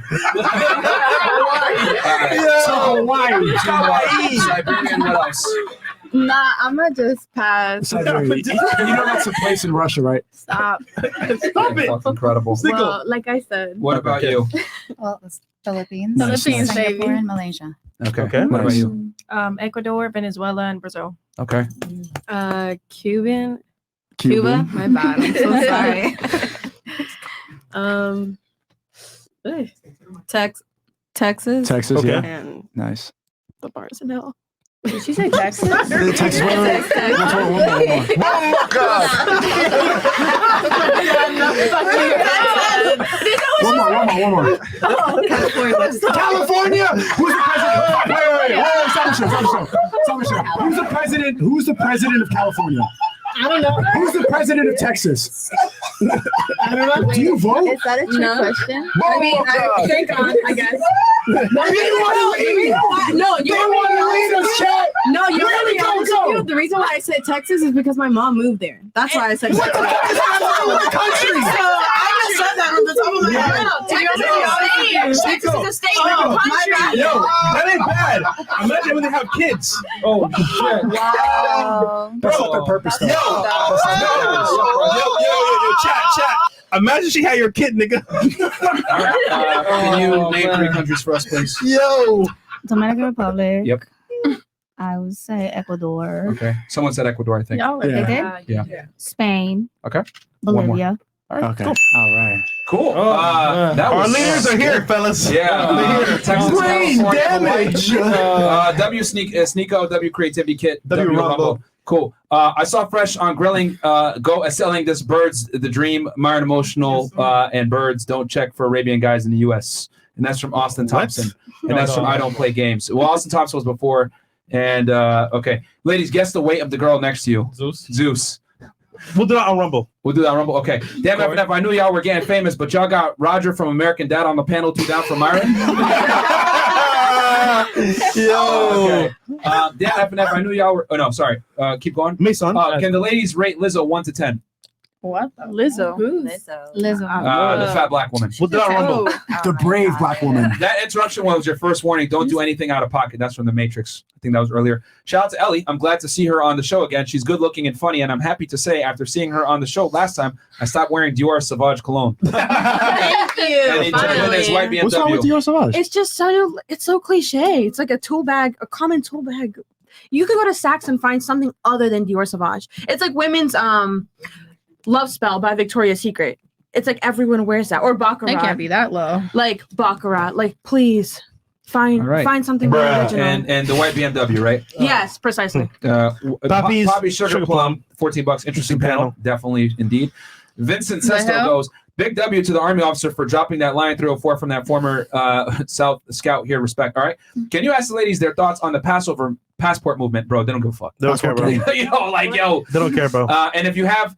Hawaii. Siberian. What else? Nah, I'ma just pass. Siberia. You know that's a place in Russia, right? Stop. Stop it. That's incredible. Well, like I said. What about you? Well, it's Philippines, Philippines, Singapore, baby. and Malaysia. Okay. Okay. What about you? Ecuador, Venezuela, and Brazil. Okay. Cuba. Cuban. My bad. I'm so sorry. Texas. Texas, Okay. yeah. And Nice. the bars in hell. Did she say Texas? Texas. One more. One more. California. Who's the president? Wait. Stop the show. Who's the president of California? I don't know. Who's the president of Texas? I don't know. Do you vote? Is that a trick question? I mean, thank God, I guess. No, you don't want to lead. No, you don't want to lead us, chat. No, you're Where go. The reason why I said Texas is because my mom moved there. That's why I said Texas. What the country? I just said that on the top of my head. Texas is a state, not a country. Yo, that ain't bad. Imagine when they have kids. Oh shit! Wow. That's not their purpose, though. Yo, chat. Imagine she had your kid, nigga. Can you name 3 countries for us, please? Yo. Dominican Republic. Yep. I would say Ecuador. Okay. Someone said Ecuador, I think. They did? Yeah. Spain. Okay. One more. Bolivia. All right. Okay. All right. Cool. man. That Our was leaders are here, fellas. Yeah. They're here. Texas, Brain California, damage. Hawaii. W Sneako, W Creativity Kit, W Rumble. Cool. I saw Fresh on grilling. Go selling this Birds the Dream, Myron Emotional, and Birds Don't Check for Arabian Guys in the U.S. And that's from Austin Thompson. And that's from I Don't Play Games. Well, Austin Thompson was before. And okay, ladies, guess the weight of the girl next to you. Zeus. We'll do that on Rumble. Okay. Damn FNF, I knew y'all were getting famous, but y'all got Roger from American Dad on the panel 2 down from Myron. Yo. Okay. Damn FNF, I knew y'all were. Oh no, sorry. Keep going. Mason. Can the ladies rate Lizzo 1 to 10? What? Lizzo. Lizzo. The fat black woman. We'll do that on Rumble. The brave black woman. That interruption was your first warning. Don't do anything out of pocket. That's from The Matrix. I think that was earlier. Shout out to Ellie. I'm glad to see her on the show again. She's good looking and funny, and I'm happy to say after seeing her on the show last time, I stopped wearing Dior Sauvage cologne. Thank you. And he took it in his white BMW. What's wrong with Dior Sauvage? It's just it's so cliche. It's like a tool bag, a common tool bag. You can go to Saks and find something other than Dior Sauvage. It's like women's Love Spell by Victoria's Secret. It's like everyone wears that. Or Baccarat. It can't be that low. Like Baccarat. Like, please find something more original. And the white BMW, right? Yes, precisely. Poppy Sugar Plum, $14. Interesting panel. Definitely, indeed. Vincent Sesto goes, big W to the Army officer for dropping that line 304 from that former South Scout here. Respect. All right. Can you ask the ladies their thoughts on the passport movement, bro? They don't give a fuck. They don't care, bro. They don't care, bro. And if you have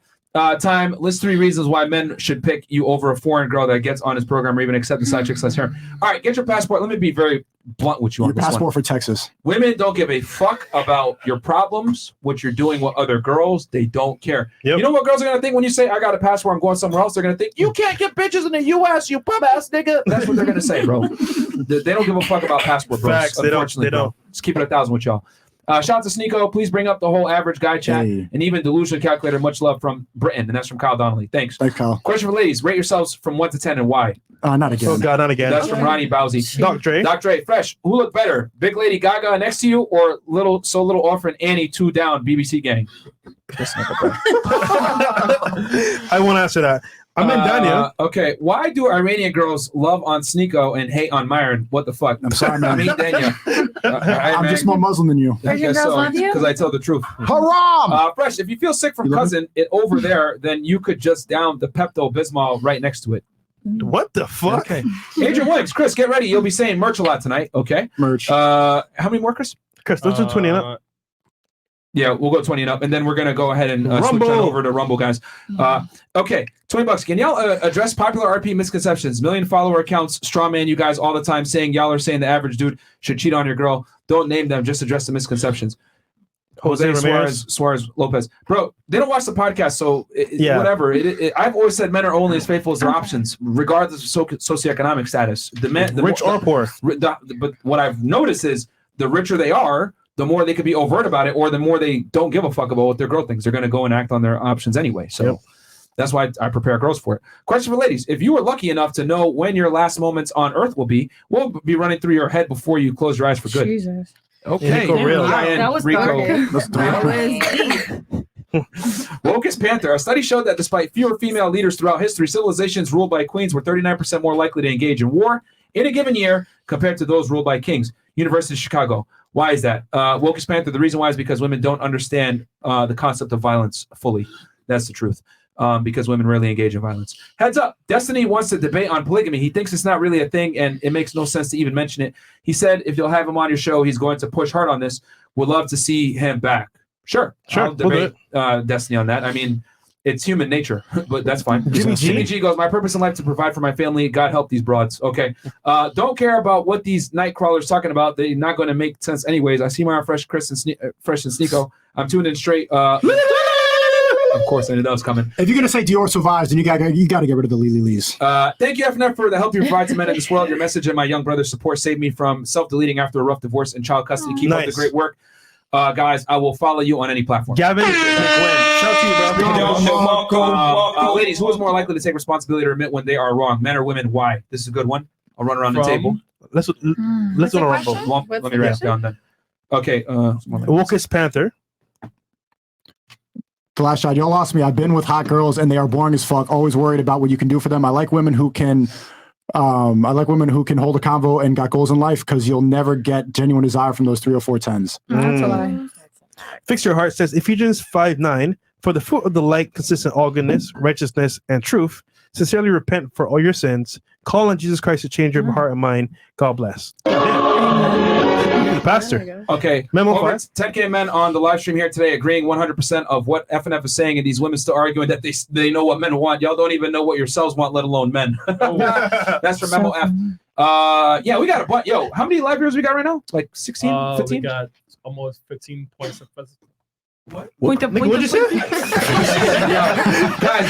time, list 3 reasons why men should pick you over a foreign girl that gets on his program or even accept the side chicks less hair. All right, get your passport. Let me be very blunt with you on Your this one. passport for Texas. Women don't give a fuck about your problems, what you're doing with other girls. They don't care. Yep. You know what girls are going to think when you say, I got a passport, I'm going somewhere else? They're going to think, you can't get bitches in the U.S., you bum-ass nigga. That's what they're going to say, bro. They don't give a fuck about passport, bros. Facts. They don't. Bro. Just keep it 1,000 with y'all. Shout out to Sneako. Please bring up the whole average guy chat and even delusion calculator. Much love from Britain. And that's from Kyle Donnelly. Thanks. Thanks, Kyle. Question for ladies. Rate yourselves from 1 to 10 and why? Not again. Oh, God, not again. That's from Ronnie Bowsy. Doc Dre. Doc Dre. Fresh. Who looked better? Big Lady Gaga next to you or little orphan Annie 2 down BBC gang? I won't answer that. I'm in Dania. Okay. Why do Iranian girls love on Sneako and hate on Myron? What the fuck? I'm sorry, man. I mean, Dania. I'm just more Muslim than you. I guess so, because I tell the truth. Haram! Fresh, if you feel sick from cousin it over there, then you could just down the Pepto-Bismol right next to it. What the fuck? Okay. Adrian Williams, Chris, get ready. You'll be saying merch a lot tonight. Okay. Merch. How many more, Chris? Chris, let's do 20 and up. Yeah, we'll go 20 and up, and then we're going to go ahead and switch on over to Rumble, guys. Okay, $20. Can y'all address popular RP misconceptions? Million follower accounts, straw man you guys all the time saying y'all are saying the average dude should cheat on your girl. Don't name them, just address the misconceptions. Jose Suarez Lopez. Bro, they don't watch the podcast, so whatever. I've always said men are only as faithful as their options, regardless of socioeconomic status. The rich or poor. But what I've noticed is the richer they are, the more they could be overt about it, or the more they don't give a fuck about what their girl thinks. They're going to go and act on their options anyway. So That's why I prepare girls for it. Question for ladies. If you were lucky enough to know when your last moments on Earth will be, what will be running through your head before you close your eyes for good? Jesus. Okay. That was dark. Wokest Panther. A study showed that despite fewer female leaders throughout history, civilizations ruled by queens were 39% more likely to engage in war in a given year compared to those ruled by kings. University of Chicago. Why is that? Wokest Panther, the reason why is because women don't understand the concept of violence fully. That's the truth. Because women rarely engage in violence. Heads up, Destiny wants to debate on polygamy. He thinks it's not really a thing, and it makes no sense to even mention it. He said if you'll have him on your show, he's going to push hard on this. Would love to see him back. Sure. I'll debate Destiny on that. I mean, it's human nature, but that's fine. Jimmy G goes, my purpose in life to provide for my family. God help these broads. Okay. Don't care about what these night crawlers talking about. They're not going to make sense anyways. I see my Fresh and Sneako. I'm tuned in straight. Of course, I knew that was coming. If you're gonna say Dior survives, then you gotta get rid of the Lees. Thank you, FNF, for the help you provide to men in this world. Your message and my young brother's support saved me from self-deleting after a rough divorce and child custody. Keep up the great work. Guys, I will follow you on any platform. Gavin, shout out to you, bro. Ladies, who is more likely to take responsibility or admit when they are wrong? Men or women? Why? This is a good one. I'll run around the table. Let's do a rumble. Let me write it down then. Okay. Wokest Panther. The last shot, y'all lost me. I've been with hot girls and they are boring as fuck. Always worried about what you can do for them. I like women who can hold a convo and got goals in life because you'll never get genuine desire from those 3 or 4 10s. That's a lie. Fix Your Heart says Ephesians 5:9, for the fruit of the light consist in all goodness, righteousness, and truth. Sincerely repent for all your sins. Call on Jesus Christ to change your heart and mind. God bless. Pastor. Okay. Memo Over 5. 10K men on the live stream here today agreeing 100% of what FNF is saying, and these women still arguing that they know what men want. Y'all don't even know what yourselves want, let alone men. That's from Memo F. Yeah, we got a bunch. Yo, how many live viewers we got right now? Like 16, 15? We got almost 15 points. What did you say? Guys,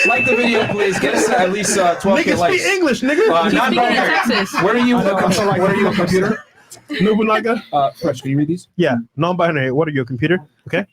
like the video, please. Get us at least 12K likes. Speak English, nigga. Where are you? Where are you a computer? Nobunaga. Fresh, can you read these? Yeah, non-binary. What are you, a computer? Okay.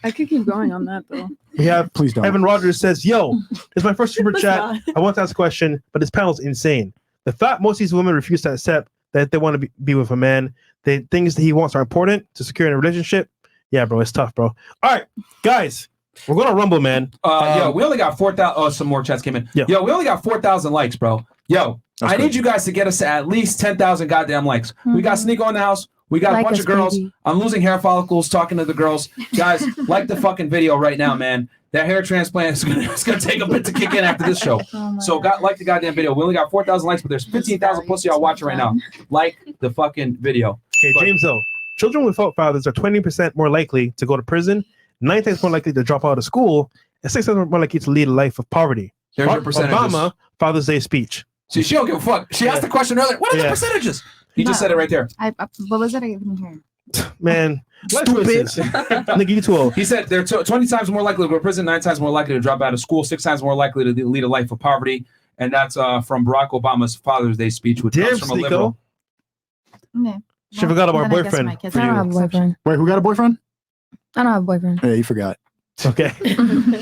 I could keep going on that though. We have Please don't. Evan Rogers says, yo, it's my first super Let's chat. not. I want to ask a question, but this panel's insane. The fact most of these women refuse to accept that they want to be with a man, the things that he wants are important to secure in a relationship. Yeah, bro, it's tough, bro. All right, guys, we're going to rumble, man. Yo, we only got 4,000. Oh, some more chats came in. Yeah. Yo, we only got 4,000 likes, bro. Yo, I need you guys to get us to at least 10,000 goddamn likes. We got Sneako in the house. We got a bunch of girls. Baby. I'm losing hair follicles talking to the girls. Guys, like the fucking video right now, man. That hair transplant is gonna take a bit to kick in after this show. So like the goddamn video. We only got 4,000 likes, but there's 15,000 plus y'all watching right now. Like the fucking video. Okay, James, though. Children without fathers are 20% more likely to go to prison, 9 times more likely to drop out of school, and 6 times more likely to lead a life of poverty. There's your percentages. Obama, Father's Day speech. See, she don't give a fuck. She asked the question earlier. What are the percentages? He just said it right there. What was it? I didn't hear. Man, stupid. Nigga, you too old. He said they're 20 times more likely to go to prison, 9 times more likely to drop out of school, 6 times more likely to lead a life of poverty. And that's from Barack Obama's Father's Day speech, which comes from a liberal. Okay. She forgot about then I guess boyfriend. my kids for I don't you. have a boyfriend. Wait, who got a boyfriend? I don't have a boyfriend. Yeah, you forgot. Okay.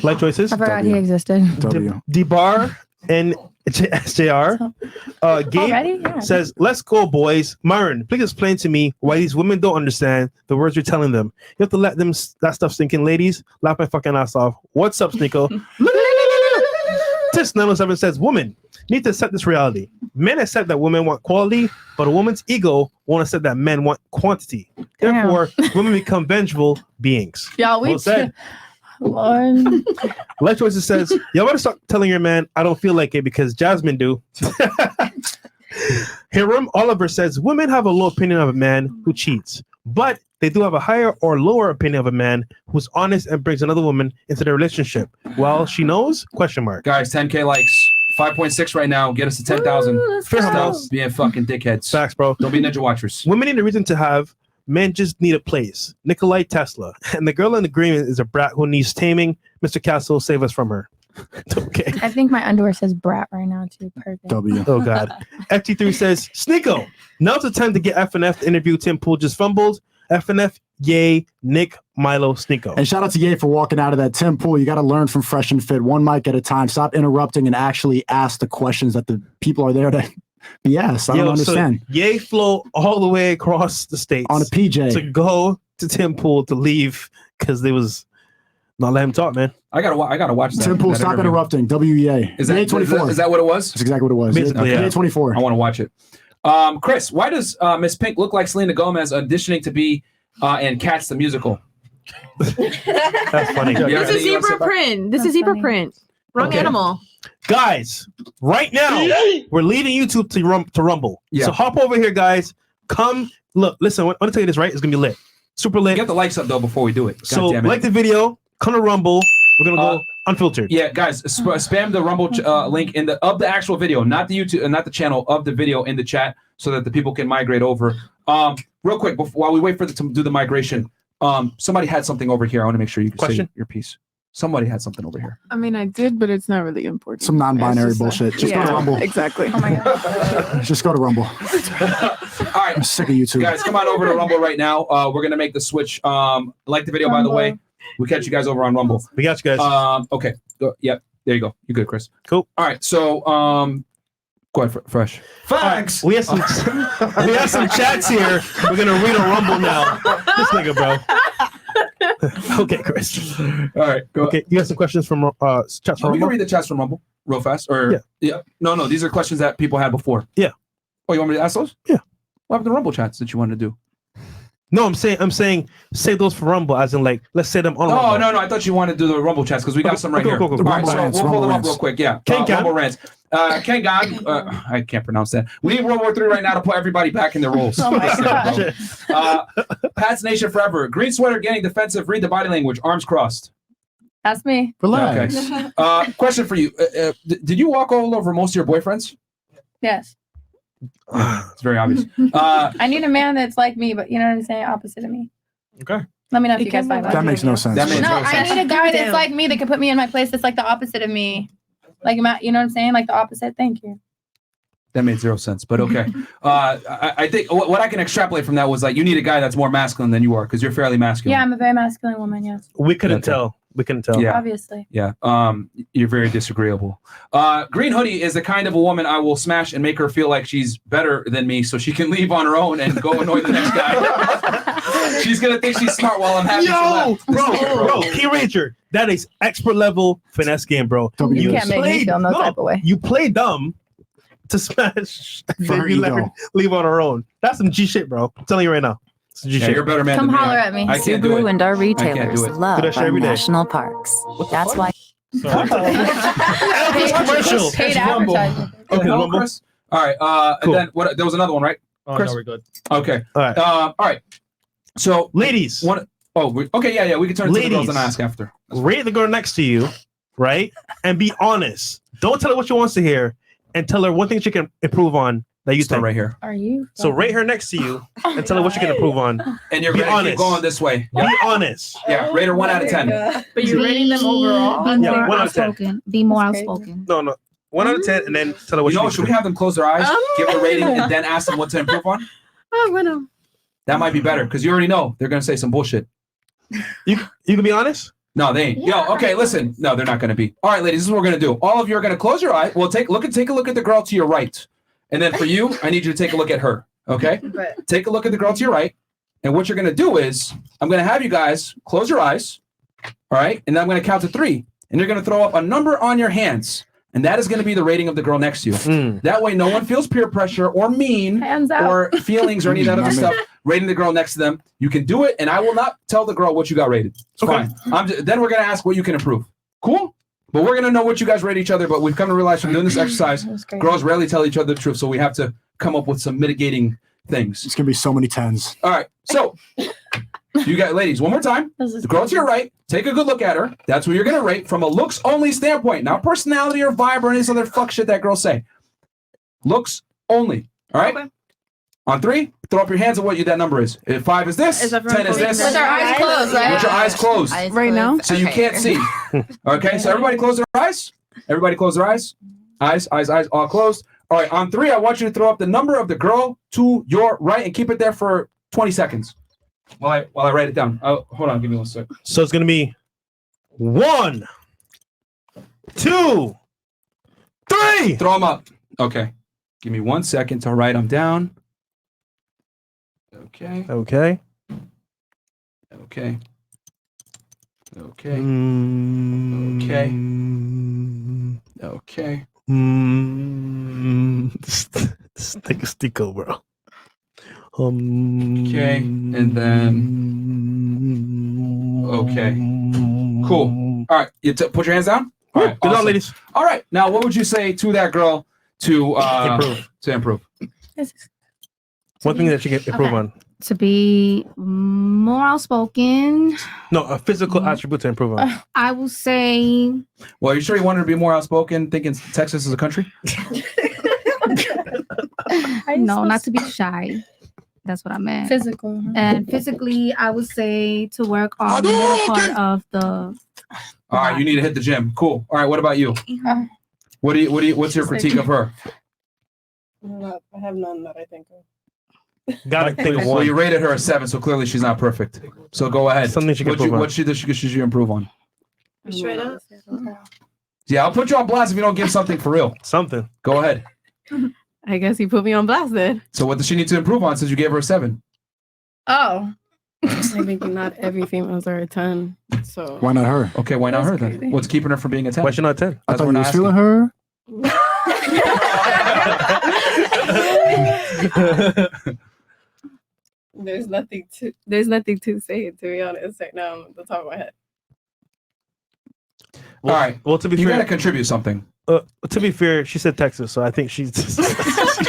Life choices? I forgot he existed. D-Bar and SJR. Gabe Already? Yeah. says, let's go, boys. Myron, please explain to me why these women don't understand the words you're telling them. You have to let them that stuff sink in, ladies. Laugh my fucking ass off. What's up, Sneako? Tis 907 says, women need to accept this reality. Men accept that women want quality, but a woman's ego won't accept that men want quantity. Therefore, women become vengeful beings. Y'all, Well said. Lord. Life Choices says, y'all better stop telling your man I don't feel like it because Jasmine do. Hiram Oliver says, women have a low opinion of a man who cheats, but they do have a higher or lower opinion of a man who's honest and brings another woman into their relationship. Well, she knows? Question mark. Guys, 10K likes. 5.6 right now. Get us to 10,000. Stop being fucking dickheads. Facts, bro. Don't be Ninja Watchers. Women need a reason to have. Men just need a place. Nikolai Tesla. And the girl in agreement is a brat who needs taming. Mr. Castle, save us from her. Okay. I think my underwear says brat right now too. Perfect. W. Oh, God. FT3 says, Sneako, now's the time to get FNF to interview Tim Pool just fumbled. FNF, Ye, Nick, Milo, Sneako. And shout out to Ye for walking out of that. Tim Pool, you got to learn from Fresh and Fit, one mic at a time. Stop interrupting and actually ask the questions that the people are there to be asked. I don't understand. So Ye flew all the way across the states on a PJ to go to Tim Pool to leave because they was not letting him talk, man. I gotta watch that. Tim Pool, that stop interview. interrupting. WEA. Is that 24. Is that what it was? That's exactly what it was. Basically, yeah. yeah. 24. I want to watch it. Chris, why does Miss Pink look like Selena Gomez auditioning to be in Cats the musical? That's funny. This is zebra print. This is zebra print. Wrong Okay. animal. Guys, right now we're leaving YouTube to Rumble. Yeah. So hop over here, guys. Come look. Listen, I want to tell you this, right? It's gonna be lit, super lit. Get the likes up though before we do it. God So damn it. like the video, come to Rumble. We're gonna go unfiltered. Yeah, guys, spam the Rumble link in the actual video, not the YouTube, not the channel of the video in the chat, so that the people can migrate over. Real quick, while we wait for them to do the migration, somebody had something over here. I want to make sure you can say your piece. Somebody had something over here. I mean, I did, but it's not really important. Some non-binary It's just bullshit. Just go to Rumble. Exactly. Oh my god. Just go to Rumble. All right, I'm sick of YouTube. guys, come on over to Rumble right now. We're gonna make the switch. Like the video, by the way. We'll catch you guys over on Rumble. We got you guys. Okay. Yep. There you go. You're good, Chris. Cool. All right. So, go ahead, Fresh. Facts. We have some chats here. We're gonna read a Rumble now. This nigga, bro. Okay, Chris. All right. Go. Okay, you have some questions from chats from We can Rumble? read the chats from Rumble real fast. Or yeah. No. These are questions that people had before. Yeah. Oh, you want me to ask those? Yeah. What happened to Rumble chats that you wanted to do? No, I'm saying save those for Rumble, as in like let's say them on Rumble. Oh no, I thought you wanted to do the Rumble chats because we got some right here. Cool. All right, so rants, we'll pull Rumble them up rants. real quick. Yeah, Ken Gan. Rumble rants. Ken Gan, I can't pronounce that. We need World War III right now to put everybody back in their roles. Oh my God. Pat's Nation forever. Green sweater getting defensive. Read the body language. Arms crossed. That's me. Relax. Okay. Question for you. Did you walk all over most of your boyfriends? Yes. It's very obvious. I need a man that's like me, but you know what I'm saying? Opposite of me. Okay. Let me know if you guys find That makes no sense. That makes No, no sense. I need a guy that's like me that can put me in my place that's like the opposite of me. Like, you know what I'm saying? Like the opposite. Thank you. That made zero sense, but okay. I think what I can extrapolate from that was like you need a guy that's more masculine than you are because you're fairly masculine. Yeah, I'm a very masculine woman, yes. We couldn't tell. We couldn't tell. Yeah. Obviously. Yeah. You're very disagreeable. Green Hoodie is the kind of a woman I will smash and make her feel like she's better than me so she can leave on her own and go annoy the next guy. She's going to think she's smart while I'm happy. Yo, bro, Key Ranger, that is expert level finesse game, bro. You can't make me feel no type of way. You play dumb to smash and For then her you let ego. her leave on her own. That's some G shit, bro. I'm telling you right now. Some G Yeah, shit. you're a better man Come than me. holler at me. I can't do it. and our I can't do retailers it. love Do that shit our every day. national parks. That's why. Elvis commercial. Paid It's Rumble. advertising. Okay, No, Rumble. Chris? All right. Cool. And then what? There was another one, right? Oh, Chris? no, we're good. Okay. All right. All right. So, Ladies, okay, yeah. We can turn to the girls Ladies. and ask after. rate the girl next to you, right? And be honest. Don't tell her what she wants to hear, and tell her one thing she can improve on that you Start think. right here. Are you? So rate her next to you and tell her what you can improve on. And you're Be going to keep honest. going this way. Be honest. Yeah, rate her 1 out of 10. But you're rating them overall. Be Yeah, more 1 out of 10. outspoken. Be more That's crazy. outspoken. No. 1 out of 10, and then tell her what You know, she should we have them close their eyes, give a rating, and then ask them what to improve on? Oh, bueno. That might be better because you already know they're going to say some bullshit. You can be honest? No, they ain't. Yo, okay, listen. No, they're not going to be. All right, ladies, this is what we're going to do. All of you are going to close your eye. Well, take a look at the girl to your right. And then for you, I need you to take a look at her. Okay? Take a look at the girl to your right. And what you're going to do is I'm going to have you guys close your eyes. All right? And then I'm going to count to 3. And you're going to throw up a number on your hands. And that is going to be the rating of the girl next to you. That way, no one feels peer pressure or mean Hands out. or feelings or any of that other stuff rating the girl next to them. You can do it, and I will not tell the girl what you got rated. It's fine. Then we're going to ask what you can improve. Cool? But we're going to know what you guys rate each other, but we've come to realize from doing this exercise, girls rarely tell each other the truth, so we have to come up with some mitigating things. It's going to be so many 10s. All right, so you got ladies, one more time. The girl to your right, take a good look at her. That's what you're going to rate from a looks-only standpoint, not personality or vibe or any other fuck shit that girls say. Looks only, all right? Okay. On 3, throw up your hands at what that number is. If 5 is this, 10 is this. With our eyes closed, right? With your eyes closed. Right now? So you can't see. Okay, so everybody close their eyes. Everybody close their eyes. Eyes, all closed. All right, on 3, I want you to throw up the number of the girl to your right and keep it there for 20 seconds. While I write it down. Oh, hold on, give me 1 sec. So it's gonna be 1, 2, 3. Throw them up. Okay. Give me 1 second to write them down. Okay. Okay. Okay. Okay. Okay. Okay. This take a sticker, bro. Okay. And then. Okay. Cool. All right. You put your hands down. All right. Good luck, awesome. ladies. All right. Now, what would you say to that girl to Improve. To improve? One thing that you can improve on. To be more outspoken, No, a physical attribute to improve on. I will say Well, are you sure you wanted to be more outspoken, thinking Texas is a country? no, not to be shy. That's what I meant. Physical. And physically, I would say to work on the middle part of the. All right, you need to hit the gym. Cool. All right, what about you? What's your critique of her? I have none that I think of. Gotta think of Well, one. you rated her a 7, so clearly she's not perfect. So go ahead. Something she can improve on. What should you improve on? Straight up. Yeah, I'll put you on blast if you don't give something for real. Something. Go ahead. I guess you put me on blast then. So what does she need to improve on since you gave her a 7? Oh. I think not every females are a 10. So Why not her? Okay, why not her then? What's keeping her from being a 10? Why she not 10? I thought you was feeling her. there's nothing to say, to be honest, right now on the top of my head. All right. Well, to be you fair, gotta contribute something. To be fair, she said Texas, so I think she's.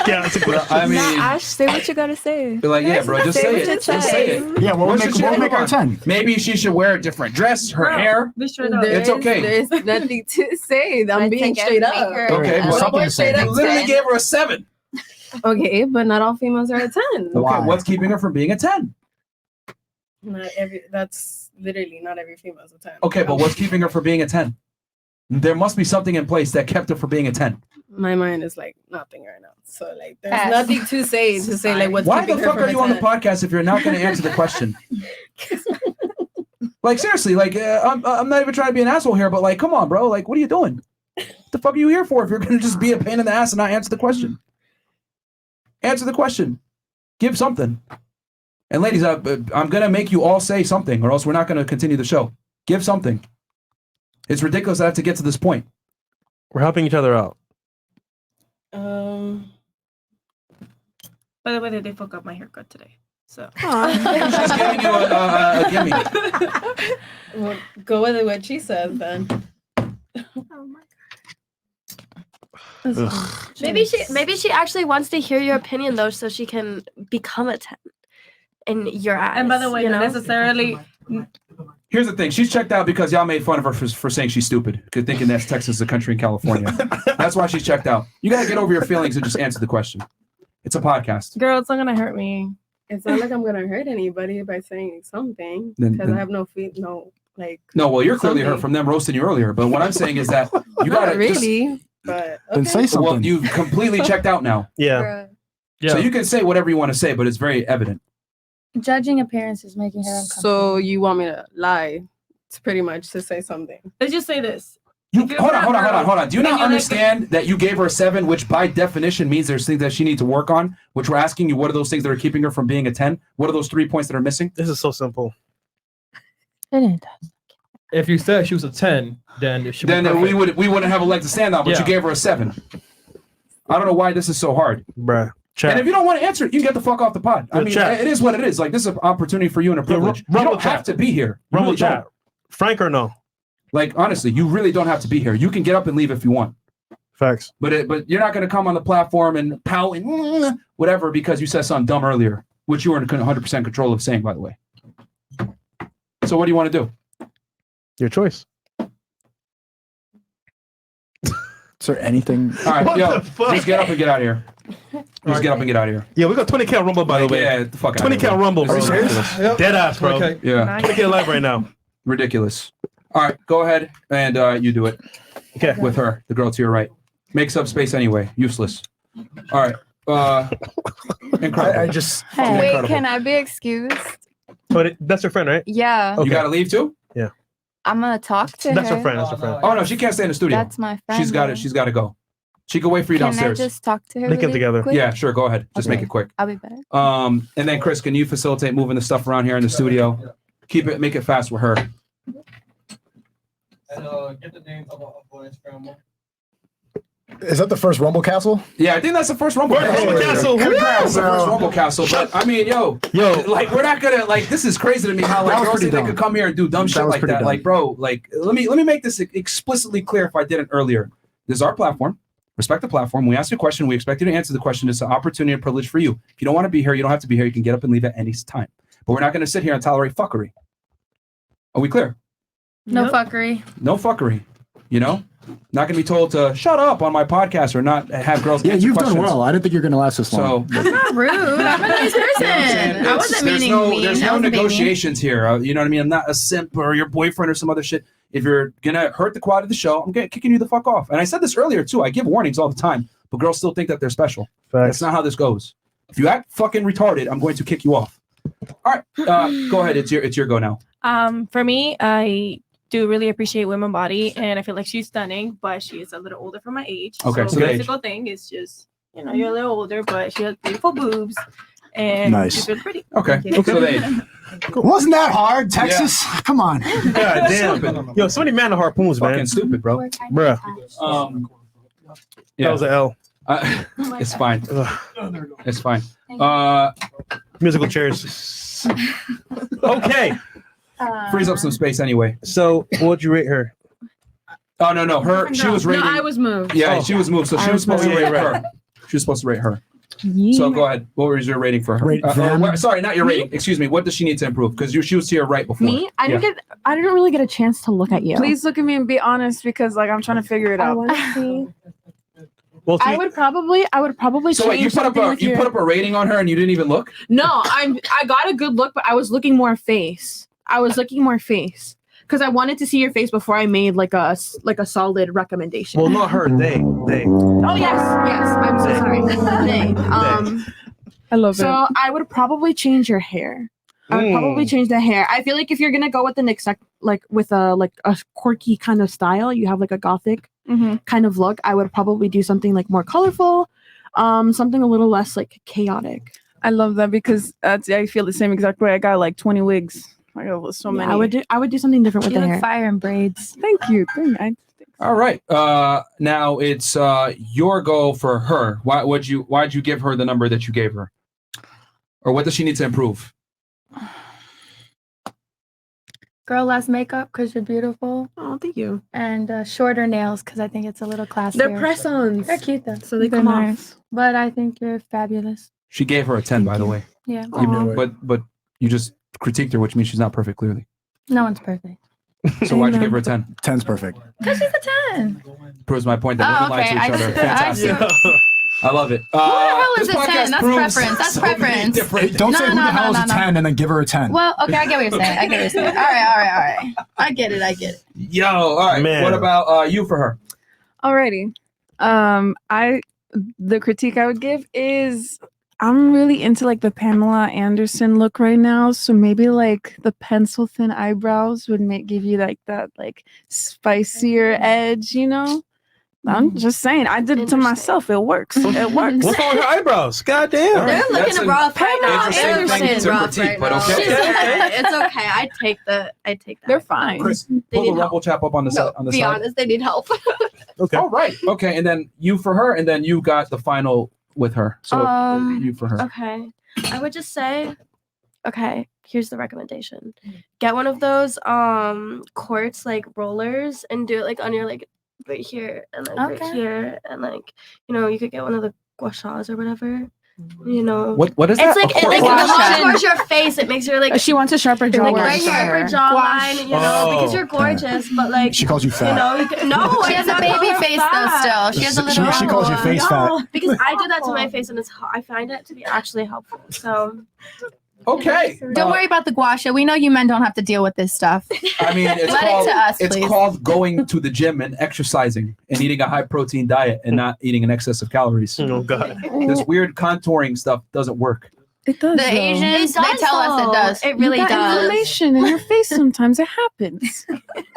Yeah, that's a question. I mean, Ash, say what you gotta say. Be like, yeah, bro, just say it. Just say it. Yeah, what would make her a 10? Maybe she should wear a different dress, her hair. It's okay. There's nothing to say. I'm being straight up. Okay, but something to say. you literally gave her a 7. Okay, but not all females are a 10. Okay, what's keeping her from being a 10? That's literally not every female is a 10. Okay, but what's keeping her from being a 10? There must be something in place that kept her from being a 10. My mind is like nothing right now. So like there's nothing to say like what's Why keeping the her fuck from are a you on the 10. podcast if you're not going to answer the question? Like, seriously, like, I'm not even trying to be an asshole here, but like, come on, bro. Like, what are you doing? What the fuck are you here for if you're going to just be a pain in the ass and not answer the question? Answer the question. Give something. And ladies, I'm going to make you all say something or else we're not going to continue the show. Give something. It's ridiculous I have to get to this point. We're helping each other out. By the way, they did fuck up my haircut today. So She's giving you a gimme. Well, go with what she says then. Maybe she actually wants to hear your opinion though, so she can become a 10 in your eyes. And by the way, you not know? necessarily. Here's the thing. She's checked out because y'all made fun of her for saying she's stupid, thinking that's Texas is a country in California. That's why she's checked out. You got to get over your feelings and just answer the question. It's a podcast. Girl, it's not gonna hurt me. It's not like I'm gonna hurt anybody by saying something Then- because then- I have no like. No, well, you're clearly hurt something. from them roasting you earlier. But what I'm saying is that you got Not to really, but Then say something. Well, you've completely checked out now. Yeah. So you can say whatever you want to say, but it's very evident. Judging appearance is making her uncomfortable. So you want me to lie? It's pretty much to say something. Let's just say this. Hold on. Do you not understand that you gave her a 7, which by definition means there's things that she needs to work on, which we're asking you, what are those things that are keeping her from being a 10? What are those 3 points that are missing? This is so simple. If you said she was a 10, then it should be perfect. we wouldn't have a leg to stand on, but you Yeah. gave her a 7. I don't know why this is so hard. Bruh. And if you don't want to answer it, you can get the fuck off the pod. I Yo, mean, chat. it is what it is. Like, this is an opportunity for you and a privilege. You don't have to be here. You Rumble really chat. don't. Frank or no? Like, honestly, you really don't have to be here. You can get up and leave if you want. Facts. But you're not going to come on the platform and pout and whatever because you said something dumb earlier, which you were in 100% control of saying, by the way. So what do you want to do? Your choice. Is there anything? All right, What yo, the fuck? just get up and get out of here. Just get up and get out of here. Yeah, we got 20K Rumble, by the way. Yeah, the fuck out 20K Rumble, bro. Yep. Dead ass, bro. Okay. Yeah. 20K live right now. Ridiculous. All right, go ahead and you do it. Okay. With her, the girl to your right. Makes up space anyway. Useless. All right. Incredible. I just. Wait, Incredible. can I be excused? But that's her friend, right? Yeah. You got to leave too? Yeah. I'm gonna talk to her. That's her friend. That's her friend. Oh no, she can't stay in the studio. That's my friend. She's got it. She's got to go. She can wait for you Can downstairs. I just talk to her? They came really together. quick? Yeah, sure. Go ahead. Just Okay. make it quick. I'll be back. And then Chris, can you facilitate moving the stuff around here in the studio? Make it fast with her. And get the names of Instagram. Is that the first Rumble Castle? Yeah, I think that's the first Rumble Castle. That's the first Rumble Castle. But I mean, yo, like we're not gonna like. This is crazy to me how like That was girls pretty think they dumb. could come here and do dumb shit was like pretty that. dumb. Like, bro, like let me make this explicitly clear if I didn't earlier. This is our platform. Respect the platform. We ask you a question. We expect you to answer the question. It's an opportunity and privilege for you. If you don't want to be here, you don't have to be here. You can get up and leave at any time. But we're not going to sit here and tolerate fuckery. Are we clear? No fuckery. No fuckery. You know, not going to be told to shut up on my podcast or not have girls. Yeah, answer you've questions. done well. I didn't think you're going to last this long. So That's not rude. I'm a nice person. I wasn't there's meaning mean. There's I no wasn't being mean. negotiations here. You know what I mean? I'm not a simp or your boyfriend or some other shit. If you're gonna hurt the quality of the show, I'm kicking you the fuck off. And I said this earlier too. I give warnings all the time, but girls still think that they're special. That's not how this goes. If you act fucking retarded, I'm going to kick you off. All right, go ahead. It's your go now. For me, I do really appreciate women's body, and I feel like she's stunning, but she is a little older for my age. Okay, so the age. physical thing is just, you know, you're a little older, but she has beautiful boobs, and Nice. she's really pretty. Okay, so they. Wasn't that hard, Texas? Come on. God damn. Yo, so many man of harpoons, man. Fucking stupid, bro. Bruh. Yeah. That was an L. It's fine. It's fine. Musical chairs. Okay. Frees up some space anyway. So, what would you rate her? Oh no, her. She was rating. No, I was moved. Yeah, she was moved. So she was supposed to rate her. She was supposed to rate her. So go ahead. What was your rating for her? Rate them. Sorry, not your rating. Excuse me. What does she need to improve? Because she was here right before. Me? I Yeah. didn't really get a chance to look at you. Please look at me and be honest, because like I'm trying to figure it I out. want to see. Well, I would probably So wait, you change put up something a with you your- put up a rating on her and you didn't even look? No, I got a good look, but I was looking more face. I was looking more face because I wanted to see your face before I made like a solid recommendation. Well, not her. They. Oh yes. I'm so sorry. They. I love So it. I would probably change your hair. I would probably change the hair. I feel like if you're gonna go with the next with a quirky kind of style, you have like a gothic kind of look. I would probably do something like more colorful, something a little less like chaotic. I love that because I feel the same exact way. I got like 20 wigs. I got so many. I would do something different with You the look hair. fire in braids. Thank you. All right. Now it's your go for her. Why'd you give her the number that you gave her? Or what does she need to improve? Girl, less makeup because you're beautiful. Oh, thank you. And shorter nails because I think it's a little classier. They're press-ons. They're cute though. So they They're come off. nice. But I think you're fabulous. She gave her a 10, by the way. Yeah. But you just critiqued her, which means she's not perfect, clearly. No one's perfect. So why'd you give her a 10? 10's perfect. Because she's a 10. Proves my point that women lie to each other. Fantastic. I love it. Who the hell is this a 10? podcast That's proves preference. That's so many preference. different- Don't say who the No, hell is no, a no. 10 and then give her a 10. Well, okay, I get what you're saying. All right. I get it. Yo, all right. Man. What about you for her? Alrighty. The critique I would give is I'm really into like the Pamela Anderson look right now. So maybe like the pencil thin eyebrows would give you like that like spicier edge, you know? I'm just saying, I did it to myself. It works. It works. What's wrong with her eyebrows? God damn. They're looking rough right now. interesting thing Anderson to rough critique, right but now. okay. It's okay. I take that. They're fine. Chris, They pull the need rumble chap up on the side. On the be side. honest, they need help. Okay. All right. Okay. And then you for her, and then you got the final with her. So you for her. Okay. I would just say, okay, here's the recommendation. Get one of those quartz like rollers and do it like on your like right here and like right Okay. here and like, you know, you could get one of the gua shas or whatever. You know. What is It's that? like A it quartz? towards your face. It makes your like She wants a sharper like jawline. right here, her jawline, you know, because you're gorgeous, but like She calls you fat. you know, you can, no, She has a baby face though still. She has a little She calls your face fat. because I do that to my face and I find it to be actually helpful. So Okay. Don't worry about the gua sha. We know you men don't have to deal with this stuff. I mean, it's Let it called to us, it's please. called going to the gym and exercising and eating a high protein diet and not eating an excess of calories. Oh God. This weird contouring stuff doesn't work. It does. The though. Asians, they tell us it does. It really you got does. inflammation in your face sometimes. It happens.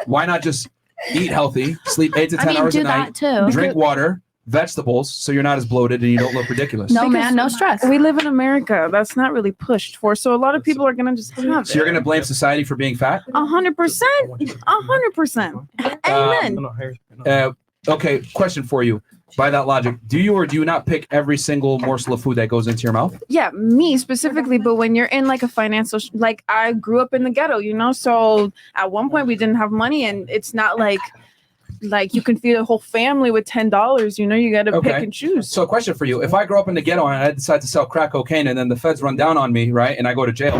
Why not just eat healthy, sleep 8 to 10 I mean, hours do a that night, too. drink water, vegetables, so you're not as bloated and you don't look ridiculous. No, man, no stress. We live in America. That's not really pushed for. So a lot of people are gonna just have So you're going to blame society for being fat? 100%. 100%. Amen. Okay, question for you. By that logic, do you or do you not pick every single morsel of food that goes into your mouth? Yeah, me specifically, but when you're in like a financial, like I grew up in the ghetto, you know, so at one point we didn't have money, and it's not like you can feed a whole family with $10, you know, you got to pick and choose. So a question for you. If I grow up in the ghetto and I decide to sell crack cocaine and then the feds run down on me, right, and I go to jail,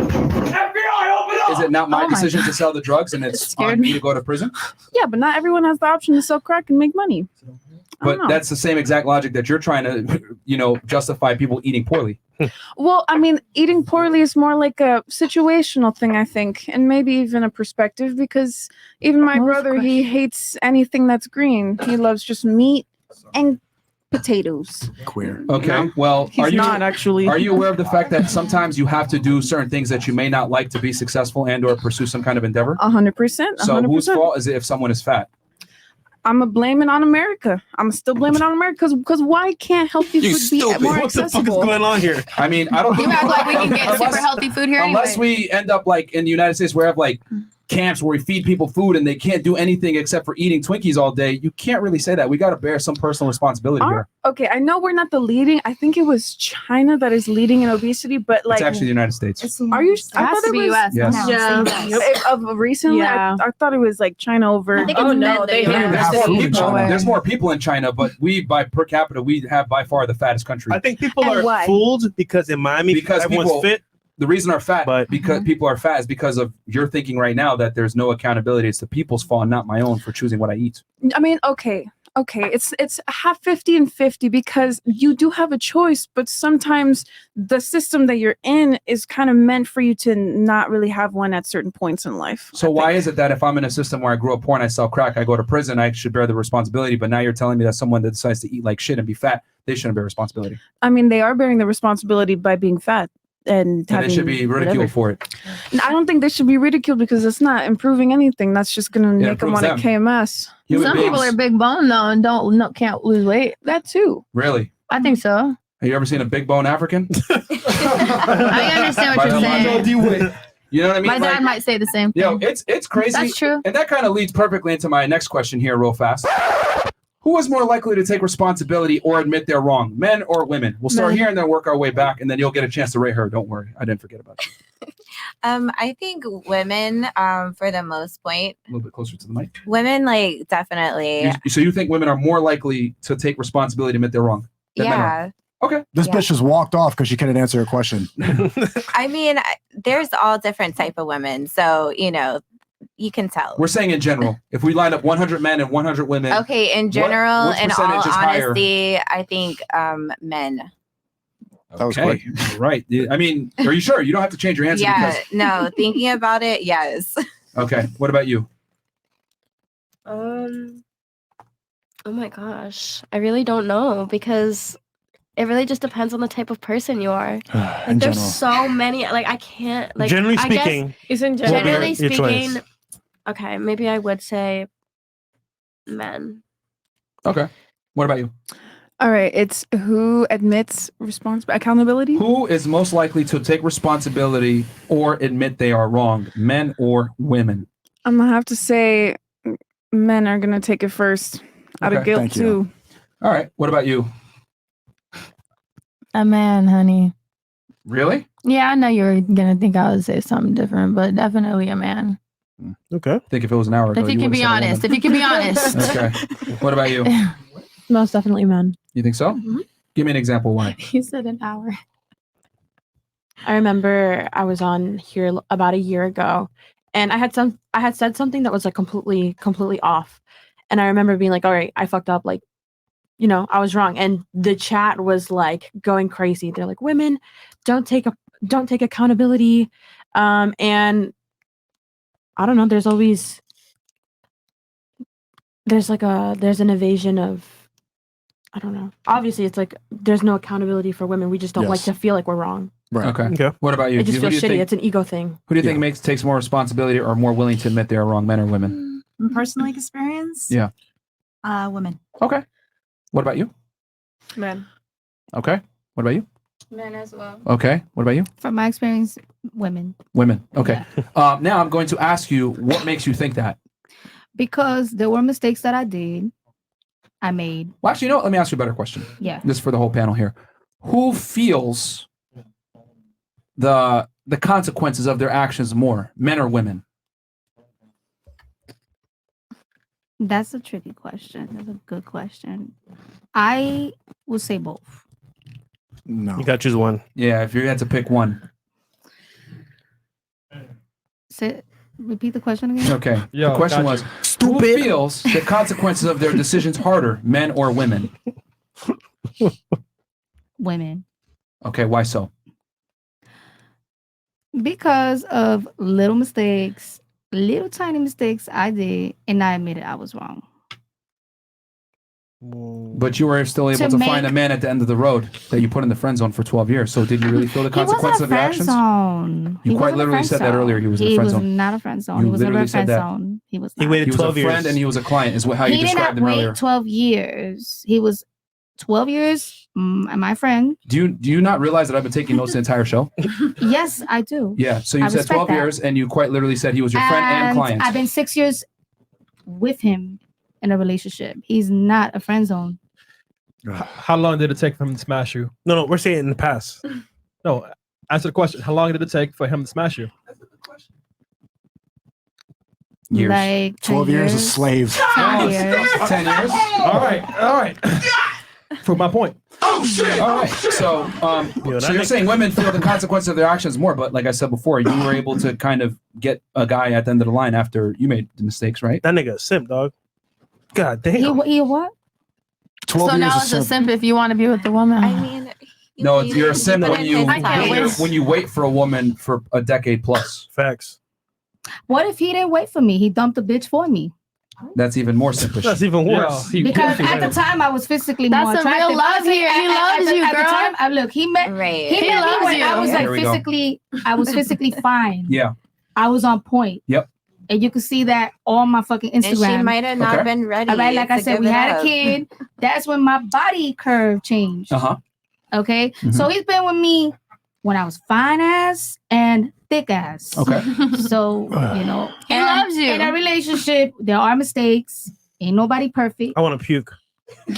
is it not my decision to sell the drugs and it's on me to go to prison? Yeah, but not everyone has the option to sell crack and make money. But that's the same exact logic that you're trying to, justify people eating poorly. Well, I mean, eating poorly is more like a situational thing, I think, and maybe even a perspective, because even my brother, he hates anything that's green. He loves just meat and potatoes. Queer. Okay. Well, He's are you not actually. Are you aware of the fact that sometimes you have to do certain things that you may not like to be successful and or pursue some kind of endeavor? 100%. So whose fault is it if someone is fat? I'm gonna blame it on America. I'm still blaming it on America because why can't healthy food be more accessible? on here? I mean, I don't. You act like we can get super healthy food here Unless anyway. we end up like in the United States, where we have like camps where we feed people food and they can't do anything except for eating Twinkies all day. You can't really say that. We got to bear some personal responsibility here. Okay, I know we're not the leading. I think it was China that is leading in obesity, but like It's actually the United States. Are you? I has thought to it be was. US. Yes. No, Yeah. it's Of recently, Yeah. I thought it was like China over. I think it's men that you have. There's more people in China, but we by per capita we have by far the fattest country. I think people are fooled because in Miami, because everyone's people, fit. The reason are fat, because people are fat is because of you're thinking right now that there's no accountability. It's the people's fault, not my own, for choosing what I eat. I mean, okay, it's half 50 and 50 because you do have a choice, but sometimes the system that you're in is kind of meant for you to not really have one at certain points in life. So why is it that if I'm in a system where I grew up poor and I sell crack, I go to prison, I should bear the responsibility? But now you're telling me that someone that decides to eat like shit and be fat, they shouldn't bear responsibility. I mean, they are bearing the responsibility by being fat. And they should be ridiculed for it. I don't think they should be ridiculed because it's not improving anything. That's just going to make them improves want to them. KMS. Some people are big bone though and can't lose weight. That too. Really? I think so. Have you ever seen a big bone African? I understand what you're saying. You know what I mean? My dad might say the same thing. Yo, it's crazy. That's true. And that kind of leads perfectly into my next question here, real fast. Who is more likely to take responsibility or admit they're wrong, men or women? We'll start Men. here and then work our way back, and then you'll get a chance to rate her. Don't worry, I didn't forget about you. I think women, for the most point, A little bit closer to the mic. women like definitely. So you think women are more likely to take responsibility to admit they're wrong? than men are? Yeah. Okay. This bitch just walked off because she couldn't answer a question. I mean, there's all different type of women, so you can tell. We're saying in general, if we line up 100 men and 100 women. Okay, in general, what in all percentage is higher? honesty, I think men. That was quick. Right. I mean, are you sure? You don't have to change your answer. Yeah, Because, no, thinking about it, yes. okay. What about you? Oh my gosh, I really don't know because it really just depends on the type of person you are. Like, In there's general. so many. Like, I can't. Like, Generally I guess- speaking, Isn't what would be generally your choice? speaking, okay, maybe I would say men. Okay. What about you? All right, it's who admits accountability. Who is most likely to take responsibility or admit they are wrong, men or women? I'm gonna have to say men are gonna take it first out of Okay, guilt thank you. too. All right. What about you? A man, honey. Really? Yeah, I know you were gonna think I would say something different, but definitely a man. Okay. I think if it was an hour ago, If you can would've be said a woman. honest, if you can be honest. Okay. What about you? Most definitely men. You think so? Give me an example why. You said an hour. I remember I was on here about a year ago, and I had said something that was like completely off, and I remember being like, "All right, I fucked up. Like, I was wrong." And the chat was like going crazy. They're like, "Women don't take accountability," and I don't know. There's an evasion of. I don't know. Obviously, it's like there's no accountability for women. We just don't like Yes. to feel like we're wrong. Right. Okay. What about you? It just Who do feels you shitty. think- It's an ego thing. Who do you think takes more responsibility or more willing to admit they are wrong, men or women? From personal experience, Yeah. Women. Okay. What about you? Men. Okay. What about you? Men as well. Okay. What about you? From my experience, women. Women. Okay. Now I'm going to ask you, what makes you think that? Because there were mistakes that I did. I made. Well, actually, you know what? Let me ask you a better question. Yeah. This is for the whole panel here. Who feels the consequences of their actions more, men or women? That's a tricky question. That's a good question. I would say both. No. You got to choose one. Yeah, if you had to pick one. Repeat the question again. Okay. Yo, the question gotcha. was, who feels the consequences of their decisions harder, men or women? Women. Okay, why so? Because of little mistakes, little tiny mistakes I did, and I admitted I was wrong. But you were still able to find a man at the end of the road that you put in the friend zone for 12 years. So did you really feel the consequences of your actions? Zone. You He quite wasn't a literally friend said that zone. earlier. He was in the He friend was zone. not a friend zone. You He was never literally a said friend that. zone. He was. He not. waited He was 12 a friend years. and he was a client, is how you He did described not him wait earlier. 12 years. He was 12 years. My friend. Do you not realize that I've been taking notes the entire show? Yes, I do. Yeah. So you I said respect 12 that. years and you quite literally said he was your friend and client. I've been 6 years with him in a relationship. He's not a friend zone. How long did it take for him to smash you? No, we're saying in the past. No, answer the question. How long did it take for him to smash you? Years. Like 12 years a slave. 10 years. 10 years. All right. For my point. Oh shit! All right. So, so you're saying women feel the consequences of their actions more, but like I said before, you were able to kind of get a guy at the end of the line after you made the mistakes, right? That nigga a simp, dog. God damn. He what? 12 So years now a it's a simp. simp if you want to be with the woman. I mean, No, you're a simp put when in you his time. when you wait for a woman for a decade plus. Facts. What if he didn't wait for me? He dumped a bitch for me. That's even more simpish. That's even worse. Because at the time I was physically more That's some attractive. real love here. He loves you, At the girl. time, look, he met Right. he He met me loves when I you. was Here like we go. physically, I was physically fine. Yeah. I was on point. Yep. And you can see that on my fucking And Instagram. she might have not Okay. been ready. All right, like I to said, give we it had a up. kid. That's when my body curve changed. Uh-huh. Okay. So he's been with me when I was fine ass and thick ass. Okay. So, you know, He and loves you. In a relationship, there are mistakes. Ain't nobody perfect. I want to puke.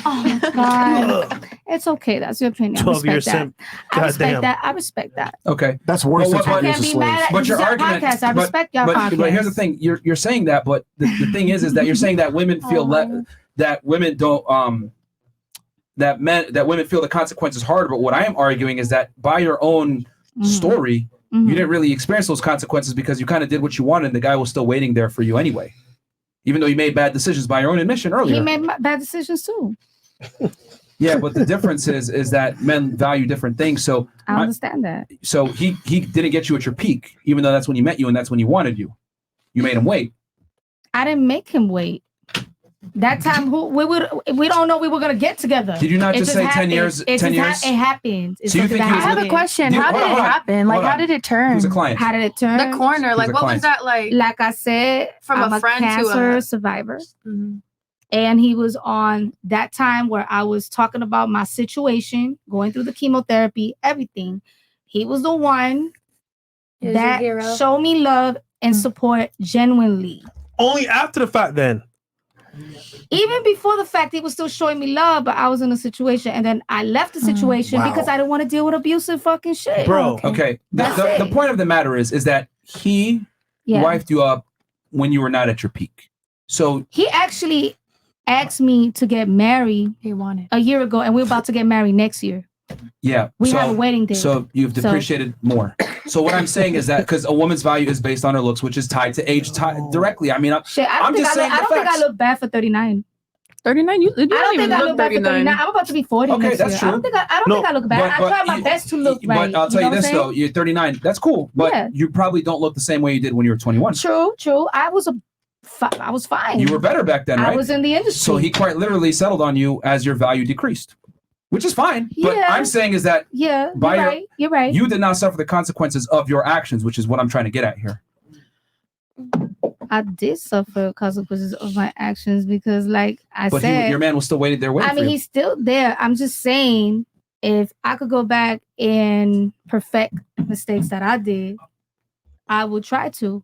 Oh my God. It's okay. That's your opinion. 12 I years respect simp. that. I respect Goddamn. that. I respect that. Okay. That's worse But than what- 12 I years can't a be mad slave. at But your this is our argument, podcast. I respect your podcast. but here's the thing: you're saying that, but the thing is that you're saying that women feel that women don't that women feel the consequences harder. But what I am arguing is that by your own story, you didn't really experience those consequences because you kind of did what you wanted, and the guy was still waiting there for you anyway, even though you made bad decisions by your own admission earlier. He made bad decisions too. Yeah, but the difference is that men value different things. So I understand that. So he didn't get you at your peak, even though that's when he met you and that's when he wanted you. You made him wait. I didn't make him wait. That time, we don't know we were gonna get together. Did you not It just say 10 happened. years? It 10 just years? It happened. It's So you something think that he was I have a happened. question. Dude, How did hold it on. happen? Like, Hold how on. did it turn? He was a client. How did it turn? The corner. Like, a what client. was that like? Like I said, From I'm a friend to cancer a- survivor. And he was on that time where I was talking about my situation, going through the chemotherapy, everything. He was the one He was your that hero. showed me love and support genuinely. Only after the fact, then. Even before the fact, he was still showing me love, but I was in a situation, and then I left the situation Wow. because I didn't want to deal with abusive fucking shit. Okay. The point of the matter is that he Yeah. wifed you up when you were not at your peak. So He actually asked me to get married. He wanted a year ago, and we're about to get married next year. yeah, We so, have a wedding date. So you've So- depreciated more. So what I'm saying is that because a woman's value is based on her looks, which is tied to age directly. I mean, Shit, I don't I'm think just saying I the don't think I facts. look bad for 39. 39? You I don't don't think even I look look bad for 39. 39. I'm about to be 40 Okay, next that's year. true. I don't think I look bad. I try my best to look right. But I'll tell you know this what I'm though, saying? you're 39. That's cool, but Yeah. you probably don't look the same way you did when you were 21. True. I was fine. You were better back then, right? I was in the industry. So he quite literally settled on you as your value decreased. which is fine. But Yeah. I'm saying is that Yeah, by you're your- right. You're right. you did not suffer the consequences of your actions, which is what I'm trying to get at here. I did suffer consequences of my actions because, like I But said, your man was still waiting there waiting I mean, for you. he's still there. I'm just saying, if I could go back and perfect mistakes that I did, I would try to.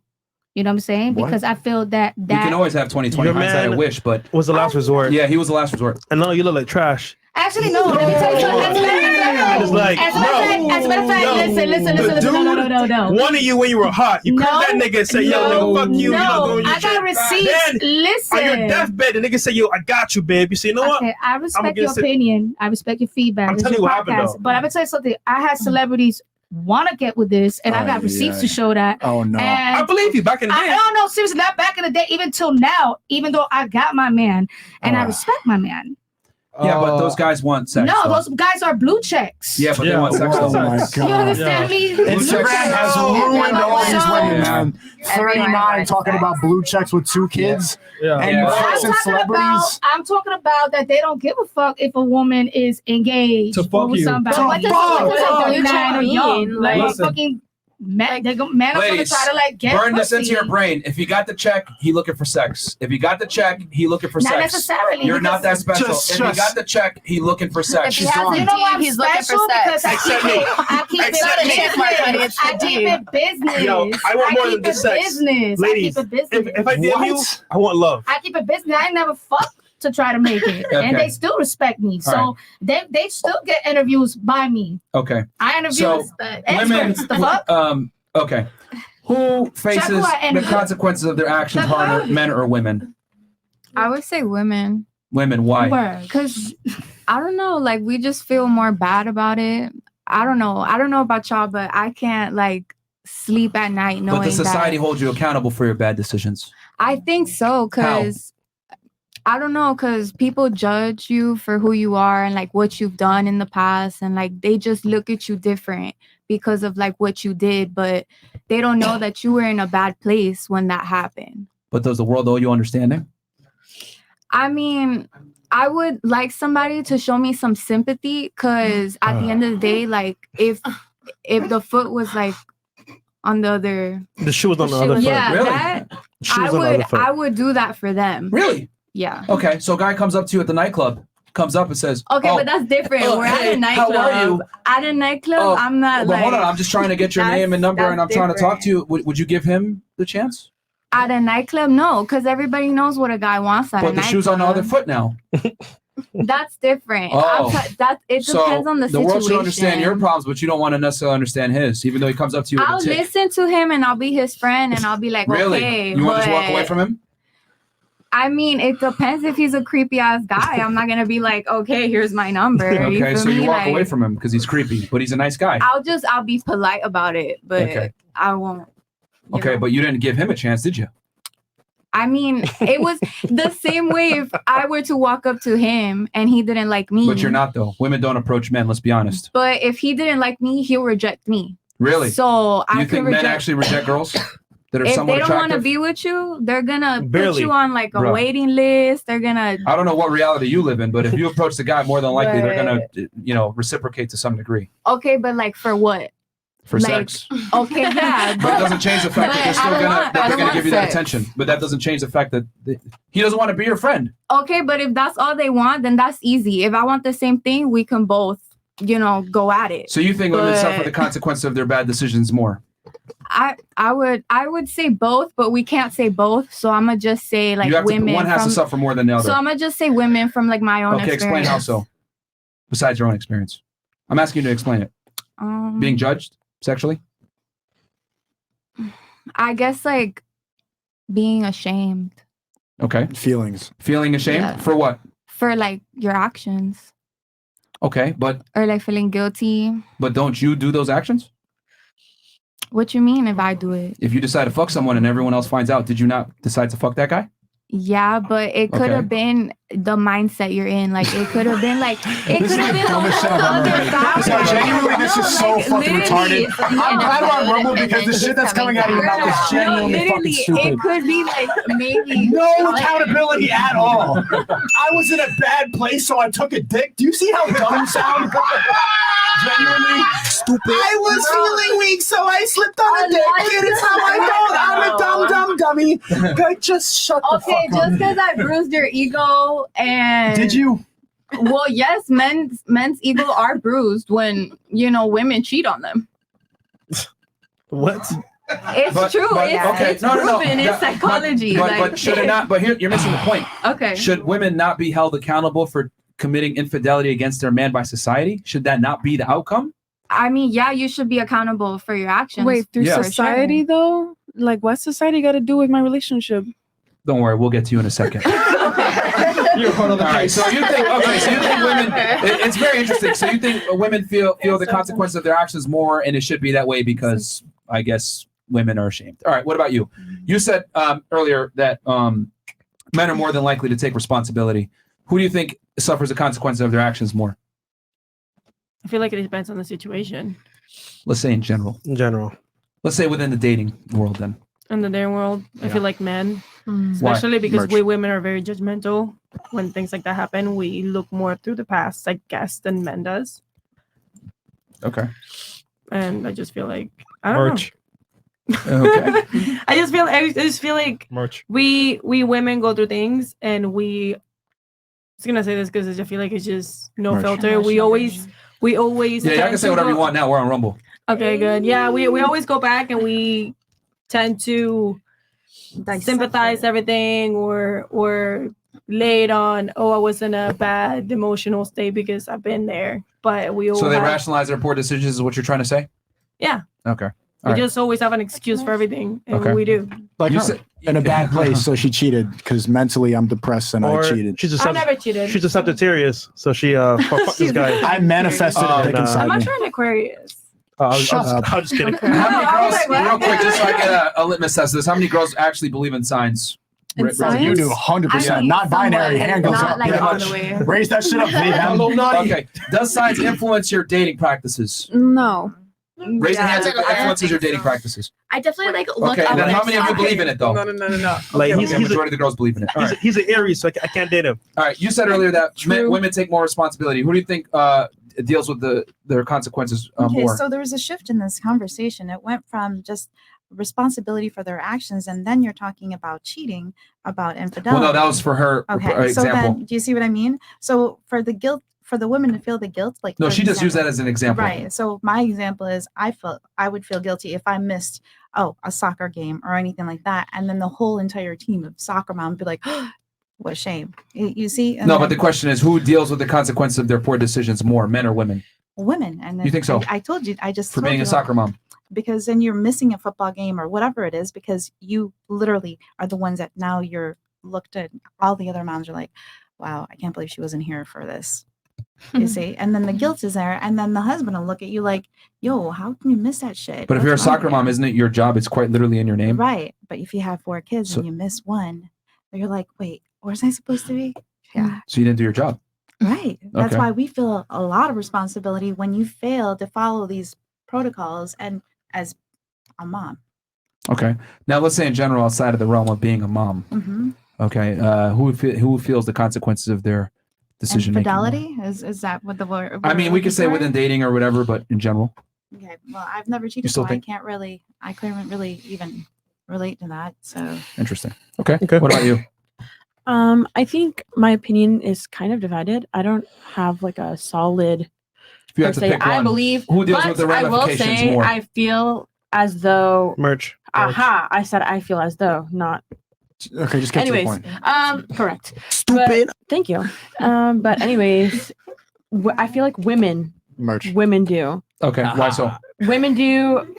You know what I'm saying? What? Because I feel that You can always have 20/20 Your hindsight. I man wish, but was the last resort. Yeah, he was the last resort. And now you look like trash. Actually, no. Let me tell you something. It's like, As a matter of fact, listen. No. One of you when you were hot, you called that nigga and said, yo, nigga, fuck you. You're not doing your I got shit. receipts. Then, Listen. on your deathbed, the nigga say, yo, I got you, babe. You say, you know what? Okay, I respect your opinion. I respect your feedback. I'm It's telling your you what happened, podcast. though. But I'm gonna tell you something. I had celebrities want to get with this, and I got receipts to show that. Oh no! And I believe you back in the day. No, seriously, not back in the day. Even till now, even though I got my man, and I respect my man. Yeah, but those guys want sex. No, though. those guys are blue checks. Yeah, but they want sex. Oh though. my God. You understand me? Instagram has ruined all these women, man. 39 talking about blue checks with 2 kids. And I'm flexing celebrities. talking about that they don't give a fuck if a woman is engaged To fuck with you. somebody. To What does fuck. what does 39 or young? Like Listen. fucking man, man are gonna Ladies, try to like get burn this pussy. into your brain. If you got the check, he looking for sex. If you got the check, he looking for Not sex. necessarily, You're not that because- special. If you got the check, he looking for sex. You know why I'm he's looking for special? sex. Because I keep Except me. it business. I keep it business. Yo, I want more than keep just it sex. business. Ladies, I keep it business. if I DM you, I want love. I keep it business. I ain't never fuck to try to make it, Okay. and they still respect me. So All they still get interviews by me. Okay. I interview So, experts. The fuck? Okay. Who faces who I the interview. consequences of their actions harder, men or women? I would say women. Women. Why? Because I don't know, like we just feel more bad about it. I don't know about y'all, but I can't like sleep at night knowing But the society that. holds you accountable for your bad decisions. I think so, because I don't know, because people judge you for who you are and like what you've done in the past, and like they just look at you different because of like what you did, but they don't know that you were in a bad place when that happened. But does the world owe you understanding? I mean, I would like somebody to show me some sympathy, because at the end of the day, like if the foot was like on the other, The shoe was on the other foot. yeah, that Shoe I was on the other foot. would do that for them. Really? Yeah. Okay, so a guy comes up to you at the nightclub, comes up and says, Okay, "Oh, but that's different. oh, We're hey, at a how nightclub. are you?" At a nightclub, Oh, I'm not but like. hold on, I'm just trying to get your name and number, and I'm that's trying to talk different. to you. Would you give him the chance? At a nightclub, no, because everybody knows what a guy wants at a But the nightclub. shoe's on the other foot now. That's different. Oh. It depends on the situation. world should understand your problems, but you don't want to necessarily understand his, even though he comes up to you I'll with a tick. listen to him and I'll be his friend and I'll be like, Really? okay. You want to just walk but- away from him? I mean, it depends if he's a creepy ass guy. I'm not gonna be like, okay, here's my number. You Okay, feel so you me? walk Like, away from him because he's creepy, but he's a nice guy. I'll be polite about it, but Okay. I won't. Okay, but you didn't give him a chance, did you? I mean, it was the same way if I were to walk up to him and he didn't like me. But you're not, though. Women don't approach men, let's be honest. But if he didn't like me, he'll reject me. Really? So Do I you could think men reject. actually reject girls that are If somewhat they don't want to attractive? be with you, they're gonna put Barely. you on like a Bro. waiting list. They're gonna. I don't know what reality you live in, but if you approach the guy, more than likely they're But- gonna, reciprocate to some degree Okay, but like for what? for Like, sex. Okay, yeah. But it doesn't change the fact that they're still I don't gonna want- I that they're don't gonna want give you that sex. attention. But that doesn't change the fact that he doesn't want to be your friend. Okay, but if that's all they want, then that's easy. If I want the same thing, we can both, go at it. So you think women But suffer the consequences of their bad decisions more? I would say both, but we can't say both. So I'm gonna just say like you have women. to, one has from, to suffer more than the other. So I'm gonna just say women from like my own Okay, explain experience. how so. Besides your own experience, I'm asking you to explain it. Being judged sexually. I guess like being ashamed Okay. Feeling ashamed Yeah. for what? for like your actions Okay, but or like feeling guilty. don't you do those actions? What you mean if I do it? If you decide to fuck someone and everyone else finds out, did you not decide to fuck that guy? Yeah, but it could have been the mindset you're in. Like it could have been like it could have been dumbest shit I've ever heard. Like, genuinely, this is so fucking retarded. I'm glad we're on Rumble because the shit that's coming out of your mouth is genuinely fucking stupid. It could be like maybe No accountability at all. I was in a bad place, so I took a dick. Do you see how dumb I sound? Genuinely stupid. I was feeling weak, so I slipped on a dick. It's how I go. I'm a dumb dummy. Just shut the fuck up. Just because I bruised your ego and Did you? Well, yes, men's ego are bruised when women cheat on them. What? It's true. It's proven in psychology. But should it not? But here you're missing the point. Okay. Should women not be held accountable for committing infidelity against their man by society? Should that not be the outcome? I mean, yeah, you should be accountable for your actions. Wait, through Yeah. society though? Like, what's society got to do with my relationship? Don't worry, we'll get to you in a second. You're part of the All right, case. so you think women? It's very interesting. So you think women feel the consequences of their actions more, and it should be that way because I guess women are ashamed. All right, what about you? You said earlier that men are more than likely to take responsibility. Who do you think suffers the consequences of their actions more? I feel like it depends on the situation. Let's say in general. In general. Let's say within the dating world then. In the dating world, I feel like men, Why? especially because Merch. we women are very judgmental. When things like that happen, we look more through the past, I guess, than men does. Okay. And I just feel like I don't Merch. know. Okay. I just feel like Merch. we women go through things, and I was gonna say this because I feel like it's just no Merch. filter. We always. Yeah, y'all tend can say to whatever you go- want now. We're on Rumble. Okay, good. Yeah, we always go back and we tend to sympathize everything or lay it on, oh, I was in a bad emotional state because I've been there. But we all So they have- rationalize their poor decisions is what you're trying to say? Yeah. Okay. We All right. just always have an excuse for everything. And Okay. we do. Like You her, said- in a bad place, so she cheated because mentally I'm depressed and Or I cheated. she's a I never cheated. She's a Sagittarius, so she fuck this guy. I manifested a dick and, inside I'm not me. trying to Aquarius. I was Shut up. just kidding. Okay. How many No, I was girls, like, real what? quick, just so I get a litmus test of this, how many girls actually believe in signs? In science? You do 100%, I mean, not binary. somewhat, Hand goes not up. like Yeah. all the way. Raise that shit up, Hello, Vayham. naughty. Okay. Does science influence your dating practices? No. Raise your hands if it influences your dating practices. I definitely like look Okay, up. and then how at many of you something. believe in it, though? Like Okay, he's the a, majority of the girls believe in it. All right. he's an Aries, so I can't date him. All right. You said earlier that women take more responsibility. Who do you think deals with their consequences Okay, more? so there was a shift in this conversation. It went from just responsibility for their actions, and then you're talking about cheating, about infidelity. Well, no, that was for her Okay, so example. then, do you see what I mean? So for the guilt, for the women to feel the guilt, like No, for she just used example- that as an example. Right. So my example is I would feel guilty if I missed a soccer game or anything like that, and then the whole entire team of soccer moms would be like, oh, what a shame. You see? And No, then but the question is, who deals with the consequences of their poor decisions more, men or women? women. And then You think so? I told you. I just For told being you a soccer mom. because then you're missing a football game or whatever it is because you literally are the ones that now you're looked at. All the other moms are like, wow, I can't believe she wasn't here for this. You see? And then the guilt is there. And then the husband will look at you like, yo, how can you miss that shit? But if you're a What's wrong soccer with mom, you?" isn't it your job? It's quite literally in your name. Right. But if you have 4 kids So- and you miss one, you're like, wait, where's I supposed to be? Yeah. So you didn't do your job. Right. That's Okay. why we feel a lot of responsibility when you fail to follow these protocols and as a mom. Okay. Now let's say in general, outside of the realm of being a mom. Mm-hmm. Okay. Who feels the consequences of their decision making? Infidelity? Is that what the word? I mean, we could say within. within dating or whatever, but in general. Okay. Well, I've never cheated, still so think- I couldn't really even relate to that. So Interesting. Okay. What about you? I think my opinion is kind of divided. I don't have like a solid. If you had per to se. pick I one, believe. who deals but with the I will ramifications say, more? I feel as though. Merch. Aha! I said I feel as though, not. Okay, just get to the Anyways, point. correct. Stupid. Thank you. But anyways, I feel like women do. Okay. Why so? Women do,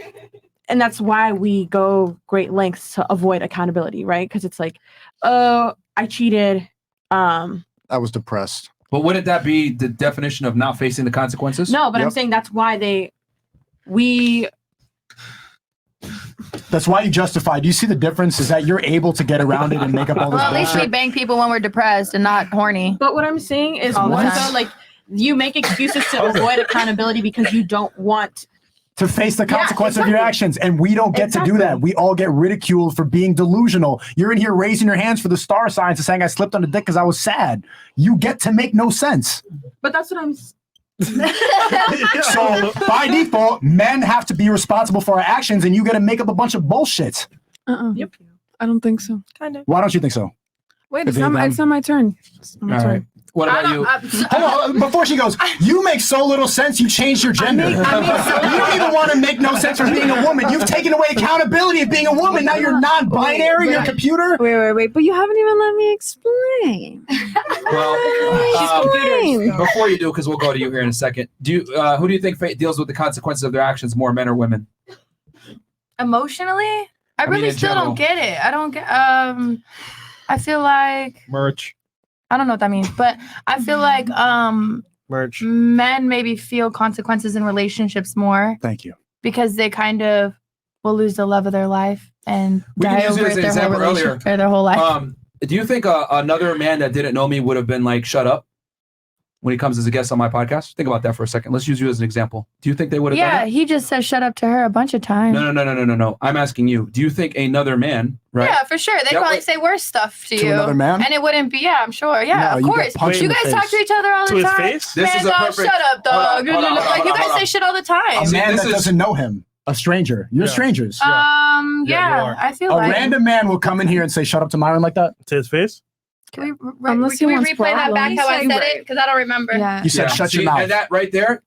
and that's why we go great lengths to avoid accountability, right? Because it's like, oh, I cheated. I was depressed. But wouldn't that be the definition of not facing the consequences? No, but I'm saying that's why we. Think That's why you justify. Do you see the difference? Is that you're able to get around it and make up all this Well, at least we bullshit? bang people when we're depressed and not horny. But what I'm saying is All the more time. so like you make excuses to avoid accountability because you don't want To face the Yeah, consequence of your exactly. actions. And we don't get to do that. We all get ridiculed for being delusional. You're in here raising your hands for the star signs and saying I slipped on the dick because I was sad. You get to make no sense. But that's what I'm So by default, men have to be responsible for our actions and you got to make up a bunch of bullshit. Yep. I don't think so. Kind of. Why don't you think so? Wait, If it's not, they- it's not my turn. It's not my All turn. right. What about you? Hold on, before she goes, you make so little sense, you changed your gender. You don't even want to make no sense for being a woman. You've taken away accountability of being a woman. Now you're non-binary, you're a computer. Wait. But you haven't even let me explain. Well, before you do, because we'll go to you here in a second. Do you, who do you think deals with the consequences of their actions more, men or women? Emotionally, I mean, really in still general. don't get it. I don't get. I feel like merch. I don't know what that means, but I feel like merch. Men maybe feel consequences in relationships more Thank you. because they kind of will lose the love of their life and We can die use it over as it an their whole example earlier. relationship or their whole life. Do you think another man that didn't know me would have been like, shut up when he comes as a guest on my podcast? Think about that for a second. Let's use you as an example. Do you think they would have done Yeah, it? he just said shut up to her a bunch of times. No. I'm asking you. Do you think another man, right? Yeah, for sure. They That probably would- say worse stuff to To you. another man? And it wouldn't be, yeah, I'm sure. Yeah, No, of you got course. punched in You the guys talk face. to each other all To the his time. face? This Man, is a dog, perfect- shut up, dog. hold on, Like, you guys hold on. say shit all the time. A man that doesn't know him, a stranger. You're strangers. Yeah, I feel A like. random man will come in here and say, shut up to Myron like that? To his face? Can we, Unless can he we wants replay that back problems. how I said Right. it? Because I don't remember. Yeah. You said shut your mouth. And that right there,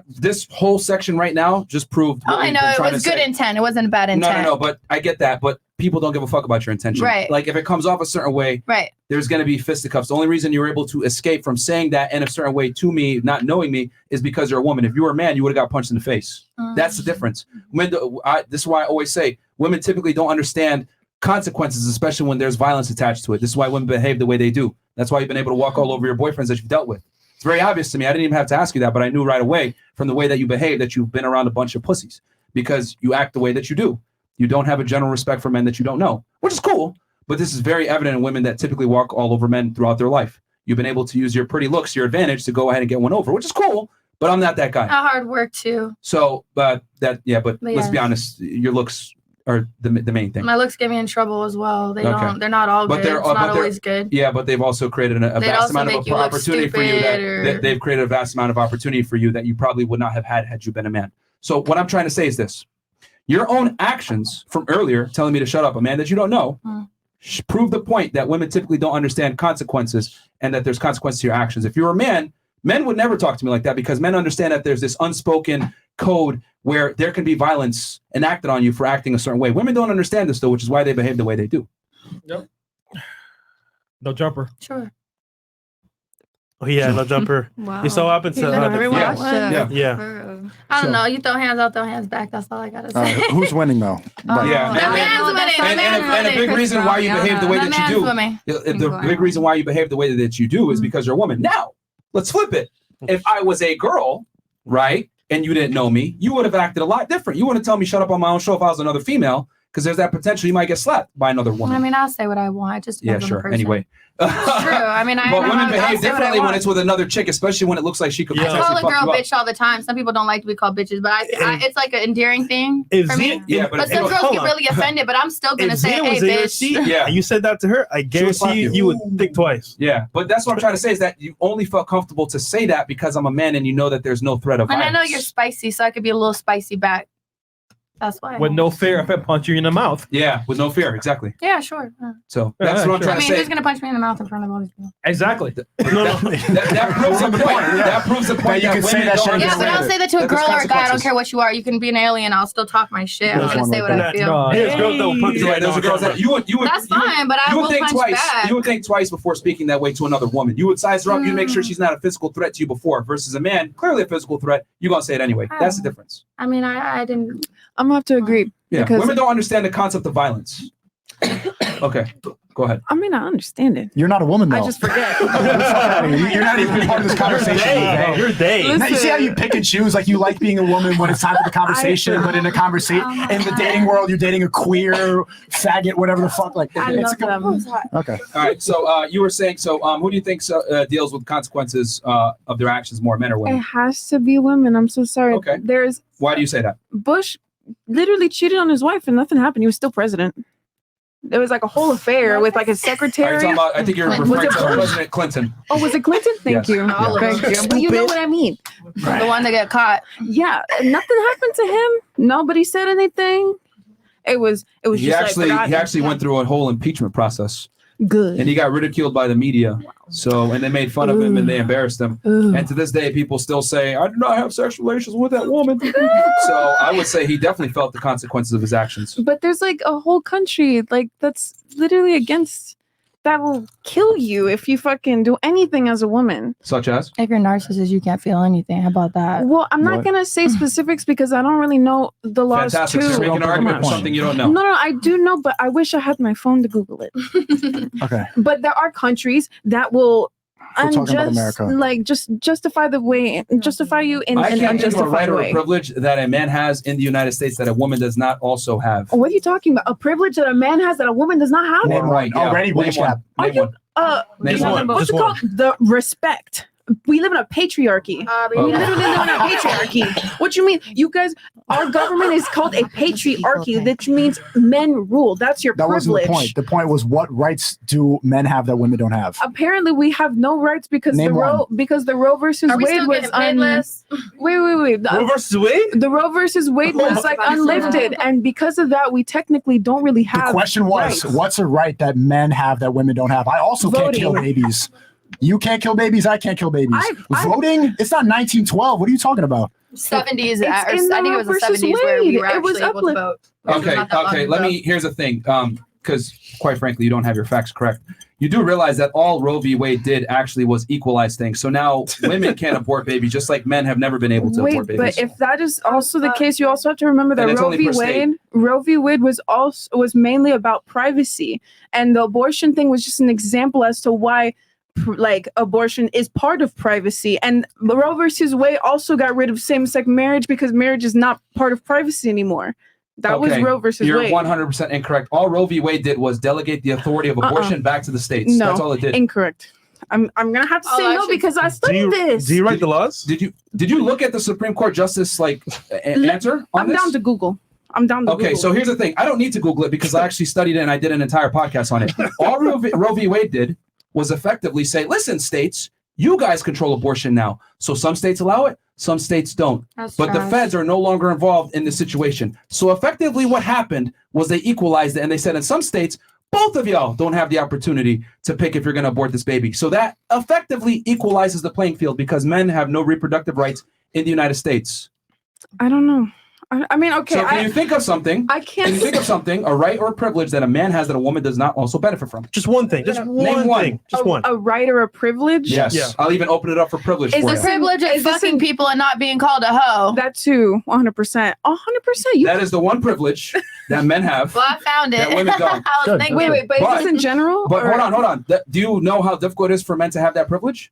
this whole section right now just proved. Oh, what I we've know. been It trying was to good say. intent. It wasn't a bad intent. No, but I get that. But people don't give a fuck about your intention. Right. Like if it comes off a certain way, Right. there's going to be fisticuffs. The only reason you're able to escape from saying that in a certain way to me, not knowing me, is because you're a woman. If you were a man, you would have got punched in the face. That's the difference. This is why I always say women typically don't understand consequences, especially when there's violence attached to it. This is why women behave the way they do. That's why you've been able to walk all over your boyfriends that you've dealt with. It's very obvious to me. I didn't even have to ask you that, but I knew right away from the way that you behave that you've been around a bunch of pussies because you act the way that you do. You don't have a general respect for men that you don't know, which is cool. But this is very evident in women that typically walk all over men throughout their life. You've been able to use your pretty looks, your advantage to go ahead and get one over, which is cool. But I'm not that guy. Hard work too. So, but let's yeah. be honest. Your looks are the main thing. My looks get me in trouble as well. They Okay. don't. They're not all good. It's not always good. Yeah, but they've also created a They'd vast also amount make of you look opportunity for you. stupid or- That they've created a vast amount of opportunity for you that you probably would not have had you been a man. So what I'm trying to say is this: your own actions from earlier, telling me to shut up, a man that you don't know, prove the point that women typically don't understand consequences and that there's consequences to your actions. If you're a man, men would never talk to me like that because men understand that there's this unspoken code where there can be violence enacted on you for acting a certain way. Women don't understand this though, which is why they behave the way they do. Yep. No jumper. Sure. Oh yeah, no jumper. Wow. You saw what happened to You never watched it. yeah. I don't So- know. You throw hands, I'll throw hands back. That's all I gotta say. Who's winning though? Yeah. And a big reason why you behave the way that you do, the big reason why you behave the way that you do is because you're a woman. Now, let's flip it. If I was a girl, right, and you didn't know me, you would have acted a lot different. You wouldn't tell me shut up on my own show if I was another female, because there's that potential you might get slapped by another woman. I mean, I'll say what I want. It just Yeah, depends on the sure. person. Anyway. It's true. I mean, But women I'll behave say what I differently when want. it's with another chick, especially when it looks like she could I potentially call a fuck girl you up. bitch all the time. Some people don't like to be called bitches, but it's like an endearing thing If for me. Zia- But some girls get really offended, but I'm still gonna If say, Zia "Hey, was in your bitch." seat, Yeah. and you said that to her, I guarantee slap you, you. you would think twice. Yeah, but that's what I'm trying to say is that you only felt comfortable to say that because I'm a man and you know that there's no threat of And I violence. know you're spicy, so I could be a little spicy back. That's why. With no fear if I punch you in the mouth. Yeah, with no fear, exactly. Yeah, sure. So that's what I'm I trying mean, to say. who's gonna punch me in the mouth in front of all these people? Exactly. That proves the point. That proves the point you that can say women that don't shit and Yeah, but I'll say that to a That there's girl or a guy. I don't consequences. care what you are. You can be an alien. I'll still talk my shit. I'm There's gonna one say right what there. I feel. There's girls that will punch you Yeah, right those now. are girls that you would. That's fine, but I you will would think punch twice. back. You would think twice before speaking that way to another woman. You would size her up. You'd make sure she's not a physical threat to you before. Versus a man, clearly a physical threat. You're gonna say it anyway. That's the difference. I mean, I didn't. I'm gonna have to agree. Yeah, because women don't understand the concept of violence. Okay. Go ahead. I mean, I understand it. You're not a woman, though. I just forget. You're not even part of this conversation. You're they. Now, you see how you pick and choose? Like you like being a woman when it's time for the conversation, but in a conversation in the dating world, you're dating a queer faggot, whatever the fuck. Like it's okay. All right. So you were saying. So who do you think deals with consequences of their actions more, men or It women? has to be women. I'm so sorry. Okay. There's Why do you say that? Bush literally cheated on his wife and nothing happened. He was still president. There was like a whole affair with like his Are you secretary. talking about, I think you're Was referring it to Bush? President Clinton. Oh, was it Clinton? Thank Yes. you. All of Thank them. you. But you know what I mean. The one that got caught. Yeah, nothing happened to him. Nobody said anything. It was He just actually like he actually went through a whole impeachment process. Good. And he got ridiculed by the media. So, and they made fun of him and they embarrassed him. And to this day, people still say, I did not have sexual relations with that woman. So I would say he definitely felt the consequences of his actions. But there's like a whole country like that's literally against that will kill you if you fucking do anything as a woman. Such as? If you're narcissist, you can't feel anything. How about that? Well, I'm not What? gonna say specifics because I don't really know the laws Fantastic. too. So you're making an argument for something you don't know. No, I do know, but I wish I had my phone to Google it. Okay. But there are countries that will We're talking about America. just justify you in I an can't think of a right unjustified or a way. privilege that a man has in the United States that a woman does not also have. What are you talking about? A privilege that a man has that a woman does not have? Name right. Yeah. Already, Name Wish one. Cap. Name one. Name one. What's it called? The respect. We live in a patriarchy. We Okay. literally live in a patriarchy. What you mean? You guys, our government is called a patriarchy, which means men rule. That's your That wasn't privilege. the point. The point was what rights do men have that women don't have? Apparently, we have no rights because Name the Roe versus Are we Wade still was getting paid less? Wait. Roe versus Wade? The Roe versus Wade was like unlifted, and because of that, we technically don't really have. The question was, rights. what's a right that men have that women don't have? I also can't Voting. kill babies. You can't kill babies. I can't kill babies. Voting? It's not 1912. What are you talking about? 70s. It's I in the think it was the Roe versus 70s where we Wade. were It was actually able to uplift- vote. It was Okay, not that long okay. Let ago. me. Here's the thing. Because quite frankly, you don't have your facts correct. You do realize that all Roe v. Wade did actually was equalize things. So now women can't abort babies, just like men have never been able to abort Wait, babies. but if that is also the case, you also have to remember Then that it's Roe only v. per state. Wade was mainly about privacy, and the abortion thing was just an example as to why. Like abortion is part of privacy, and Roe versus Wade also got rid of same-sex marriage because marriage is not part of privacy anymore. That was Roe versus You're Wade. 100% incorrect. All Roe v. Wade did was delegate the authority of abortion back to the states. No, That's all it did. incorrect. I'm gonna have to say no because I studied this. Do you write the laws? Did you look at the Supreme Court justice answer on I'm this? down to Google. I'm down to Okay, Google. so here's the thing. I don't need to Google it because I actually studied it and I did an entire podcast on it. All Roe v. Wade did was effectively say, listen, states, you guys control abortion now. So some states allow it, some states don't. That's But the trash. feds are no longer involved in the situation. So effectively what happened was they equalized it and they said in some states, both of y'all don't have the opportunity to pick if you're going to abort this baby. So that effectively equalizes the playing field because men have no reproductive rights in the United States. I don't know. I mean, okay. So can you think of something? I can't. Can you think of something, a right or a privilege that a man has that a woman does not also benefit from? Just one thing. Just Name one. thing. Just one. A right or a privilege? Yes. Yeah. I'll even open it up for privilege Is for the you. privilege of fucking people and not being called a hoe? That too, 100%. 100%. That is the one privilege that men have. Well, I found it. That women don't. I was thinking. Wait, but is this in general? But or- hold on. Do you know how difficult it is for men to have that privilege?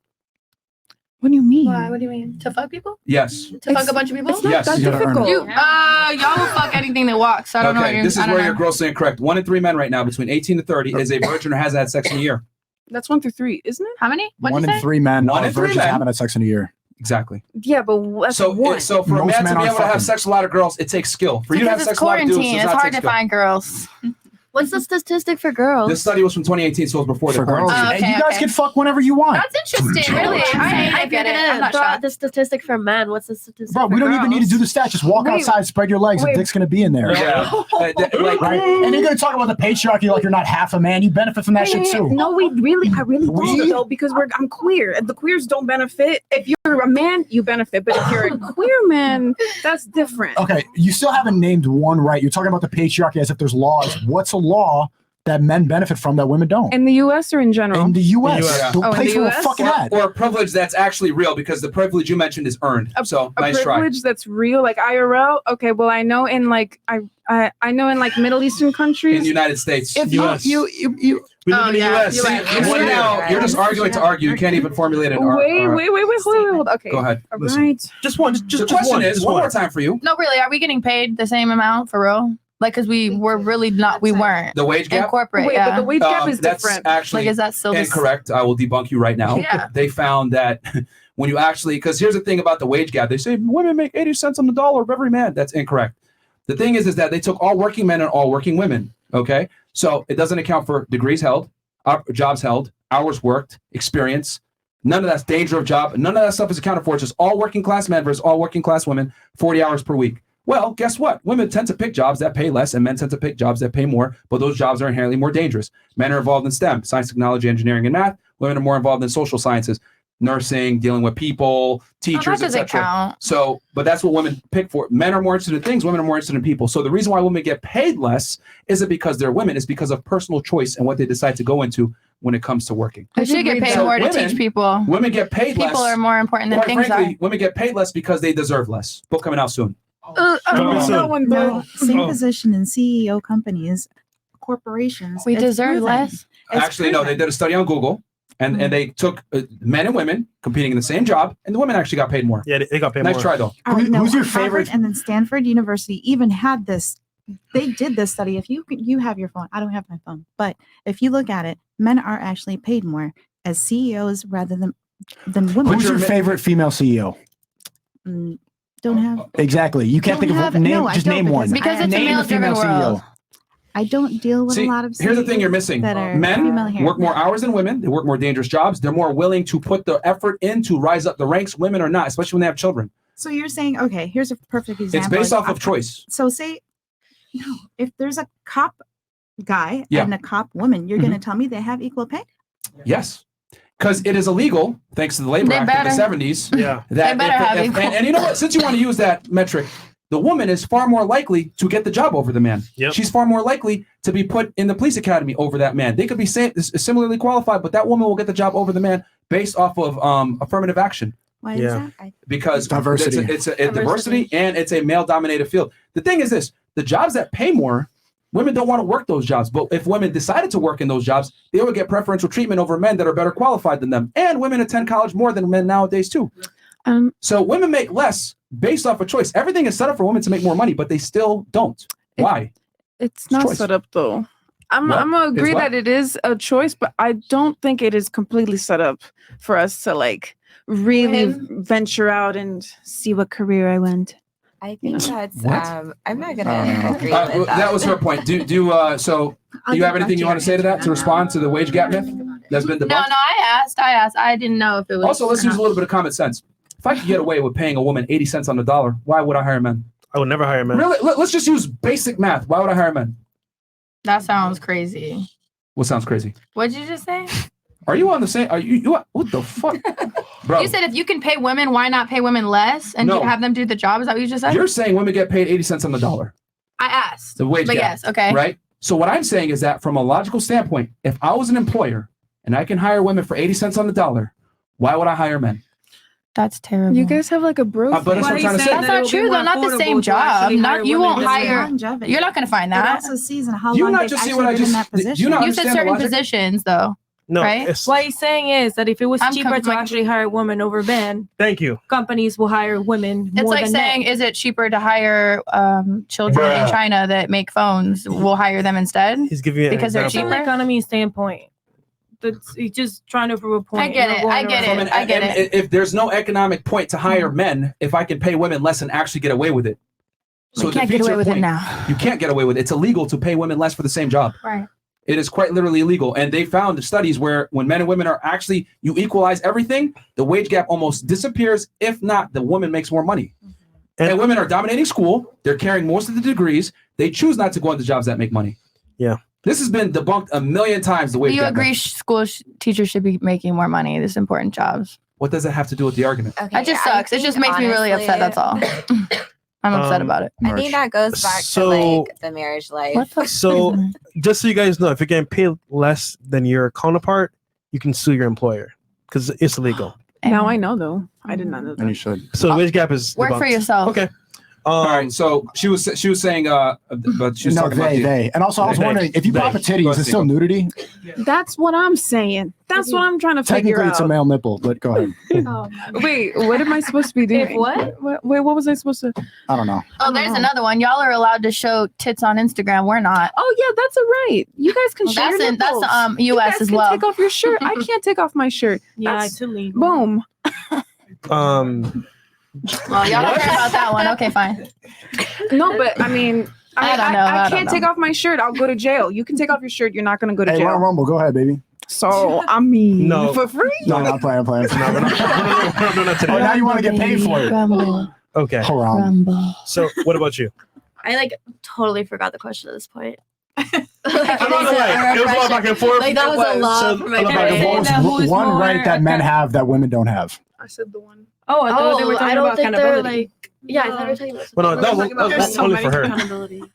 What do you mean? Why? What do you mean? To fuck people? Yes. To fuck a bunch of people? It's not Yes, that you gotta earn difficult. it. Y'all will fuck anything that walks. So I don't know what Okay, you're this is I don't where know. you're grossly incorrect. 1 in 3 men right now between 18 to 30 is a virgin or has had sex in a year. That's 1 through 3, isn't it? How many? What'd One you in say? 3 men One are in 3 virgins men. haven't had sex in a year. Exactly. Yeah, but that's So, one. so for a Most man men to be aren't able to have fucking. sex with a lot of girls, it takes skill. For you to have Because it's sex with a lot of dudes, quarantine. does It's not hard take to skill. find girls. What's the statistic for girls? This study was from 2018, so it was before the For girls, quarantine. and you guys can fuck whenever you want. That's interesting, really. I get it. I'm not Throw out shocked. the statistic for men. What's the statistic? Bro, we for don't even need to girls? do the stats. Just walk Wait, outside, spread your legs, wait. and dick's gonna be in there. Yeah. Right? And you're gonna talk about the patriarchy like you're not half a man. You benefit from that shit too. No, I really don't though, because I'm queer. The queers don't benefit. If you're a man, you benefit, but if you're a queer man, that's different. Okay, you still haven't named one right. You're talking about the patriarchy as if there's laws. What's a law that men benefit from that women don't? In the U.S. or in general? In the U.S. Yeah. The Oh, in place the where we're US? fucking at. Or a privilege that's actually real because the privilege you mentioned is earned. So A nice try. privilege that's real, like IRL. Okay, well, I know in like I know in like Middle Eastern countries. In the United States. If you We live in the US. See, right now, you're just arguing to argue. You can't even formulate an Wait. Okay. Go ahead. All Listen. right. Just one. The question is, one more time for you. No, really, are we getting paid the same amount for real? Like, because we were really not, we weren't. The wage gap? In corporate, Wait, yeah. but the wage gap is That's different. actually Like, is that still the s- incorrect. I will debunk you right now. Yeah. They found that when you actually, because here's the thing about the wage gap. They say women make 80 cents on the dollar of every man. That's incorrect. The thing is that they took all working men and all working women. Okay. So it doesn't account for degrees held, jobs held, hours worked, experience. None of that's danger of job. None of that stuff is accounted for. It's just all working class men versus all working class women, 40 hours per week. Well, guess what? Women tend to pick jobs that pay less and men tend to pick jobs that pay more, but those jobs are inherently more dangerous. Men are involved in STEM, science, technology, engineering, and math. Women are more involved in social sciences, nursing, dealing with people, teachers, that doesn't etc. count. So, but that's what women pick for. Men are more interested in things, women are more interested in people. So the reason why women get paid less isn't because they're women, it's because of personal choice and what they decide to go into when it comes to working. They should get paid So more to women- teach people. Women get paid less. People are more important than Quite things frankly, are. women get paid less because they deserve less. Book coming out soon. No, same Oh. position in CEO companies, corporations. We it's deserve proven. less. It's Actually, no, they did a study on Google and they took men and women competing in the same job, and the women actually got paid more. Yeah, they got paid Nice more. try, though. Who's your Harvard favorite? And then Stanford University even had this. They did this study. If you have your phone, I don't have my phone, but if you look at it, men are actually paid more as CEOs rather than women. Who's your favorite female CEO? Don't have. Exactly. You can't Don't think have- of name. no, I Just don't, name one. because it's a name the male-driven female world. CEO. I don't deal with See, a lot of. here's the thing you're missing. That are female Men here. work more hours than women. They work more dangerous jobs. They're more willing to put the effort in to rise up the ranks. Women are not, especially when they have children. So you're saying, okay, here's a perfect example. It's based off of choice. So say, no, if there's a cop guy Yeah. and a cop woman, you're going Mhm. to tell me they have equal pay? Yes. Because it is illegal, thanks to the Labor They Act of the better. 70s. Yeah. That They better have equal. and you know what? Since you want to use that metric, the woman is far more likely to get the job over the man. Yep. She's far more likely to be put in the police academy over that man. They could be similarly qualified, but that woman will get the job over the man based off of affirmative action. Why Yeah. is that? Because Diversity. it's diversity and it's a male-dominated field. The thing is this: the jobs that pay more, women don't want to work those jobs. But if women decided to work in those jobs, they would get preferential treatment over men that are better qualified than them. And women attend college more than men nowadays too. So women make less based off of choice. Everything is set up for women to make more money, but they still don't. Why? It's not choice. set up though. I'm What? gonna It's agree what? that it is a choice, but I don't think it is completely set up for us to like really venture out and see what career I went. I think that's What? I'm not gonna agree with that. That was her point. So I'll you have get anything you back want to to say to that to respond to the wage gap myth that's been debunked? No, I asked. I didn't know if it was. Also, let's use a little bit of common sense. If I could get away with paying a woman 80 cents on the dollar, why would I hire men? I would never hire men. Really? Let's just use basic math. Why would I hire men? That sounds crazy. What sounds crazy? What'd you just say? Are you on the same? Are you what the fuck, bro? You said if you can pay women, why not pay women less and No. have them do the job? Is that what you just said? You're saying women get paid 80 cents on the dollar. I asked. The wage But gap. yes, okay. Right? So what I'm saying is that from a logical standpoint, if I was an employer and I can hire women for 80 cents on the dollar, why would I hire men? That's terrible. You guys have like a bro. But that's what I'm trying to say. That's not true though. Not the same job. Not you won't hire. You're not going to find It that. also sees in how You long not they've just see actually what I been in just- that do you position. not You said understand the certain logic? positions though. No, right? it's- What he's saying is that if it was I'm cheaper to like- actually hire women over men, Thank you. companies will hire women It's more like than saying, men. is it cheaper to hire children in Bruh. China that make phones? We'll hire them instead He's giving you an because they're example. From an cheaper. economy standpoint, he's just trying to prove a point. I get You're it. going I get around. it. I get it. If there's no economic point to hire men, if I can pay women less and actually get away with it. We it can't get defeats away your with it point. now. You can't get away with it. It's illegal to pay women less for the same job. Right. It is quite literally illegal. And they found studies where when men and women are actually, you equalize everything, the wage gap almost disappears. If not, the woman makes more money. And women are dominating school. They're carrying most of the degrees. They choose not to go into jobs that make money. Yeah. This has been debunked a million times, the Do wage you gap. agree school teachers should be making more money? This important jobs. What does that have to do with the argument? That just sucks. It just makes me really upset. That's all. I'm upset about it. I think that goes back So- to like the marriage life. So, just so you guys know, if you're getting paid less than your counterpart, you can sue your employer because it's illegal. Now I know though. I did not know that. And you should. So the wage gap is Work for debunked. yourself. Okay. All right, so she was saying, but she was No, talking about you. they. And also, I was wondering if you pop a titty, is it still nudity? That's what I'm saying. That's what I'm trying to figure Technically, it's a out. male nipple, but go ahead. Wait, what am I supposed to be doing? Wait, what was I supposed to? I don't know. Oh, there's another one. Y'all are allowed to show tits on Instagram. We're not. Oh yeah, that's all right. You guys can Well, show your that's nipples. U.S. You guys as can well. Take off your shirt. I can't take off my shirt. Yeah, That's- it's illegal. Boom. Well, y'all don't care about that one. Okay, fine. No, but I mean, I don't know. I I don't can't take know. off my shirt. I'll go to jail. You can take off your shirt. You're not going to go to Hey, jail. Royal Rumble, go ahead, baby. So I mean, No. for free. No, I'm playing. I'm playing. No, not today. Oh, now you want to get paid for it? Okay. Haram. So, what about you? I like totally forgot the question at this point. It was a lot back and forth. Like that was a lot for my brain. What's one right that men have that women don't have? I said the one. Oh, I thought they were talking I don't about think they're accountability. like. Yeah, I thought we were talking about. Well, no, that was only for her.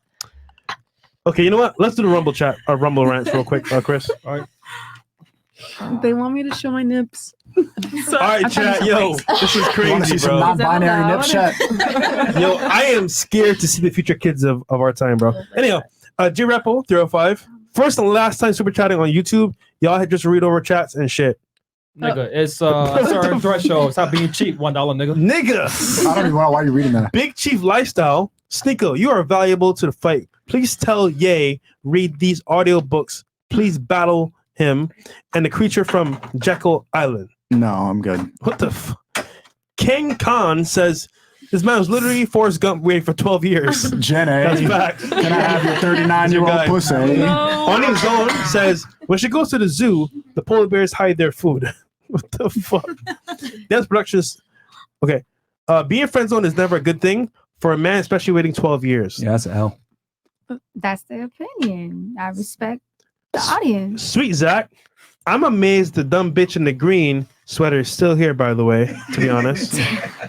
Okay, you know what? Let's do the Rumble chat, Rumble rants real quick, Chris. All right. They want me to show my nips. All right, chat. Yo, this is You wanna see crazy, some bro. non-binary nip chat? Yo, I am scared to see the future kids of our time, bro. Anyhow, J Repo 305. First and last time super chatting on YouTube. Y'all had just read over chats and shit. Nigga, it's a certain threshold. Stop being cheap. $1, nigga. Nigga. I don't even know why you're reading that. Big Chief Lifestyle. Sneako, you are valuable to the fight. Please tell Ye read these audiobooks. Please battle him and the creature from Jekyll Island. No, I'm good. What the King Khan says this man was literally Forrest Gump waiting for 12 years. Jenny, That's fact. Can I have your 39-year-old pussy? On his own says when she goes to the zoo, the polar bears hide their food. What the fuck? That's Productions. Okay. Being friend zone is never a good thing for a man, especially waiting 12 years. Yeah, that's a L. That's the opinion. I respect the audience. Sweet Zach. I'm amazed the dumb bitch in the green sweater is still here, by the way, to be honest.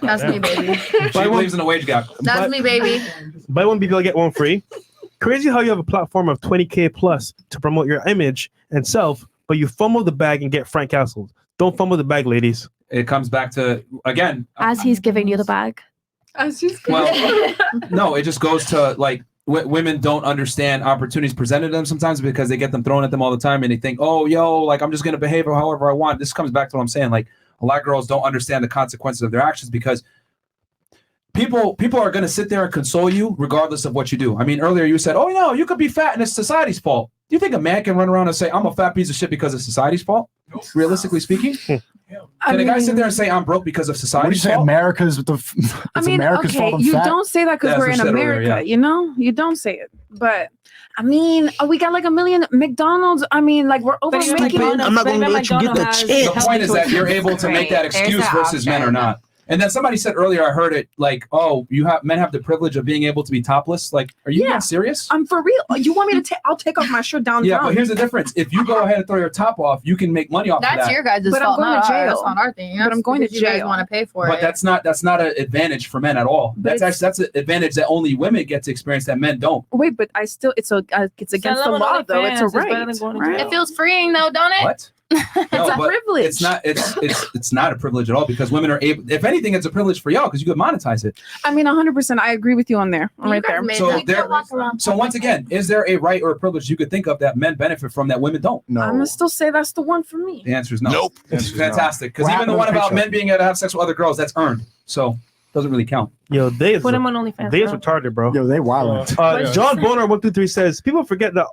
That's me, baby. She believes in the wage gap. That's me, baby. Buy one BBL, get one free. Crazy how you have a platform of 20K plus to promote your image and self, but you fumble the bag and get Frank Castle. Don't fumble the bag, ladies. It comes back to, again, As he's giving you the bag. As he's well, no, it just goes to like women don't understand opportunities presented to them sometimes because they get them thrown at them all the time and they think, oh, yo, like I'm just going to behave however I want. This comes back to what I'm saying. Like a lot of girls don't understand the consequences of their actions because people are going to sit there and console you regardless of what you do. I mean, earlier you said, oh, no, you could be fat and it's society's fault. Do you think a man can run around and say, I'm a fat piece of shit because it's society's fault? Realistically speaking? Can a guy sit there and say I'm broke because of What did you society's say? fault? America's I mean, America's okay, fault. I'm you fat? don't say that because That's we're what in she said earlier, America, yeah. you know? You don't say it. But I mean, we got like a million McDonald's. I mean, like we're over even making. McDonald's- I'm not but gonna even let you get the McDonald's has chip. The point is that you're able to make that Right. There's excuse an versus men or option. not. And then somebody said earlier, I heard it like, oh, men have the privilege of being able to be topless. Like, are you being serious? I'm for real. You want me to take? I'll take off my shirt downtown. Yeah, but here's the difference. If you go ahead and throw your top off, you can make money off of That's that. your guys' But I'm fault, going not to ours. jail. That's not our thing. But I'm going to because you guys jail. want to pay for But it. that's not an advantage for men at all. But That's an advantage that only women get to experience that men don't. Wait, but I still it's against the Selling on law though. It's a OnlyFans is better right. than going to right? jail. It feels freeing though, don't it? What? It's a but privilege. It's not. It's not a privilege at all because women are able. If anything, it's a privilege for y'all because you could monetize it. I mean, 100%. I agree with you on there. You Right guys there. made So that. there. Walk around. So once again, is there a right or a privilege you could think of that men benefit from that women don't? No. I'm gonna still say that's the one for me. The answer is no. Nope. It's The answer is no. fantastic because What even the happened one to the about picture? men being able to have sex with other girls, that's earned. So doesn't really count. Yo, they is Put him on OnlyFans. they is bro. retarded, bro. Yo, they wild. John Boner 123 says people forget that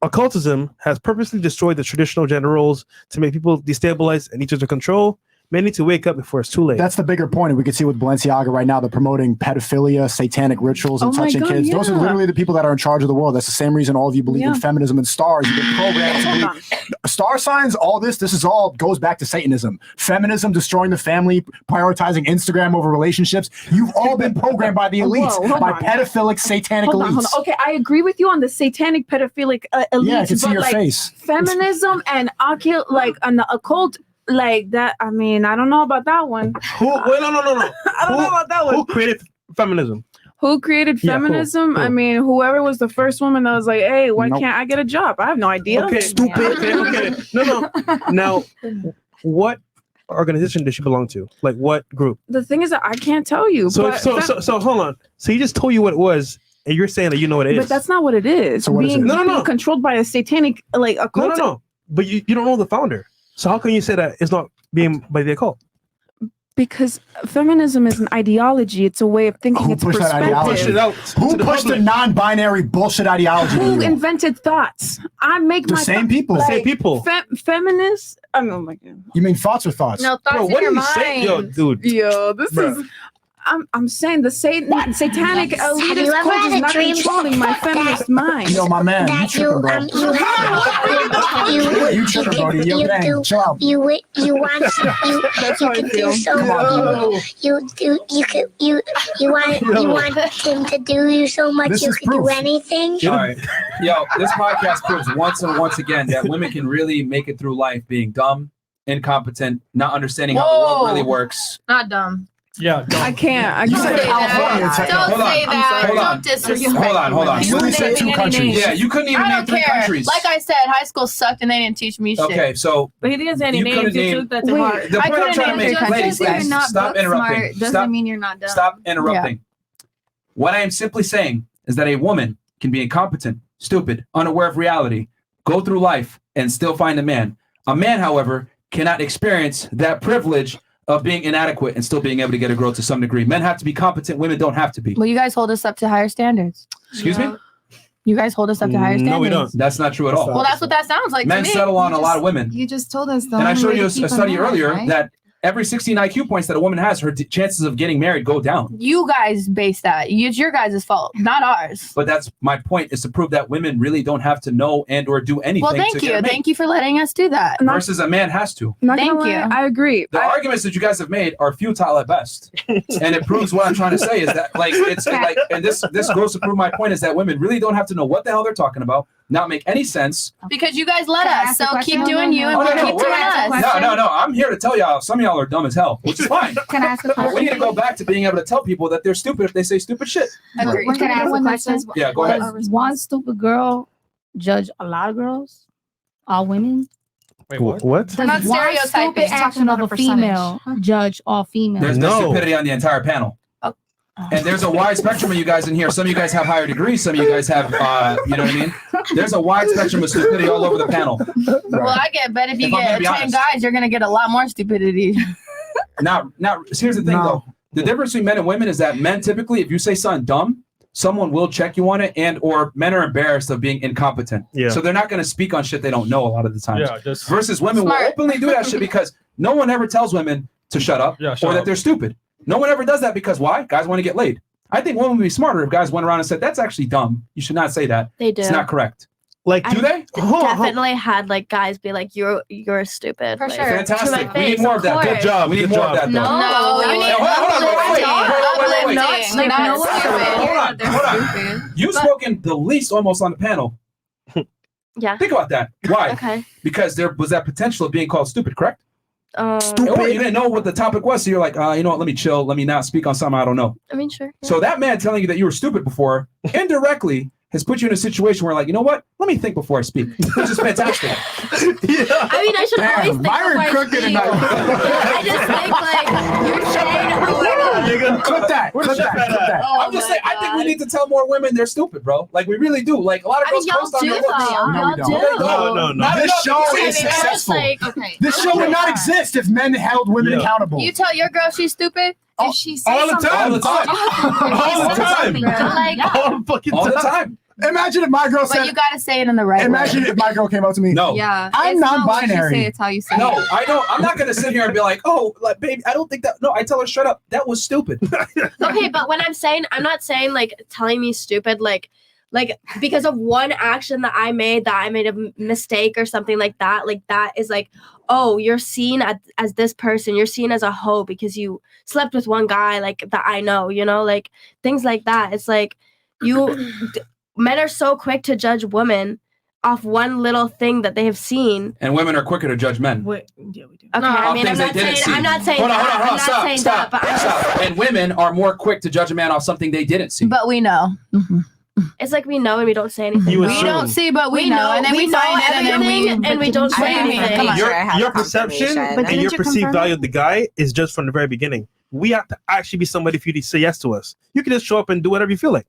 occultism has purposely destroyed the traditional gender roles to make people destabilized and each other control. Men need to wake up before it's too late. That's the bigger point. And we can see with Balenciaga right now, they're promoting pedophilia, satanic rituals, and Oh my touching God, kids. Those are yeah. literally the people that are in charge of the world. That's the same reason all of you believe in Yeah. feminism and stars. You've been programmed to Hold believe. Star signs, all this is all goes back to Satanism. Feminism, destroying the family, prioritizing Instagram over relationships. You've all been programmed by the elites, Whoa, hold by on. pedophilic, satanic Hold on, elites. hold on. Okay, I agree with you on the satanic pedophilic elites. Yeah, I can see but your like, face. Feminism and the occult, like that. I mean, I don't know about that one. Who? Wait, no. I don't know about that one. Who created feminism? Who created Yeah, cool, feminism? I cool. mean, whoever was the first woman that was like, "Hey, why Nope. can't I get a job?" I have no idea. Okay, stupid. Okay. No. Now, what organization does she belong to? Like what group? The thing is that I can't tell you. So but so hold on. So he just told you what it was, and you're saying that you know what it is. But that's not what it is. So what is it? No, no, no. Being controlled by a satanic like a cult. No. But you don't know the founder. So how can you say that it's not being by the occult? Because feminism is an ideology. It's a way of thinking. It's pushed that perspective. ideology? Who pushed the non-binary bullshit ideology? to Who you? invented thoughts? I make The my same people. like, Same people. Feminists. Oh my god. You mean thoughts or thoughts? No, thoughts Bro, in what your are you saying? Yo, mind. dude. Yo, this Bruh. is. I'm saying the satanic Have you elitist ever cult had is a not dream controlling my feminist mind. Yo, my man, you tripping, bro. You tripping, Brody. Yo, gang, chill out. You want you want him to do you so much This you is could do proof. anything. All right. Yo, this podcast proves once and once again that women can really make it through life being dumb, incompetent, not understanding how the world really works. Not dumb. Yeah, I can't. You said California. Don't say that. Hold on. Don't disrespect. Hold on. You Literally said didn't name 2 any countries. names. Yeah, you couldn't even I name don't 3 care. countries. Like I said, high school sucked and they didn't teach me shit. Okay, so But he didn't say any you names. couldn't You name- took that to heart. The point I'm trying to make, ladies, you're ladies, not stop book interrupting. smart doesn't Stop, mean you're not dumb. stop interrupting. What I am simply saying is that a woman can be incompetent, stupid, unaware of reality, go through life, and still find a man. A man, however, cannot experience that privilege of being inadequate and still being able to get a girl to some degree. Men have to be competent. Women don't have to be. Well, you guys hold us up to higher standards. Excuse me? You guys hold us up to higher standards. No, we don't. That's not true at all. Well, that's what that sounds like. Men to me. settle on a lot of women. You just told us the And I only showed way you to a keep study them married, earlier right? that every 16 IQ points that a woman has, her chances of getting married go down. You guys base that. It's your guys' fault, not ours. But that's my point, is to prove that women really don't have to know and or do anything. Well, thank to get you. a mate. Thank you for letting us do that. Versus a man has to. Not Thank gonna you. lie, I agree. The arguments that you guys have made are futile at best, and it proves what I'm trying to say is that it's like, and this goes to prove my point is that women really don't have to know what the hell they're talking about, not make any sense. Because you guys let Can I us, ask a so question? keep doing you and Oh, we'll no, keep doing us. no. I'm here to tell y'all some of y'all are dumb as hell, which is fine. Can I ask a But question? we need to go back to being able to tell people that they're stupid if they say stupid shit. Agreed. Can I ask a question? Yeah, go ahead. Does one stupid girl judge a lot of girls? All women? Wait, what? Does We're not one stereotyping. stupid He's talking action about of a a percentage. female judge all females? There's no stupidity on the entire panel. And there's a wide spectrum of you guys in here. Some of you guys have higher degrees. Some of you guys have, you know what I mean? There's a wide spectrum of stupidity all over the panel. Well, I get bet if you If I'm gonna get be 10 honest. guys, you're gonna get a lot more stupidity. Now, here's the thing, though. The difference between men and women is that men typically, if you say something dumb, someone will check you on it, and or men are embarrassed of being incompetent. Yeah. So they're not going to speak on shit they don't know a lot of the times. Yeah, just- Versus women will Smart. openly do that shit because no one ever tells women to shut up Yeah, shut or that up. they're stupid. No one ever does that because why? Guys want to get laid. I think women would be smarter if guys went around and said, that's actually dumb. You should not say that. They do. It's not correct. Like, do they? Definitely had like guys be like, "You're stupid." For like, Fantastic. We need more of that. Good job. We need Good more job. of that, though. No, you need Hold on. You've spoken the least almost on the panel. Yeah. Think about that. Why? Okay. Because there was that potential of being called stupid, correct? Stupid. Or you didn't know what the topic was, so you're like, you know what, let me chill. Let me not speak on something I don't know. I mean, sure. So that man telling you that you were stupid before indirectly has put you in a situation where, like, you know what? Let me think before I speak, which is fantastic. I mean, I should always think Myron before I cooking speak. tonight. I just think like you're saying, oh my god. Clip that. Clip that. I'm just saying, I think we need to tell more women they're stupid, bro. Like, we really do. Like, a lot of I girls mean, y'all post on do their though. looks. Y'all do. Not This enough. show You is see, man, it's successful. Okay. This show would not exist if men held women accountable. You tell your girl she's stupid. If she says all the something, time. All the time. All the time. Like, All the fucking All the time. Imagine if my girl But said. you gotta say it in the right Imagine way. if my girl came up to me. No. Yeah. I'm It's not what you non-binary. say, it's how you say No, it. I don't. I'm not gonna sit here and be like, "Oh, like, baby, I don't think that." No, I tell her, "Shut up. That was stupid." Okay, but when I'm not saying like telling me stupid, like because of one action that I made a mistake or something like that is like, oh, you're seen as this person, you're seen as a hoe because you slept with one guy like that I know, you know, like things like that. It's like men are so quick to judge women off one little thing that they have seen. And women are quicker to judge men. Okay, I mean, I'm not saying Hold on, that. hold on. I'm not saying Stop. that, but Stop. And women are more quick to judge a man off something they didn't see. But we know. It's like we know and we don't say anything. You though. assume. We don't see, but we know, and then we know find it, and then everything, and we don't say anything. Come on. Sure, I have Your the perception confirmation. and But your didn't you perceived confirm value it? of the guy is just from the very beginning. We have to actually be somebody for you to say yes to us. You can just show up and do whatever you feel like.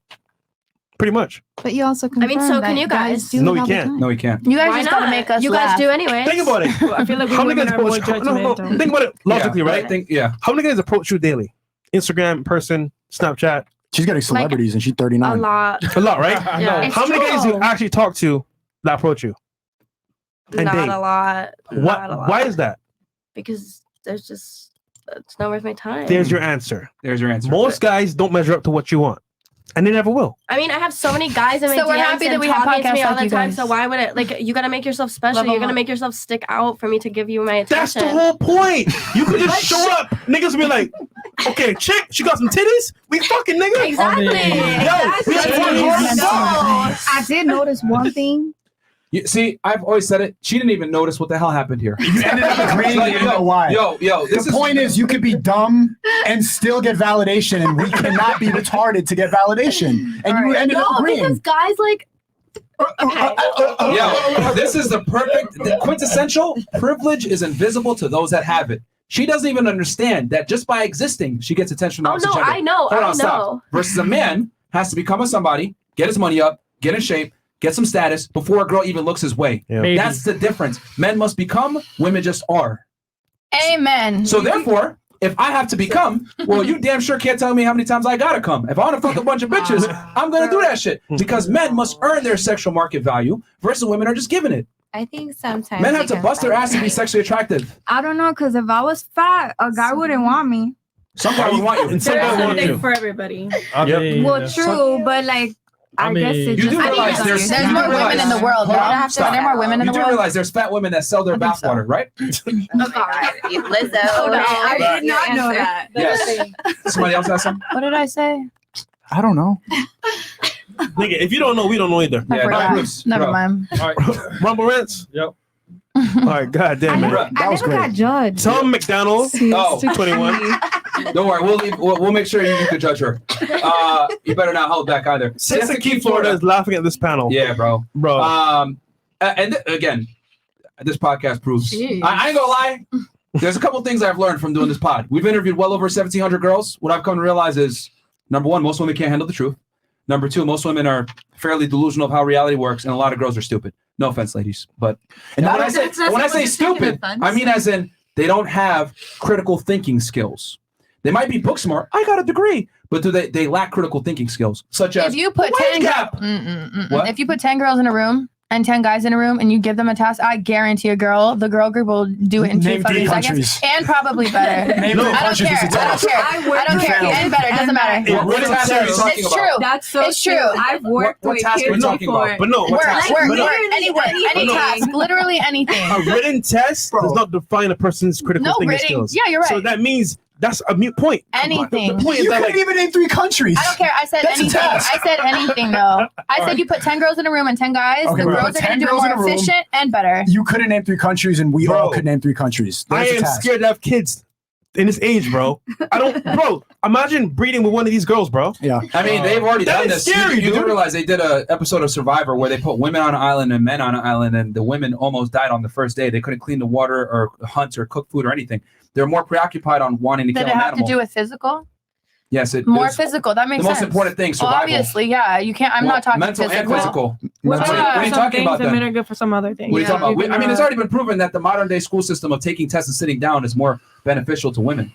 Pretty much. But you also I mean, so confirmed can that you guys? do No, it we all the can't. time. No, we can't. You guys Why just gotta not? make us You laugh. guys do anyway. Think about it. I feel like How many women guys are more approach? No. judgmental. Think about it logically, Yeah, right? I think, yeah. How many guys approach you daily? Instagram, person, Snapchat. She's getting celebrities and she's 39. A lot. A lot, right? Yeah. It's How many guys true. you actually talk to that approach you? And Not date? a lot. What? Not a lot. Why is that? Because there's just it's not worth my time. There's your answer. There's your answer. Most guys don't measure up to what you want, and they never will. I mean, I have so many guys in my So we're DMs happy that and we have talking to me podcasts all like the you time. guys. So why would it? Like, you gotta make yourself special. Level You're gonna up. make yourself stick out for me to give you my attention. That's the whole point. You could just show up. Niggas will be like, okay, chick, she got some titties. We fucking nigga. Exactly. Yo, we have to work hard. I did notice one thing. You, see, I've always said it. She didn't even notice what the hell happened here. You ended up agreeing. Like, You know why? Yo, The point is, you could be dumb and still get validation, and we cannot be retarded to get validation. And you ended up No, agreeing. because guys like. Okay. Yo, this is the quintessential privilege is invisible to those that have it. She doesn't even understand that just by existing, she gets attention from the Oh, opposite no, gender. I know, Hold I on, stop. know. Versus a man has to become a somebody, get his money up, get in shape, get some status before a girl even looks his way. Maybe. That's the difference. Men must become, women just are. Amen. So therefore, if I have to become, well, you damn sure can't tell me how many times I gotta come. If I want to fuck a bunch of bitches, I'm gonna do that shit because men must earn their sexual market value versus women are just giving it. I think sometimes Men you have to can bust their find ass to be sexually attractive. I don't know, because if I was fat, a guy wouldn't want me. Some guys would want you, and some There's guys want something you. for everybody. I mean, Well, true, but like, I guess it you just do realize there's more women in the world, Hold bro. on, stop. There are more women in You the do world. realize there's fat women that sell their bathwater, right? Lizzo. I did not know that. Yes. Somebody else has some? What did I say? I don't know. Nigga, if you don't know, we don't know either. Yeah, forgot. no, Bruce, Never bro. mind. all right. Rumble Rants? Yep. All right, goddamn Bro, it. That was I never got great. judged. Tom McDonald, Oh. 21. Don't worry, we'll make sure you can judge her. You better not hold back either. Sister Key, Florida is laughing at this panel. Yeah, bro. Bro. Again, this podcast proves. Jeez. I ain't gonna lie. There's a couple things I've learned from doing this pod. We've interviewed well over 1,700 girls. What I've come to realize is, number one, most women can't handle the truth. Number two, most women are fairly delusional of how reality works, and a lot of girls are stupid. No offense, ladies, but And when that- I say that's not when I what say you're taking stupid, offense. I mean as in they don't have critical thinking skills. They might be book smart. I got a degree, but do they lack critical thinking skills, such as If you put the wage 10 gap. What? If you put 10 girls in a room and 10 guys in a room and you give them a task, I guarantee the girl group will do it in Name 2 three fucking seconds countries. and probably better. Name three I don't countries care. it's a I don't task. care. I don't care. Failed. And better. Doesn't matter. It really task are you says- talking It's about? true. That's so It's true. I've worked What with task are we kids talking before. about? But no, Work, task? work, But no. work. Any no. task. Literally anything. A written test does not define a person's critical No thinking written. skills. Yeah, you're right. So that means that's a mute point. Anything. The point is You that, couldn't like, even name 3 countries. I don't care. I said That's a anything. task. I said anything though. I said right. you put 10 girls in a room and 10 guys. Okay, the we girls put are 10 going to do it girls in more a room. efficient and better. You couldn't name 3 countries, and we Bro, all could name 3 countries. I There's a am task. scared to have kids in this age, bro. Imagine breeding with one of these girls, bro. Yeah. I mean, they've already That done is this. scary, you do dude. realize they did an episode of Survivor where they put women on an island and men on an island, and the women almost died on the first day. They couldn't clean the water or hunt or cook food or anything. They're more preoccupied on wanting to Did kill it an have animal. to do with physical? Yes, it More is physical. That makes the sense. most important thing. Well, Survival. obviously, yeah. You can't. I'm Well, not talking mental physical. and physical. Well, What are you some talking things about and men then? are good for some other things. What are you talking about? You I mean, it's can, already been proven that the modern day school system of taking tests and sitting down is more beneficial to women.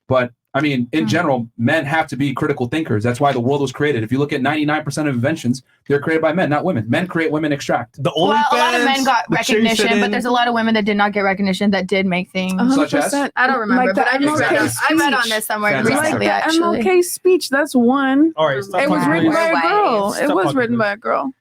But I mean, in general, men have to be critical thinkers. That's why the world was created. If you look at 99% of inventions, they're created by men, not women. Men create, women extract. The Well, a lot of men got recognition, but there's a lot of women that did not get recognition that did make things. 100%. I don't remember, Like the but I just MLK read, I read on speech. this somewhere Fantastic. recently. Like the Actually, MLK speech, that's one. All right. Stop It was talking, written please. by a girl. Stop It was talking, written please. by a girl.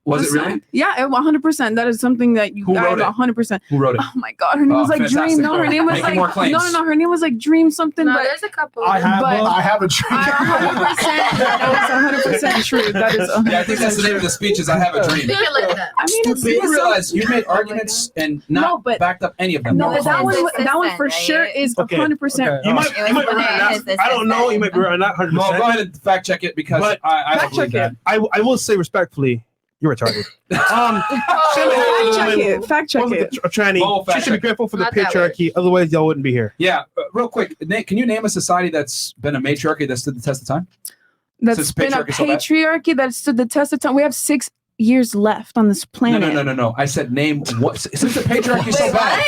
Was it really? Yeah, 100%. That is something that you Who wrote it? 100%. Who wrote it? Oh my God, her name was like fantastic. Dream. No, her name was Making more like claims. no. Her name was like Dream something. No, but there's a couple. I have a dream. 100%. That is 100% true. That is. Yeah, I think that's the name of the speech. Is I have a dream. You can look it up. I mean, But you realize you made arguments and not backed up any of them. No, That that one for sure is 100%. You might be right. I don't know. You might be right. Not 100%. No, go ahead and fact check it because But I don't believe that. I will say respectfully, you're retarded. Fact check it. A tranny. Oh, fact She should be check. grateful for the Not that patriarchy. Otherwise, y'all wouldn't be here. Yeah, real quick, Nate, can you name a society that's been a matriarchy that stood the test of time? That's Since been a patriarchy so bad? patriarchy that stood the test of time. We have 6 years left on this planet. No. I said name what since the patriarchy is so bad.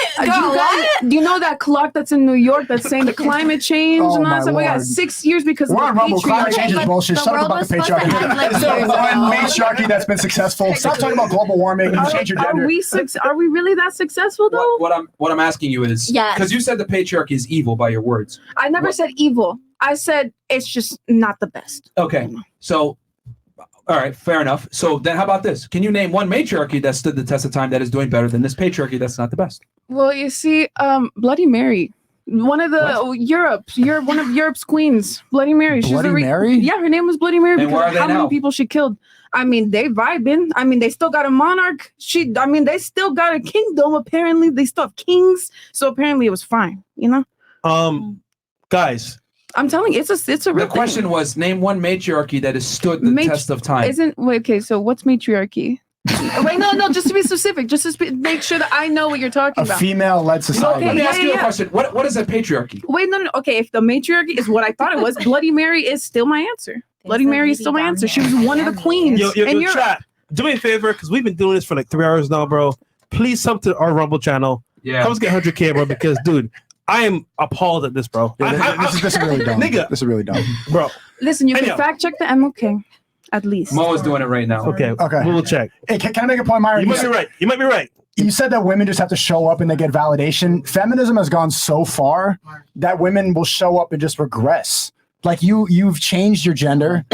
Do you know that clock that's in New York that's saying the climate change Oh, and all my that stuff? We got Lord. 6 years because We're of on the Rumble. Climate patriarchy. change is bullshit. Shut up about the patriarchy. So one matriarchy that's been successful. Stop talking about global warming. Change your gender. Are we really that successful though? What I'm asking you is because you said the patriarchy is evil by your words. I never said evil. I said it's just not the best. Okay, so all right, fair enough. So then how about this? Can you name one matriarchy that stood the test of time that is doing better than this patriarchy that's not the best? Well, you see, Bloody Mary, one of the one of Europe's queens, Bloody Mary. She's Bloody Mary? Yeah, her name was Bloody Mary And where because are of they how now? many people she killed. I mean, they vibing. I mean, they still got a monarch. They still got a kingdom. Apparently, they still have kings. So apparently, it was fine. You know. Guys. I'm telling you, it's a real The question was name one matriarchy that has stood the test of time. Okay, so what's matriarchy? Wait, no, just to be specific, make sure that I know what you're talking A about. female-led society. Let me ask you a question. What is a patriarchy? Wait, no. Okay, if the matriarchy is what I thought it was, Bloody Mary is still my answer. Bloody Mary is still my answer. She was one of the queens. Yo, chat. Do me a favor, because we've been doing this for like 3 hours now, bro. Please sub to our Rumble channel. Yeah. Help us get 100K, bro, because, dude, I am appalled at this, bro. Yeah, this is really dumb. Nigga. This is really dumb. Bro. Listen, you Anyhow. can fact check the MLK, at least. Mo is doing it right now. Okay. We'll check. Hey, can I make a point, Myron? You might be right. You might be right. You said that women just have to show up and they get validation. Feminism has gone so far that women will show up and just regress. Like you've changed your gender.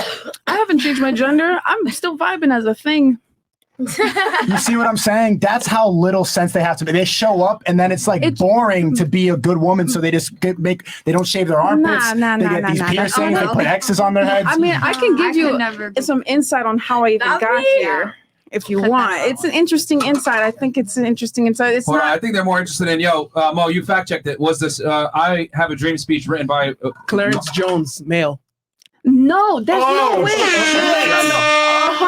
I haven't changed my gender. I'm still vibing as a thing. You see what I'm saying? That's how little sense they have to be. They show up and then it's like boring to be a good woman, so they just they don't shave their armpits. Nah, they get these piercings. They Oh, put X's on their heads. I mean, I can give you some insight on how I even got here, if you want. It's an interesting insight. I think it's an interesting insight. It's Well, not. I think they're more interested in Mo. You fact checked it. Was this I Have a Dream speech written by Clarence Jones, male? No, there's no way.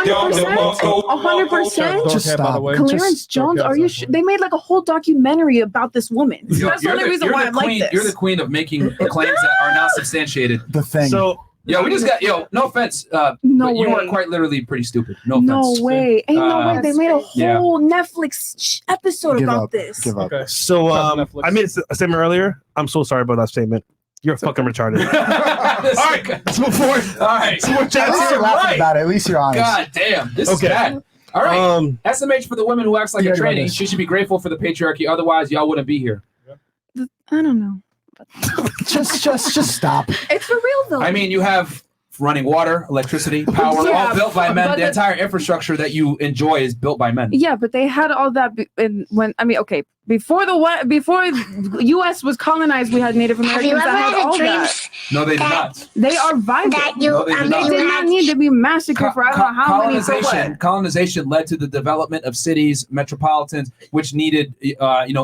100%. Just stop. Clarence Jones, are you? They made like a whole documentary about this woman. So that's the only reason why I like this. You're the queen of making claims that are not substantiated. The thing. So we just got no offense. No but you way. are quite literally pretty stupid. No No offense. way. Ain't no way. They made a yeah. whole Netflix episode Give about up. this. Give up. Okay. So I made a statement earlier. I'm so sorry about that statement. You're fucking retarded. All right, let's move forward. All right, At least you're laughing about it. At least you're honest. God damn, this is Okay. bad. All right, SMH for the woman who acts like You a already read tranny. this. She should be grateful for the patriarchy. Otherwise, y'all wouldn't be here. I don't know. Just stop. It's for real though. I mean, you have running water, electricity, power, Yeah, all built by men. but The entire infrastructure that you enjoy is built by men. Yeah, but they had all that before the U.S. was colonized, we had Native Americans that had all that. No, they did not. They are vibrant. No, they did not. They did not need to be massacred for I don't know how many. For what? Colonization led to the development of cities, metropolitans, which needed,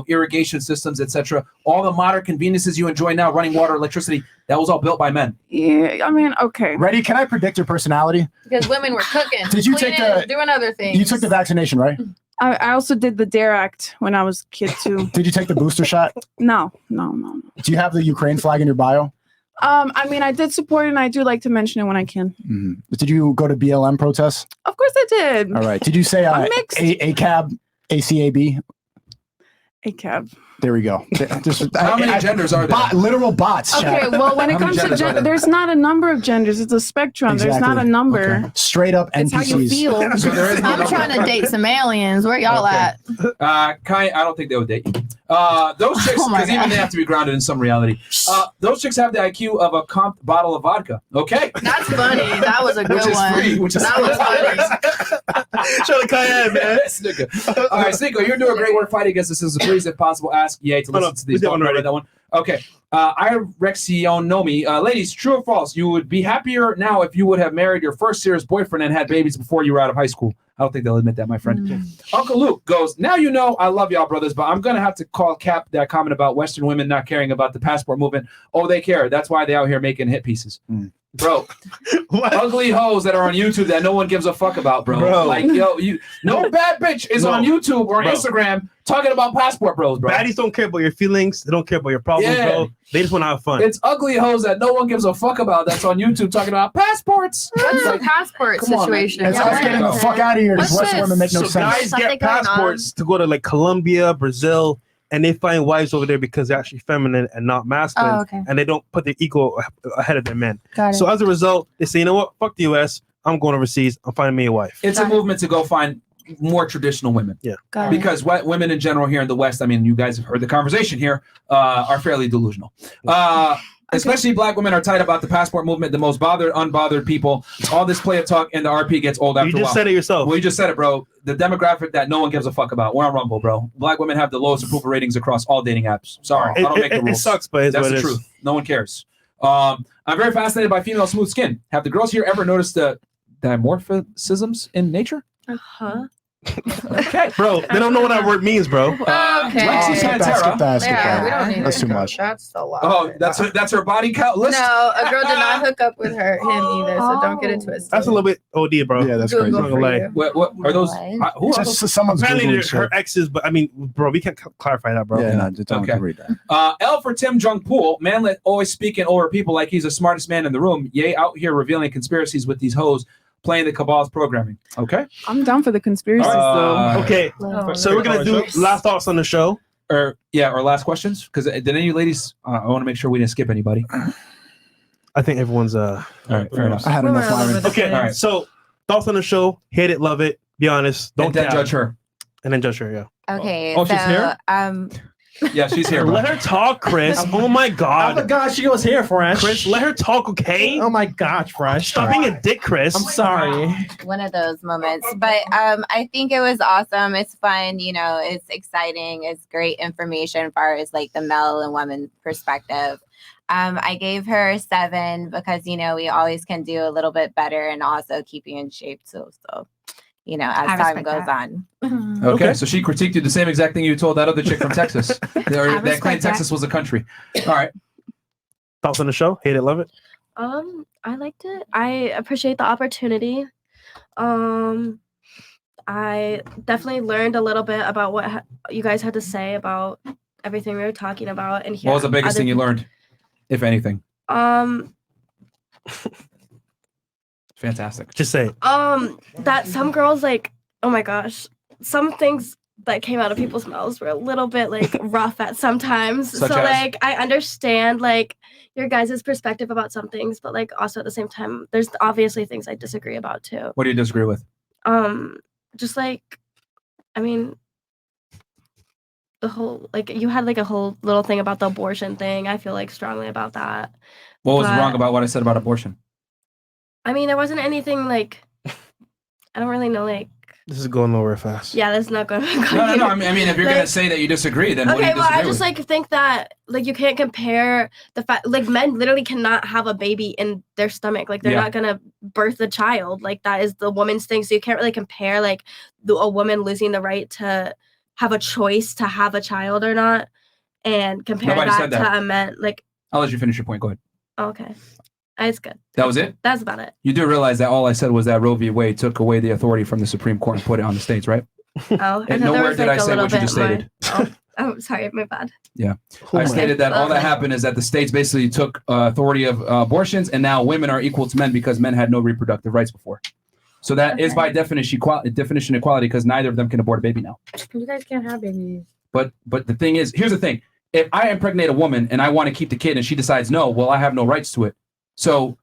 irrigation systems, etc. All the modern conveniences you enjoy now, running water, electricity, that was all built by men. Yeah, I mean, okay. Ready? Can I predict your personality? Because women were cooking. Did you take cleaning, the- doing other things? You took the vaccination, right? I also did the DARE Act when I was a kid too. Did you take the booster shot? No. Do you have the Ukraine flag in your bio? I mean, I did support it, and I do like to mention it when I can. Mm-hmm. Did you go to BLM protests? Of course, I did. All right. Did you say I'm mixed. ACAB, ACAB? ACAB. There we go. How many genders are there? Literal bots. Okay, chat. well, when it How many comes to genders are there? gender, there's not a number of genders. It's a spectrum. There's not a Exactly. number. Okay. Straight up It's how you NPCs. feel. So there is no I'm number. trying to date some aliens. Where y'all Okay. at? Kai, I don't think they would date you. Those chicks, because even they have to be grounded in some reality. Those chicks have the IQ of a comped bottle of vodka. Okay. That's funny. That was a good Which is one. free, which is that was funny. Show the cayenne, man. All right, Sneako, you're doing great work fighting against this. Please, if possible, ask Ye to listen to these. Don't read that one. Okay. Irexionomi. Ladies, true or false? You would be happier now if you would have married your first serious boyfriend and had babies before you were out of high school. I don't think they'll admit that, my friend. Uncle Luke goes, now you know I love y'all, brothers, but I'm going to have to call cap that comment about Western women not caring about the passport movement. Oh, they care. That's why they out here making hit pieces. Bro, ugly hoes that are on YouTube that no one gives a fuck about, bro. Like, yo, no bad bitch is on YouTube or Instagram talking about passport bros, bro. Baddies don't care about your feelings. They don't care about your problems, bro. They just want to have fun. It's ugly hoes that no one gives a fuck about that's on YouTube talking about passports. What's the passport situation? Let's get the fuck out of here because Western women make no sense. Guys get passports to go to like Colombia, Brazil, and they find wives over there because they're actually feminine and not masculine. Oh, okay. And they don't put their ego ahead of their men. Got it. So as a result, they say, you know what? Fuck the US. I'm going overseas. I'm finding me a wife. It's a movement to go find more traditional women. Yeah. Because women in general here in the West, I mean, you guys have heard the conversation here, are fairly delusional. Especially black women are tight about the passport movement, the most unbothered people. All this play of talk and the RP gets old after a while. You just said it yourself. Well, you just said it, bro. The demographic that no one gives a fuck about. We're on Rumble, bro. Black women have the lowest approval ratings across all dating apps. Sorry, I don't make the rules. It sucks, but it's that's what the it is. truth. No one cares. I'm very fascinated by female smooth skin. Have the girls here ever noticed the dimorphisms in nature? Huh? Okay, bro. They don't know what that word means, bro. Okay. Lexi Pantera. Yeah, we don't need That's to too go. much. That's a lot. Oh, that's her body count list. No, a girl did not hook up with him either, so don't get it twisted. That's a little bit OD, bro. Yeah, that's Google crazy. I'm not gonna lie. What are those? Who are Just those? someone's Apparently, Googling they're her shit. exes, but I mean, bro, we can't clarify that, bro. Yeah, no, don't Okay. read that. L for Tim Jung Pool. Manlet always speaking over people like he's the smartest man in the room. Yay, out here revealing conspiracies with these hoes playing the cabal's programming. Okay. I'm down for the conspiracies though. Okay, Oh. so we're gonna do last thoughts on the show. Or last questions. Because did any ladies? I want to make sure we didn't skip anybody. I think everyone's All right, fair enough. I had enough Myron. Okay, All right. so thoughts on the show. Hate it, love it. Be honest. Don't And then cap. judge her. And then judge her. Yeah. Okay. Oh, so, she's here? Yeah, she's here. Bro. Let her talk, Chris. Oh my I God. forgot she was here, Fresh. Chris, let her talk, okay? Oh my gosh, Fresh. Stop being a dick, Chris. I'm sorry. one of those moments. But I think it was awesome. It's fun, you know, it's exciting, it's great information as far as like the male and women perspective. I gave her 7 because, you know, we always can do a little bit better and also keep you in shape too. So, you know, as I time respect goes that. on. Okay, so she critiqued you the same exact thing you told that other chick from Texas. That claimed respect that. Texas was a country. All right. Thoughts on the show. Hate it, love it. I liked it. I appreciate the opportunity. I definitely learned a little bit about what you guys had to say about everything we were talking about. And What was the biggest thing you learned, if anything? Fantastic. Just say it. That some girls like, oh my gosh, some things that came out of people's mouths were a little bit like rough at sometimes. Such so as? like I understand like your guys' perspective about some things, but like also at the same time, there's obviously things I disagree about too. What do you disagree with? Just like, I mean, the whole like you had like a whole little thing about the abortion thing. I feel like strongly about that. What was But- wrong about what I said about abortion? I mean, there wasn't anything like I don't really know like This is going nowhere fast. yeah, that's not going to No. I mean, if you're Like- gonna say that you disagree, then what do okay, you well, disagree I just with? like think that like you can't compare the fact like men literally cannot have a baby in their stomach. Like they're Yeah. not gonna birth a child. Like that is the woman's thing. So you can't really compare like a woman losing the right to have a choice to have a child or not, and compare Nobody that said that. to a man. Like I'll let you finish your point. Go ahead. okay, it's good. That was it? That's about it. You do realize that all I said was that Roe v. Wade took away the authority from the Supreme Court and put it on the states, right? Oh, I And thought there nowhere was did like I a say little what you bit just more. stated. Oh, sorry, my bad. Yeah. Oh I my- stated that all that Okay. happened is that the states basically took authority of abortions, and now women are equal to men because men had no reproductive rights before. So that is by definition equality because neither of them can abort a baby now. You guys can't have babies. But the thing is, here's the thing. If I impregnate a woman and I want to keep the kid and she decides no, well, I have no rights to it. So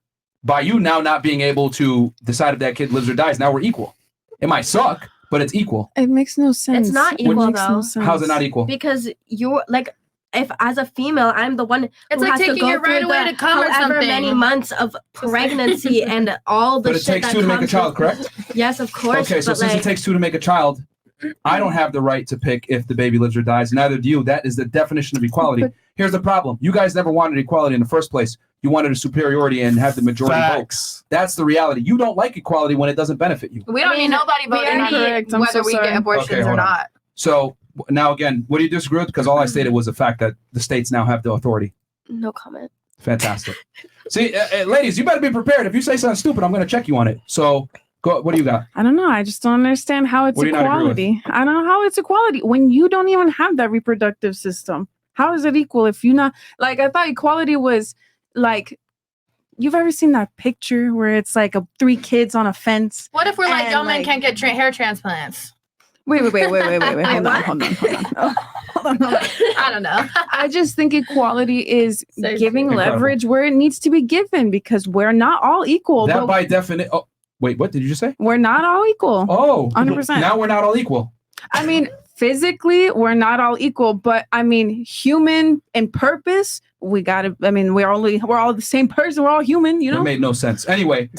by you now not being able to decide if that kid lives or dies, now we're equal. It might suck, but it's equal. It makes no sense. It's not It equal makes though. no sense. How's it not equal? Because you're like, if as a female, I'm the one It's who like has to taking go it right through away the to come or however something. many months of pregnancy and all the But it shit takes that two to make a comes child, with- correct? Yes, of course. Okay, so but since like, it takes two to make a child, I don't have the right to pick if the baby lives or dies. Neither do you. That is the definition of equality. Here's the problem. You guys never wanted equality in the first place. You wanted a superiority and have the majority vote. That's the reality. You don't like equality when it doesn't benefit you. We don't need nobody voting on Incorrect. I'm whether so we sorry. get abortions Okay, or hold on. not. So now again, what do you disagree with? Because all I stated was the fact that the states now have the authority. no comment. Fantastic. See, ladies, you better be prepared. If you say something stupid, I'm going to check you on it. So go. What do you got? I don't know. I just don't understand how it's What do you not agree with? equality. I don't know how it's equality when you don't even have that reproductive system. How is it equal if you not like? I thought equality was like. You've ever seen that picture where it's like 3 kids on a fence? What if we're like, And, young men like- can't get hair transplants? Wait. Hold on. I don't know. I just think equality is Seriously. giving Incredible. leverage where it needs to be given because we're not all equal. That But by definition. Oh, wait, what did you just say? we're not all equal. Oh, 100%. Now we're not all equal. I mean, physically, we're not all equal, but I mean, human and purpose, we gotta. I mean, we're all the same person. We're all human, you know. That made no sense. Anyway,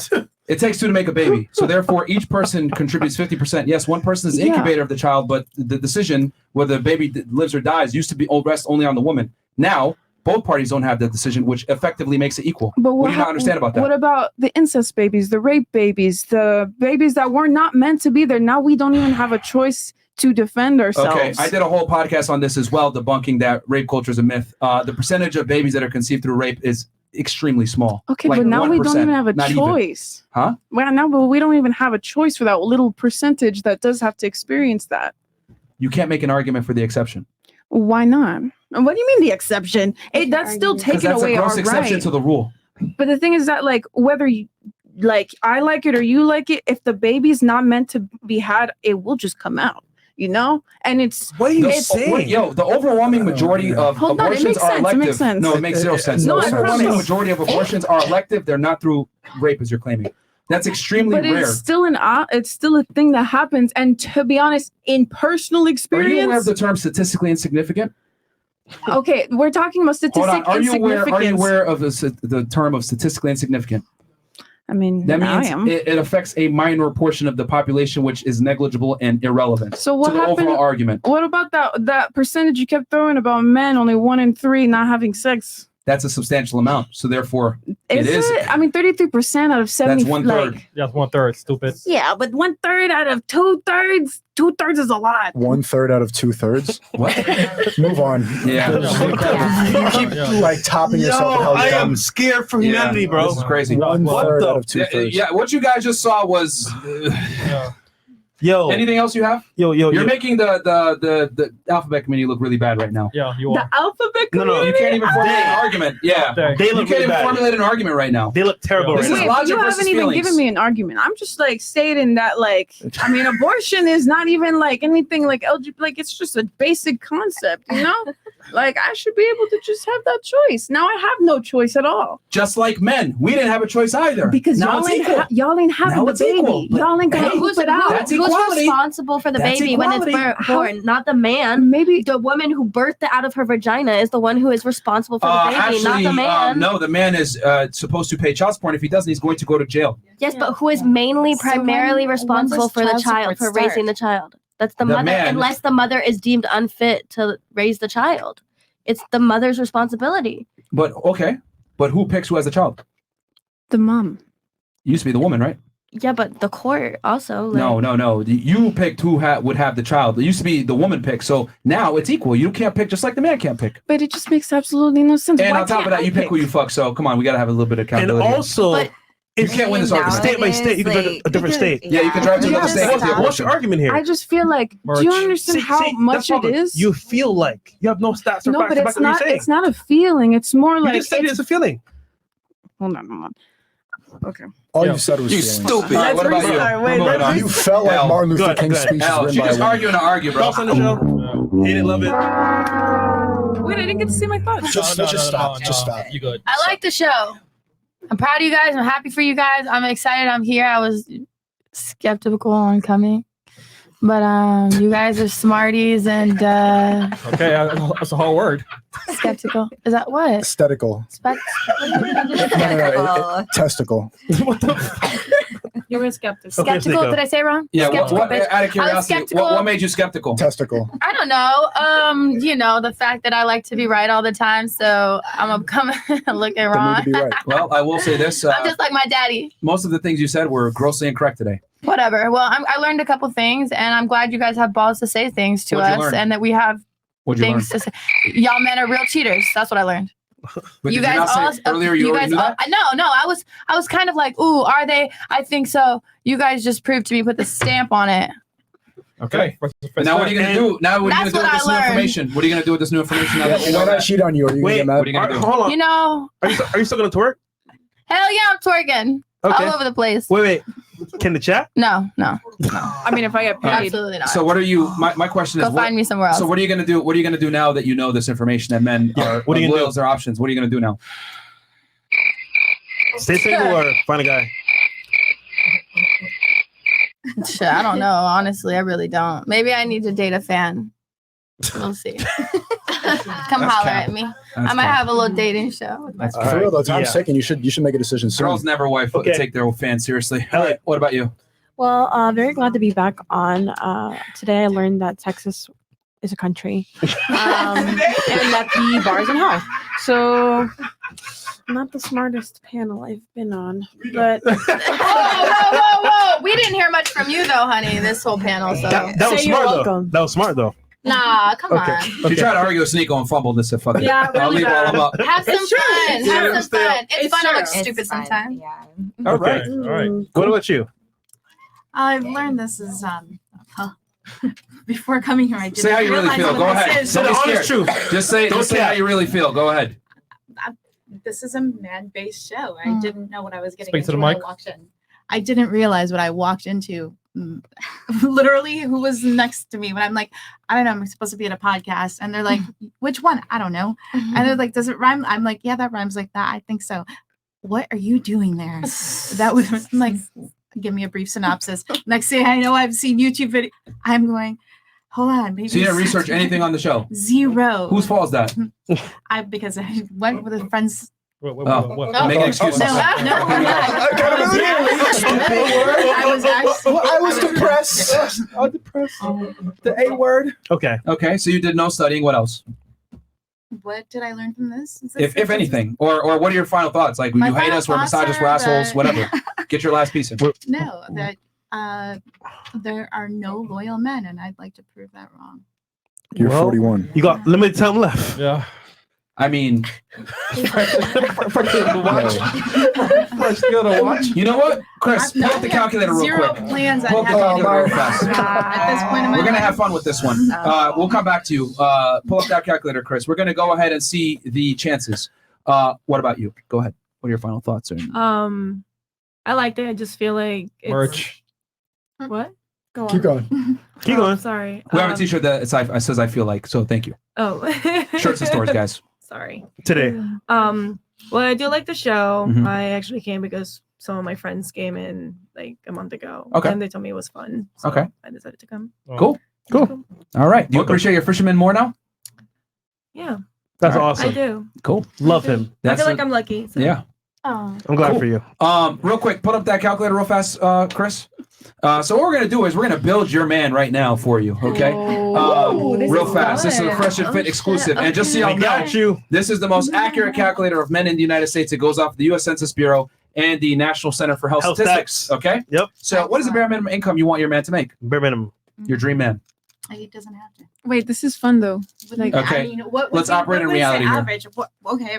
it takes 2 to make a baby. So therefore, each person contributes 50%. Yes, one person is the Yeah. incubator of the child, but the decision whether the baby lives or dies used to be rest only on the woman. Now, both parties don't have that decision, which effectively makes it equal. But What do you not understand about that? What about the incest babies, the rape babies, the babies that were not meant to be there? Now we don't even have a choice to defend ourselves. Okay, I did a whole podcast on this as well, debunking that rape culture is a myth. The percentage of babies that are conceived through rape is extremely small. Okay, Like but now we don't 1%, even have a not even. choice. Huh? Well, now, but we don't even have a choice for that little percentage that does have to experience that. You can't make an argument for the exception. Why not? And what do you mean the exception? That's still Because taking that's away a gross our exception right. to the rule. But the thing is that, like, whether you like I like it or you like it, if the baby's not meant to be had, it will just come out. You know, and it's what are you it's, saying? Yo, the overwhelming majority of Hold on, it abortions makes are sense, it elective. makes sense. No, it makes zero sense. No, the I overwhelming promise. majority of abortions are elective. They're not through rape, as you're claiming. That's extremely But rare. it's still it's still a thing that happens. And to be honest, in personal Are you aware of experience, the term statistically insignificant? okay, we're talking about Hold statistic on. Are you insignificance. aware of the term of statistically insignificant? I mean, That I means am. it affects a minor portion of the population, which is negligible and irrelevant So what to the happened? overall argument. What about that percentage you kept throwing about men only 1 in 3 not having sex? That's a substantial amount. So therefore, it Is is. it? I mean, 33% out of 70. That's 1/3. Like, Yeah, it's 1/3. Stupid. yeah, but 1/3 out of 2/3. 2/3 is a lot. 1/3 out of 2/3. What? Move on. Yeah. You keep like topping yourself. Yo, with how I dumb. am scared for humanity, bro. This is crazy. 1/3 the- out of 2/3. Yeah, what you guys just saw was. Yo. Anything else you have? Yo. You're making the alphabet committee look really bad right now. Yeah, you The are. alphabet No, community. You can't even formulate an argument. Yeah, They you look can't really even bad. formulate an argument right now. They look terrible This right is now. Wait, logic you versus haven't even feelings. given me an argument. I'm just like stating that, like, I mean, abortion is not even like anything like LGBT. Like, it's just a basic concept, you know? Like, I should be able to just have that choice. Now I have no choice at all Just like men, we didn't have a choice either. because now y'all it's ain't equal. y'all ain't having Now the it's equal, baby. but Y'all ain't gonna hey, keep it out. that's Who's equality. responsible for the That's baby when equality. it's born? Not the man. Maybe The woman who birthed it out of her vagina is the one who is responsible for the baby, Actually, not the man. no, the man is supposed to pay child support. If he doesn't, he's going to go to jail. Yes, but who is mainly So primarily when responsible does for the child child, support for raising start? the child? That's the The mother, man- unless the mother is deemed unfit to raise the child. It's the mother's responsibility. But okay, but who picks who has the child? the mom. It used to be the woman, right? Yeah, but the court also. Like, No. You picked who would have the child. It used to be the woman pick. So now it's equal. You can't pick just like the man can't pick. But it just makes absolutely no sense. And Why on top of can't that, I you pick who you fuck. So come on, we gotta have a little bit of And accountability. also, But- you can't win this argument. state by state, you can go to a different state. Yeah, you can drive to another Yeah, state. with the What's abortion. your argument here? I just feel like, do you understand how much that's it is? You feel like you have no stats or No, facts but about it's what you're not. saying. It's not a feeling. It's more You like just said it's a feeling. Hold on. Okay. All Yo. you said was You feelings. stupid. All right, what about you? restart. Wait, We're moving on. You felt like Al, Martin Luther good, King's good. speech was Al, written she by just a woman. arguing to argue, bro. Thoughts on the show? Hate it, love it. Wait, I didn't get to see my thoughts. Just stop. Just stop. You good. I like the show. I'm proud of you guys. I'm happy for you guys. I'm excited. I'm here. I was skeptical on coming. But you guys are smarties and Okay, that's a whole word. skeptical. Is that what? Aesthetical. Testicle. You were skeptical. Skeptical? Did I say it wrong? Yeah. Skeptical, What, bitch. out of I was curiosity, skeptical. what made you skeptical? Testicle. I don't know. You know, the fact that I like to be right all the time, so I'm coming looking wrong. Well, I will say this. I'm just like my daddy. Most of the things you said were grossly incorrect today. Whatever. Well, I learned a couple things, and I'm glad you guys have balls to say things to What'd you us, learn? and that we have What'd you things to say. Y'all men are real cheaters. That's what I learned. But you did you guys not say also earlier you already guys knew that? no. I was kind of like, ooh, are they? I think so. You guys just proved to me, put the stamp on it. Okay. And now what are you gonna do? Now what are you gonna do with this new information? What are you gonna do with this new information? Now that you know Why not that? cheat on you? Are you Wait, gonna get mad? What are you gonna do? Hold on. You know, Are you still going to twerk? hell yeah, I'm twerking Okay. all over the place. Wait. Can the chat? No. I mean, if I get paid. Absolutely not. So what are you? My question Go is, find me somewhere else. So what are you gonna do? What are you gonna do now that you know this information that men are what are you gonna loyal to their options? What are you gonna do now? Stay single or find a guy? Shit, I don't know. Honestly, I really don't. Maybe I need to date a fan. We'll see. Come That's holler cap. at me. That's I might cap. have a little dating show. For real though, time's ticking. You should make a decision soon. Girls never take their fans seriously. All right. What about you? Well, very glad to be back on. Today I learned that Texas is a country, and that the bars in hell. So, not the smartest panel I've been on, but Whoa! We didn't hear much from you though, honey. This whole panel. So That was smart though. That was smart though. Nah, come on. You tried to argue with Sneako and fumbled this. Fuck it. Yeah, I'll really leave all of them up. Have some fun. Have some fun. It's It's fun to true. look It's stupid fun, sometimes. All right. What about you? I've learned this is before coming here. I didn't Say how you really realize feel. what Go this ahead. is. Don't be scared. Just say how you really feel. Go ahead. This is a man-based show. I didn't know what I was getting Speak to into the when mic. I walked in. I didn't realize what I walked into. Literally, who was next to me when I'm like, I don't know, I'm supposed to be at a podcast, and they're like, which one? I don't know. And they're like, does it rhyme? I'm like, yeah, that rhymes like that. I think so. What are you doing there? That was I'm like, give me a brief synopsis. Next thing I know, I've seen YouTube video. I'm going, hold on, maybe. So you didn't research anything on the show? Zero. Whose fault is that? Because I went with a friend's. Making excuses. I was depressed. The A word. Okay. Okay. So you did no studying. What else? What did I learn from this? Is this If anything, or what are your final thoughts? Like, My you hate final us, we're thoughts misogynists, are we're assholes, that- whatever. Get your last piece in. No, that there are no loyal men, and I'd like to prove that wrong. You're 41. You got limited time left. Yeah. I mean, you know what, Chris? Pull up the calculator real Zero quick. plans I Pull up the have calculator real fast. at this point in my We're gonna life. have fun with this one. We'll come back to you. Pull up that calculator, Chris. We're gonna go ahead and see the chances. What about you? Go ahead. What are your final thoughts? I liked it. I just feel like it's, Merch. What? Go on. Keep going. Keep going. Sorry. We have a T-shirt that it says "I feel like." So thank you. Oh. Shirts and stores, guys. Sorry. Today. Well, I do like the show. Mhm. I actually came because some of my friends came in like a month ago. Okay. And they told me it was fun. So Okay. I decided to come. Cool. All right. Do you appreciate your fisherman more now? Yeah. That's All right. awesome. I do. Cool. Love him. I feel like I'm lucky. So. Yeah. Oh. I'm glad Cool. for you. Real quick, put up that calculator real fast, Chris. So what we're gonna do is we're gonna build your man right now for you, okay? Real fast. This is a Fresh and Fit exclusive, and just so y'all We got know, you. this is the most accurate calculator of men in the United States. It goes off the U.S. Census Bureau and the National Center for Health Health Statistics. Okay. Yep. So what is the bare minimum income you want your man to make? Bare minimum. Your dream man. He doesn't have to. Wait, this is fun though. Like, Okay. I mean, what, Let's operate in what is the reality here. average? What, okay.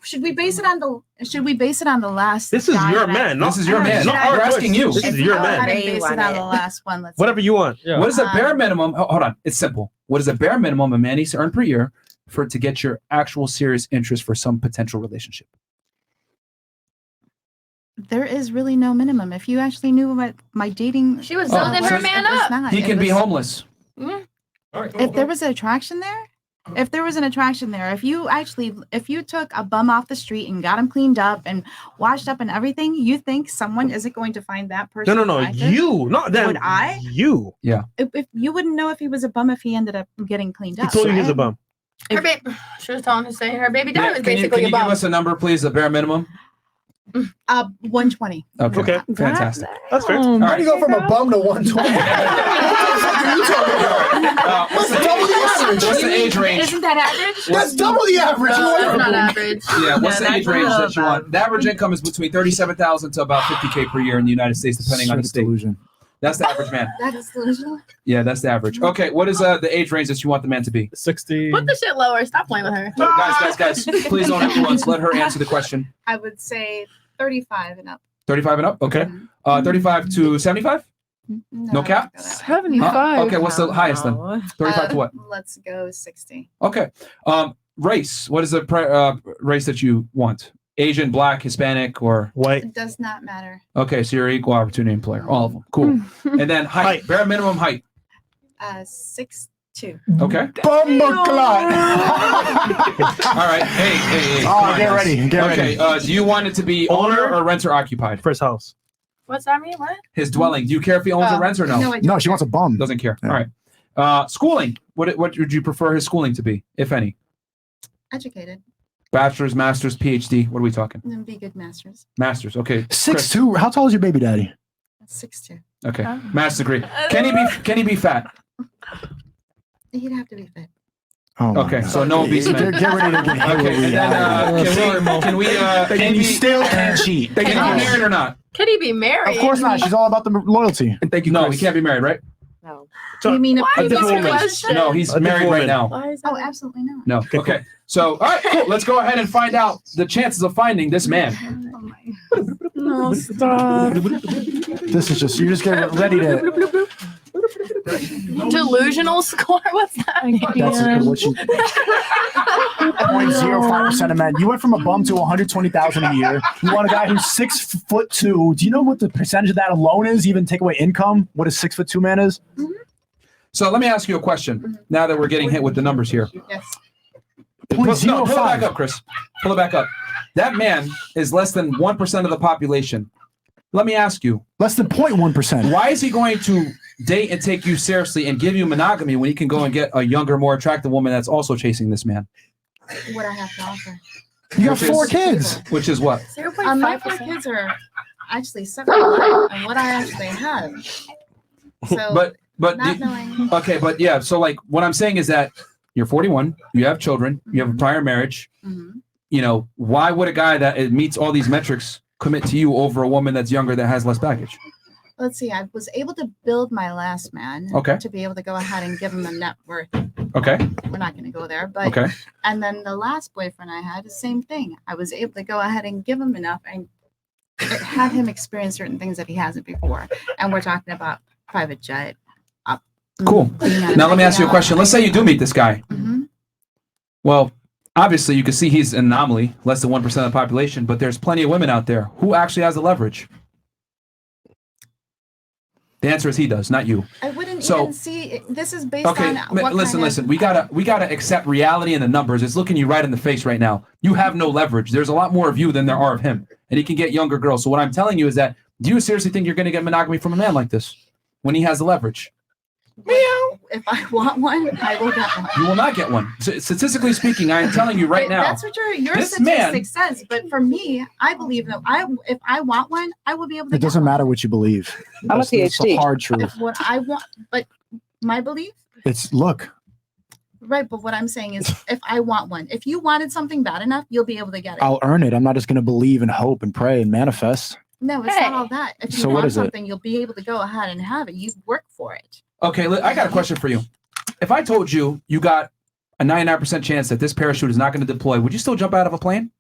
Should we base it on the last? This is guy your that I- man. This is your man. Should I- We're asking you. This is your Go ahead man. and base it on the last one. Let's Whatever you want. Yeah. What is the bare minimum? Hold on. It's simple. What is the bare minimum a man needs to earn per year to get your actual serious interest for some potential relationship? There is really no minimum. If you actually knew what my dating, She was Oh, building so her man it was up. not. He It can be was- homeless. All right. If there was an attraction there, If there was an attraction there, if you took a bum off the street and got him cleaned up and washed up and everything, you think someone isn't going to find that person? No. attractive? You, not them. Would I? You. Yeah. If you wouldn't know if he was a bum if he ended up getting cleaned He up. told you he's a right? bum. Her baby, she was telling us saying her baby daddy was Can basically you a give bum. us a number, please? The bare minimum. 120. Okay. Fantastic. That's fair. All How right. do you go from a bum to 120? What's the age range? Isn't that average? That's double the average. That's not average. Yeah, what's the that's age range not that you want? The average income is between 37,000 to about 50K per year in the United States, depending on the state. Delusion. That's the average man. That is delusional. Yeah, that's the average. Okay, what is the age range that you want the man to be? 60. Put the shit lower. Stop playing with her. Guys, please don't influence. Let her answer the question. I would say 35 and up. 35 and up. Okay. 35 to 75. No cap. 75. Okay, what's the highest then? 35 to what? Let's go 60. Okay. Race. What is the race that you want? Asian, Black, Hispanic, or white? It does not matter. Okay, so you're an equal opportunity employer. All of them. Cool. And then height. Bare minimum height. 6'2". Okay. Bumbucklot. All right. Hey. Oh, come on, get guys. ready. Get Okay. Do you want it to be owner or renter occupied? First house. What's that mean? What? His dwelling. Do you care if he owns or rents or no? No, I don't. No, she wants a bum. Doesn't care. All right. Schooling. What would you prefer his schooling to be, if any? Educated. Bachelor's, master's, PhD. What are we talking? And then be good masters. Master's. Okay. 6'2". How tall is your baby daddy? 6'2". Okay. Master's degree. Can he be fat? He'd have to be fit. Oh my Okay. God. So no obese men. Get ready to get hit Okay. with And then can we and you still can't cheat. Can he be married or not? Could he be married? Of course not. She's all about the loyalty. And thank you. No, he can't be married, right? No. So, You mean a Why is previous this a relationship? question? No, he's A married different right now. Why is Oh, that? absolutely not. No. Okay. So, all right, cool. Let's go ahead and find out the chances of finding this man. No, stop. This is just, you're just getting ready to. Delusional score? What's that? That's what you. 0.05% of men. You went from a bum to 120,000 a year. You want a guy who's 6'2". Do you know what the percentage of that alone is? Even take away income, what a 6'2" man is. So let me ask you a question. Now that we're getting hit with the numbers here. Yes. Pull it 0.05. back up, Chris. Pull it back up. That man is less than 1% of the population. Let me ask you. Less than 0.1%. Why is he going to date and take you seriously and give you monogamy when he can go and get a younger, more attractive woman that's also chasing this man? What I have to offer. You got Which 4 is- kids. Which is what? 0.5%. My 4 kids are actually separate on what I actually have. So, But not knowing. okay, but yeah. So like, what I'm saying is that you're 41, you have children, you have a prior marriage. Mhm. You know, why would a guy that meets all these metrics commit to you over a woman that's younger that has less baggage? Let's see. I was able to build my last man. Okay. To be able to go ahead and give him a net worth. Okay. We're not going to go there, but. Okay. And then the last boyfriend I had, the same thing. I was able to go ahead and give him enough and have him experience certain things that he hasn't before. And we're talking about private jet. Cool. Now let me ask you a question. Let's say you do meet this guy. Mhm. Well, obviously you can see he's an anomaly, less than 1% of the population, but there's plenty of women out there who actually has the leverage. The answer is he does, not you. I wouldn't So- even see. This is based Okay, on what listen. kind of, We gotta accept reality and the numbers. It's looking you right in the face right now. You have no leverage. There's a lot more of you than there are of him, and he can get younger girls. So what I'm telling you is that, do you seriously think you're going to get monogamy from a man like this when he has the leverage? If I want one, I will get one. You will not get one. So, statistically speaking, I am telling you right now. That's what your this statistic says. But for me, I believe that if I want one, I will be able to It doesn't matter what you believe. I'm a That's the PhD. hard truth. get what I want. But my belief, It's look. right? But what I'm saying is, if I want one, if you wanted something bad enough, you'll be able to get it. I'll earn it. I'm not just going to believe and hope and pray and manifest. No, it's not all that. If you So what want is it? something, you'll be able to go ahead and have it. You work for it. Okay, I got a question for you. If I told you you got a 99% chance that this parachute is not going to deploy, would you still jump out of a plane?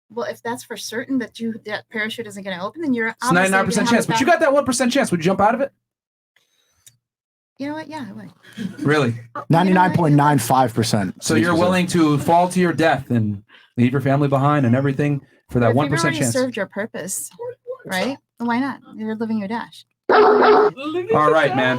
Well, if that's for certain that that parachute isn't going to open, then you're It's 99% chance, but you got that 1% chance. Would you jump out of it? You know what? Yeah, I would. Really? 99.95%. So you're willing to fall to your death and leave your family behind and everything for that If you've 1% already chance? served your purpose, right? Why not? You're living your dash. All right, man.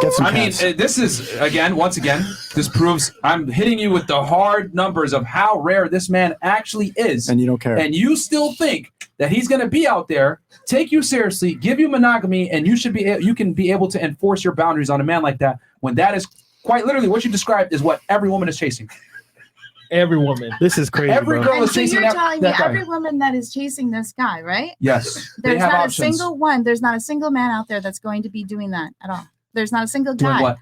Get some I mean, cats. this is once again, this proves I'm hitting you with the hard numbers of how rare this man actually is, and you don't care. And you still think that he's going to be out there, take you seriously, give you monogamy, and you can be able to enforce your boundaries on a man like that, when that is quite literally what you described is what every woman is chasing. Every woman. This is crazy. Every girl And is so chasing you're telling me that guy. every woman that is chasing this guy, right? Yes, they There's have not options. a single one. There's not a single man out there that's going to be doing that at all. There's not a single Doing guy. what?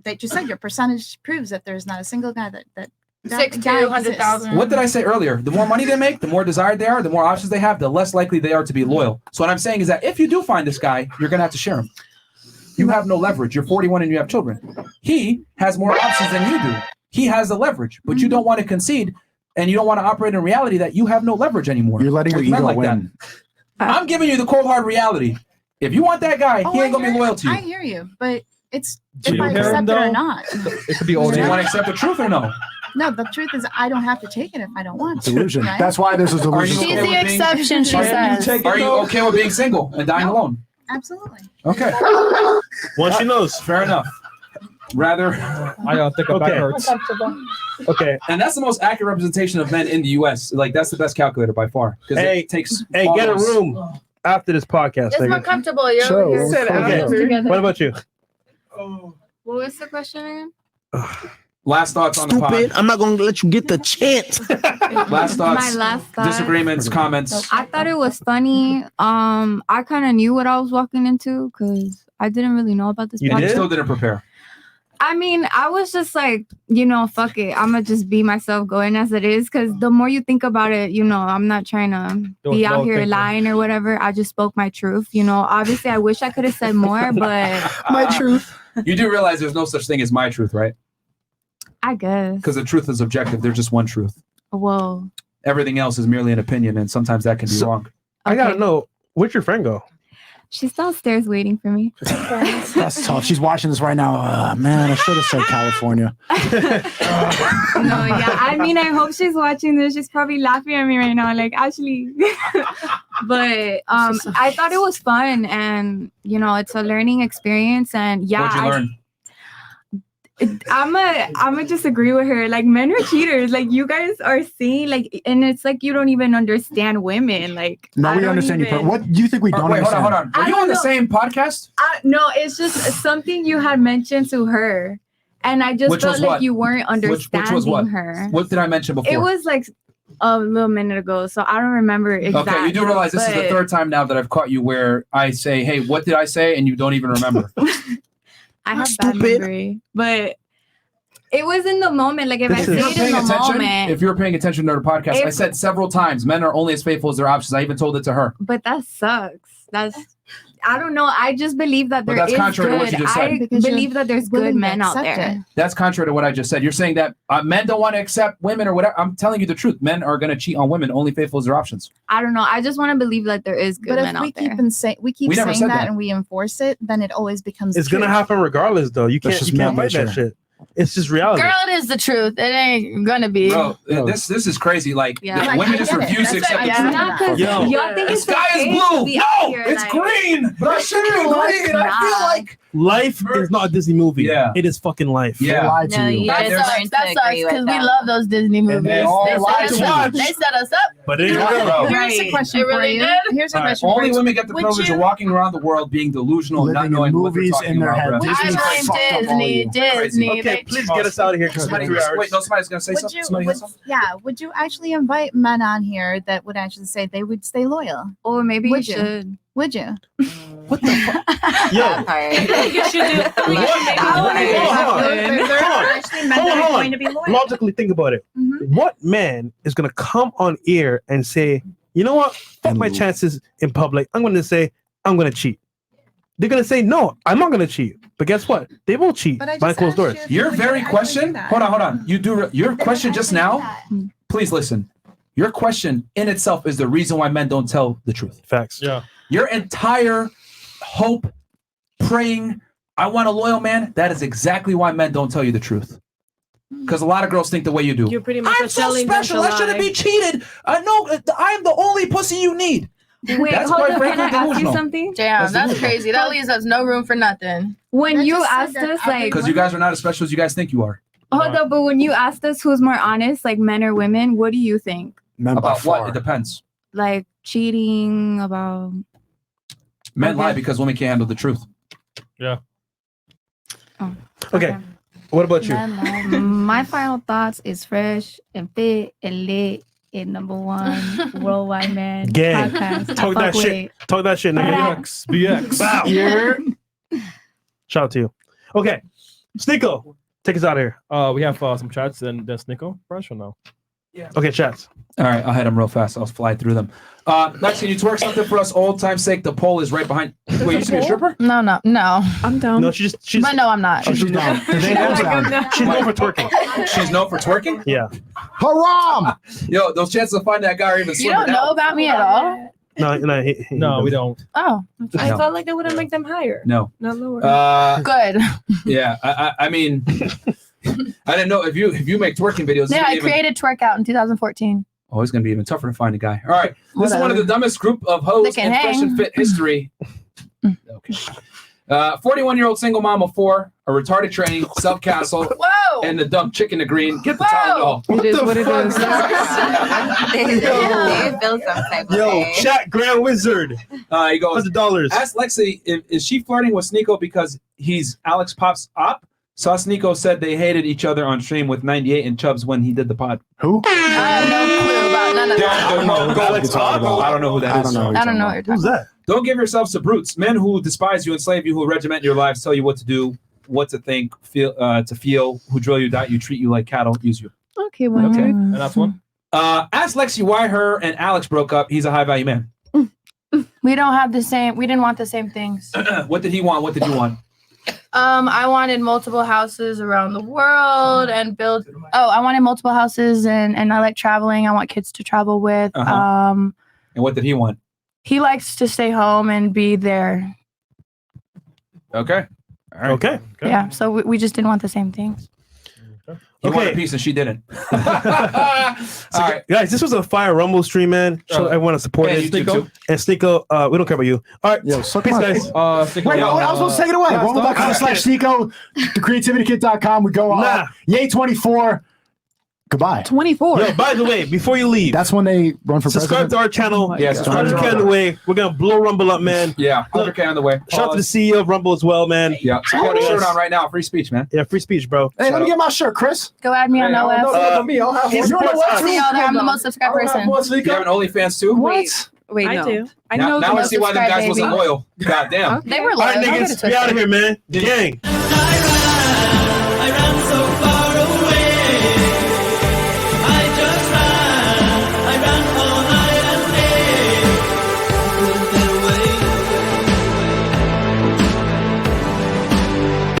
That you said your percentage proves that there's not a single guy that 6 to guy 100,000. What did I say earlier? The more money they make, the more desired they are, the more options they have, the less likely they are to be loyal. So what I'm saying is that if you do find this guy, you're going to have to share him. You have no leverage. You're 41 and you have children. He has more options than you do. He has the leverage, but you don't want to concede and you don't want to operate in reality that you have no leverage anymore. You're letting your With men ego like win. that. I'm giving you the cold hard reality. If you want that guy, he ain't going to be loyal to you. I hear you, but it's Do if you I hear him, accept it though? or not. It could be all Do you day. want to accept the truth or no? No, the truth is I don't have to take it if I don't want to. Delusion. right? That's why there's a delusion. She's the exception, she says. Are you okay with being single and dying alone? Absolutely. Okay. Once she knows. Fair enough. Rather, I think about Okay. hurts. Okay. And that's the most accurate representation of men in the U.S. Like, that's the best calculator by far. Because Hey, it takes hey, get a almost- room after this podcast. It's more Megan. comfortable. You're Sure, over here. okay. What about you? What was the question again? Last thoughts on the Stupid. pod. I'm not gonna let you get the chance. Last thoughts. My last thought. Disagreements, comments. I thought it was funny. I kind of knew what I was walking into because I didn't really know about this. You podcast. still didn't prepare. I mean, I was just like, fuck it. I'm gonna just be myself, going as it is. Because the more you think about it, I'm not trying to be out here lying or whatever. I just spoke my truth. Obviously, I wish I could have said more, but My truth. You do realize there's no such thing as my truth, right? I guess. Because the truth is objective. There's just one truth. Whoa. Everything else is merely an opinion, and sometimes that can be wrong. I gotta know, where'd your friend go? She's downstairs waiting for me. That's tough. She's watching this right now. Man, I should have said California. No, yeah. I mean, I hope she's watching this. She's probably laughing at me right now, like Ashley. But I thought it was fun, and it's a learning experience. And yeah, What'd you learn? I'm a disagree with her. Like, men are cheaters. Like, you guys are seeing, like, and it's like you don't even understand women. Like, No, I we don't understand you. even- What do you think we don't Wait, hold understand? on. Were I you don't on the know. same podcast? No, it's just something you had mentioned to her, and I just Which felt was like what? you weren't understanding Which was what? her. What did I mention before? It was like a little minute ago, so I don't remember exactly. Okay, you do realize this is the but third time now that I've caught you where I say, hey, what did I say? And you don't even remember. I have bad memory, but it was in the moment. Like, if I If say you were it in paying the attention, moment, if you were paying attention to the podcast, I If- said several times, men are only as faithful as their options. I even told it to her. but that sucks. I don't know. I just believe that But there that's is contrary to what good. you just said. I Because you're believe that there's good willing to men out accept there. it. That's contrary to what I just said. You're saying that men don't want to accept women or whatever. I'm telling you the truth. Men are going to cheat on women. Only faithful as their options. I don't know. I just want to believe that there is good But men if we out there. keep We never saying said that that. and we enforce it, then it always becomes It's true. gonna happen regardless, though. You That's can't just fight nature. that shit. It's just reality. Girl, it is the truth. It ain't gonna be. Bro, this is crazy. Like, Yeah. the Like, women I just get it. refuse to That's accept what the I truth. get. Not because Yo. y'all think The it's sky okay is to blue. be out No, here, it's like- green. But I shouldn't be No, green. it's I feel not. like Life is not a Disney movie. Yeah. It is fucking life. They yeah. lied to No, you. you That guys sucks. learn to That sucks agree with because we them. love those Disney movies. they all lied set to us up. us. They set us up. But it is Yeah, real. bro. Here's Right. a question It for really you. did? Here's a All right. question for Only you. women get the Would privilege you- of walking around the world being delusional, and not Living in knowing what they're movies talking in their about. head. bro. Disney I blame fucked up all Disney. you. Disney. Okay, please get us out of here. 'cause it's been 3 hours. Wait, no, somebody's gonna say Would something. you, Somebody has something? would you actually invite men on here that would actually say they would stay loyal? Or maybe Would you you? should. Would you? What the fuck? Yo. That part. You should do. What? Hold on. Actually men that are Hold going on. to be loyal. Logically think about it. What man is gonna come on air and say, you know what? Fuck my chances in public. I'm gonna say I'm gonna cheat. They're gonna say no, I'm not gonna cheat. But guess what? They will cheat But I behind just closed doors. asked you- Your Would you very actually question. do that? Hold on. You do your question just now. Please listen. Your question in itself is the reason why men don't tell the truth. Facts. Yeah. Your entire hope, praying, I want a loyal man. That is exactly why men don't tell you the truth. Because a lot of girls think the way you do. You're pretty much I'm so telling them to special. I shouldn't lie. be cheated. No, I am the only pussy you need. Wait, That's hold quite up. Can frankly I ask you delusional. something? Damn, that's delusional. crazy. That leaves us no room for nothing. When you asked us, like, Because you guys are not as special as you guys think you are. hold up, but when you asked us who's more honest, like men or women, what do you think? Men by About what? far. It depends. Like cheating, about Men lie because women can't handle the truth. Yeah. Okay. What about you? My final thoughts is fresh and fit and lit and #1 worldwide man Gang. podcast. Talk that Fuck shit. with Talk that shit, nigga. BX. Bow. Shout out to you. Okay. Sneako, take us out of here. We have some chats and then Sneako. Fresh or no? Yeah. Okay, chats. All right, I'll hit them real fast. I'll fly through them. Lex, can you twerk something for us, old time's sake? The poll is right behind. Wait, you used to be a stripper? No. I'm down. No, she's But no, I'm not. She's down. They know down. she's known for twerking. She's known for twerking? Yeah. Haram! Yo, those chances of finding that guy are even You slimmer don't know now. about me at all? No, we don't. Oh. I No. felt like that wouldn't make them higher. No. Not lower. Good. Yeah, I mean, I didn't know if you make twerking videos. Yeah, I created Twerk Out in 2014. Oh, it's gonna be even tougher to find a guy. All right, this is one of Whatever. the dumbest group of They hoes can in Fresh and hang. Fit history. Okay. 41-year-old single mom of 4, a retarded trainee, Self Castle, Whoa! and the dumb chicken to green. Get the Whoa! Tylenol. It is what it is. They feel some type of Yo, way. chat Grand Wizard. He goes, $100. ask Lexi, is she flirting with Sneako because he's Alex Pop's op? Saw Sneako said they hated each other on stream with 98 and Chubbs when he did the pod. Who? I have no clue about none of that. I don't know who that is. I don't know what you're talking about. Don't give yourselves to brutes. Men who despise you, enslave you, who regiment your lives, tell you what to do, what to think, to feel, who drill you, diet you, treat you like cattle, use you. Okay, well, Okay. And that's one. Ask Lexi why her and Alex broke up. He's a high value man. We don't have the same. We didn't want the same things. What did he want? What did you want? I wanted multiple houses around the world and build. Oh, I wanted multiple houses and I like traveling. I want kids to travel with. Uh-huh. And what did he want? He likes to stay home and be there. Okay. All right. Okay. Yeah. So we just didn't want the same things. He wanted a piece and she didn't. All right. Guys, this was a fire Rumble stream, man. So I want to support and it. YouTube too. And Sneako, we don't care about you. All right. Yo, suck peace, my guys. Wait, I was supposed to take it away. Rumble.com/Sneako, thecreativitykit.com. We go Yay 24. Goodbye. 24. Yo, by the way, before you leave, that's when they run for subscribe president. to our channel. Yeah, subscribe to 100K on the way. We're gonna blow Rumble up, man. Yeah, 100K on the way. Shout out to the CEO of Rumble as well, man. Yeah, support his shirt on right now. Free speech, man. Yeah, free speech, bro. Hey, let me get my shirt, Chris. Go add me on Hey, OF. no, me. I'll have one. You know what? See, I'm the most subscribed person. You have an OnlyFans too? What? Wait, I no. do. I Now, know now the I see why them subscribe, guys wasn't baby. loyal. God damn. They were All right, loyal. Don't get it niggas, we out of twisted. here, man. Gang.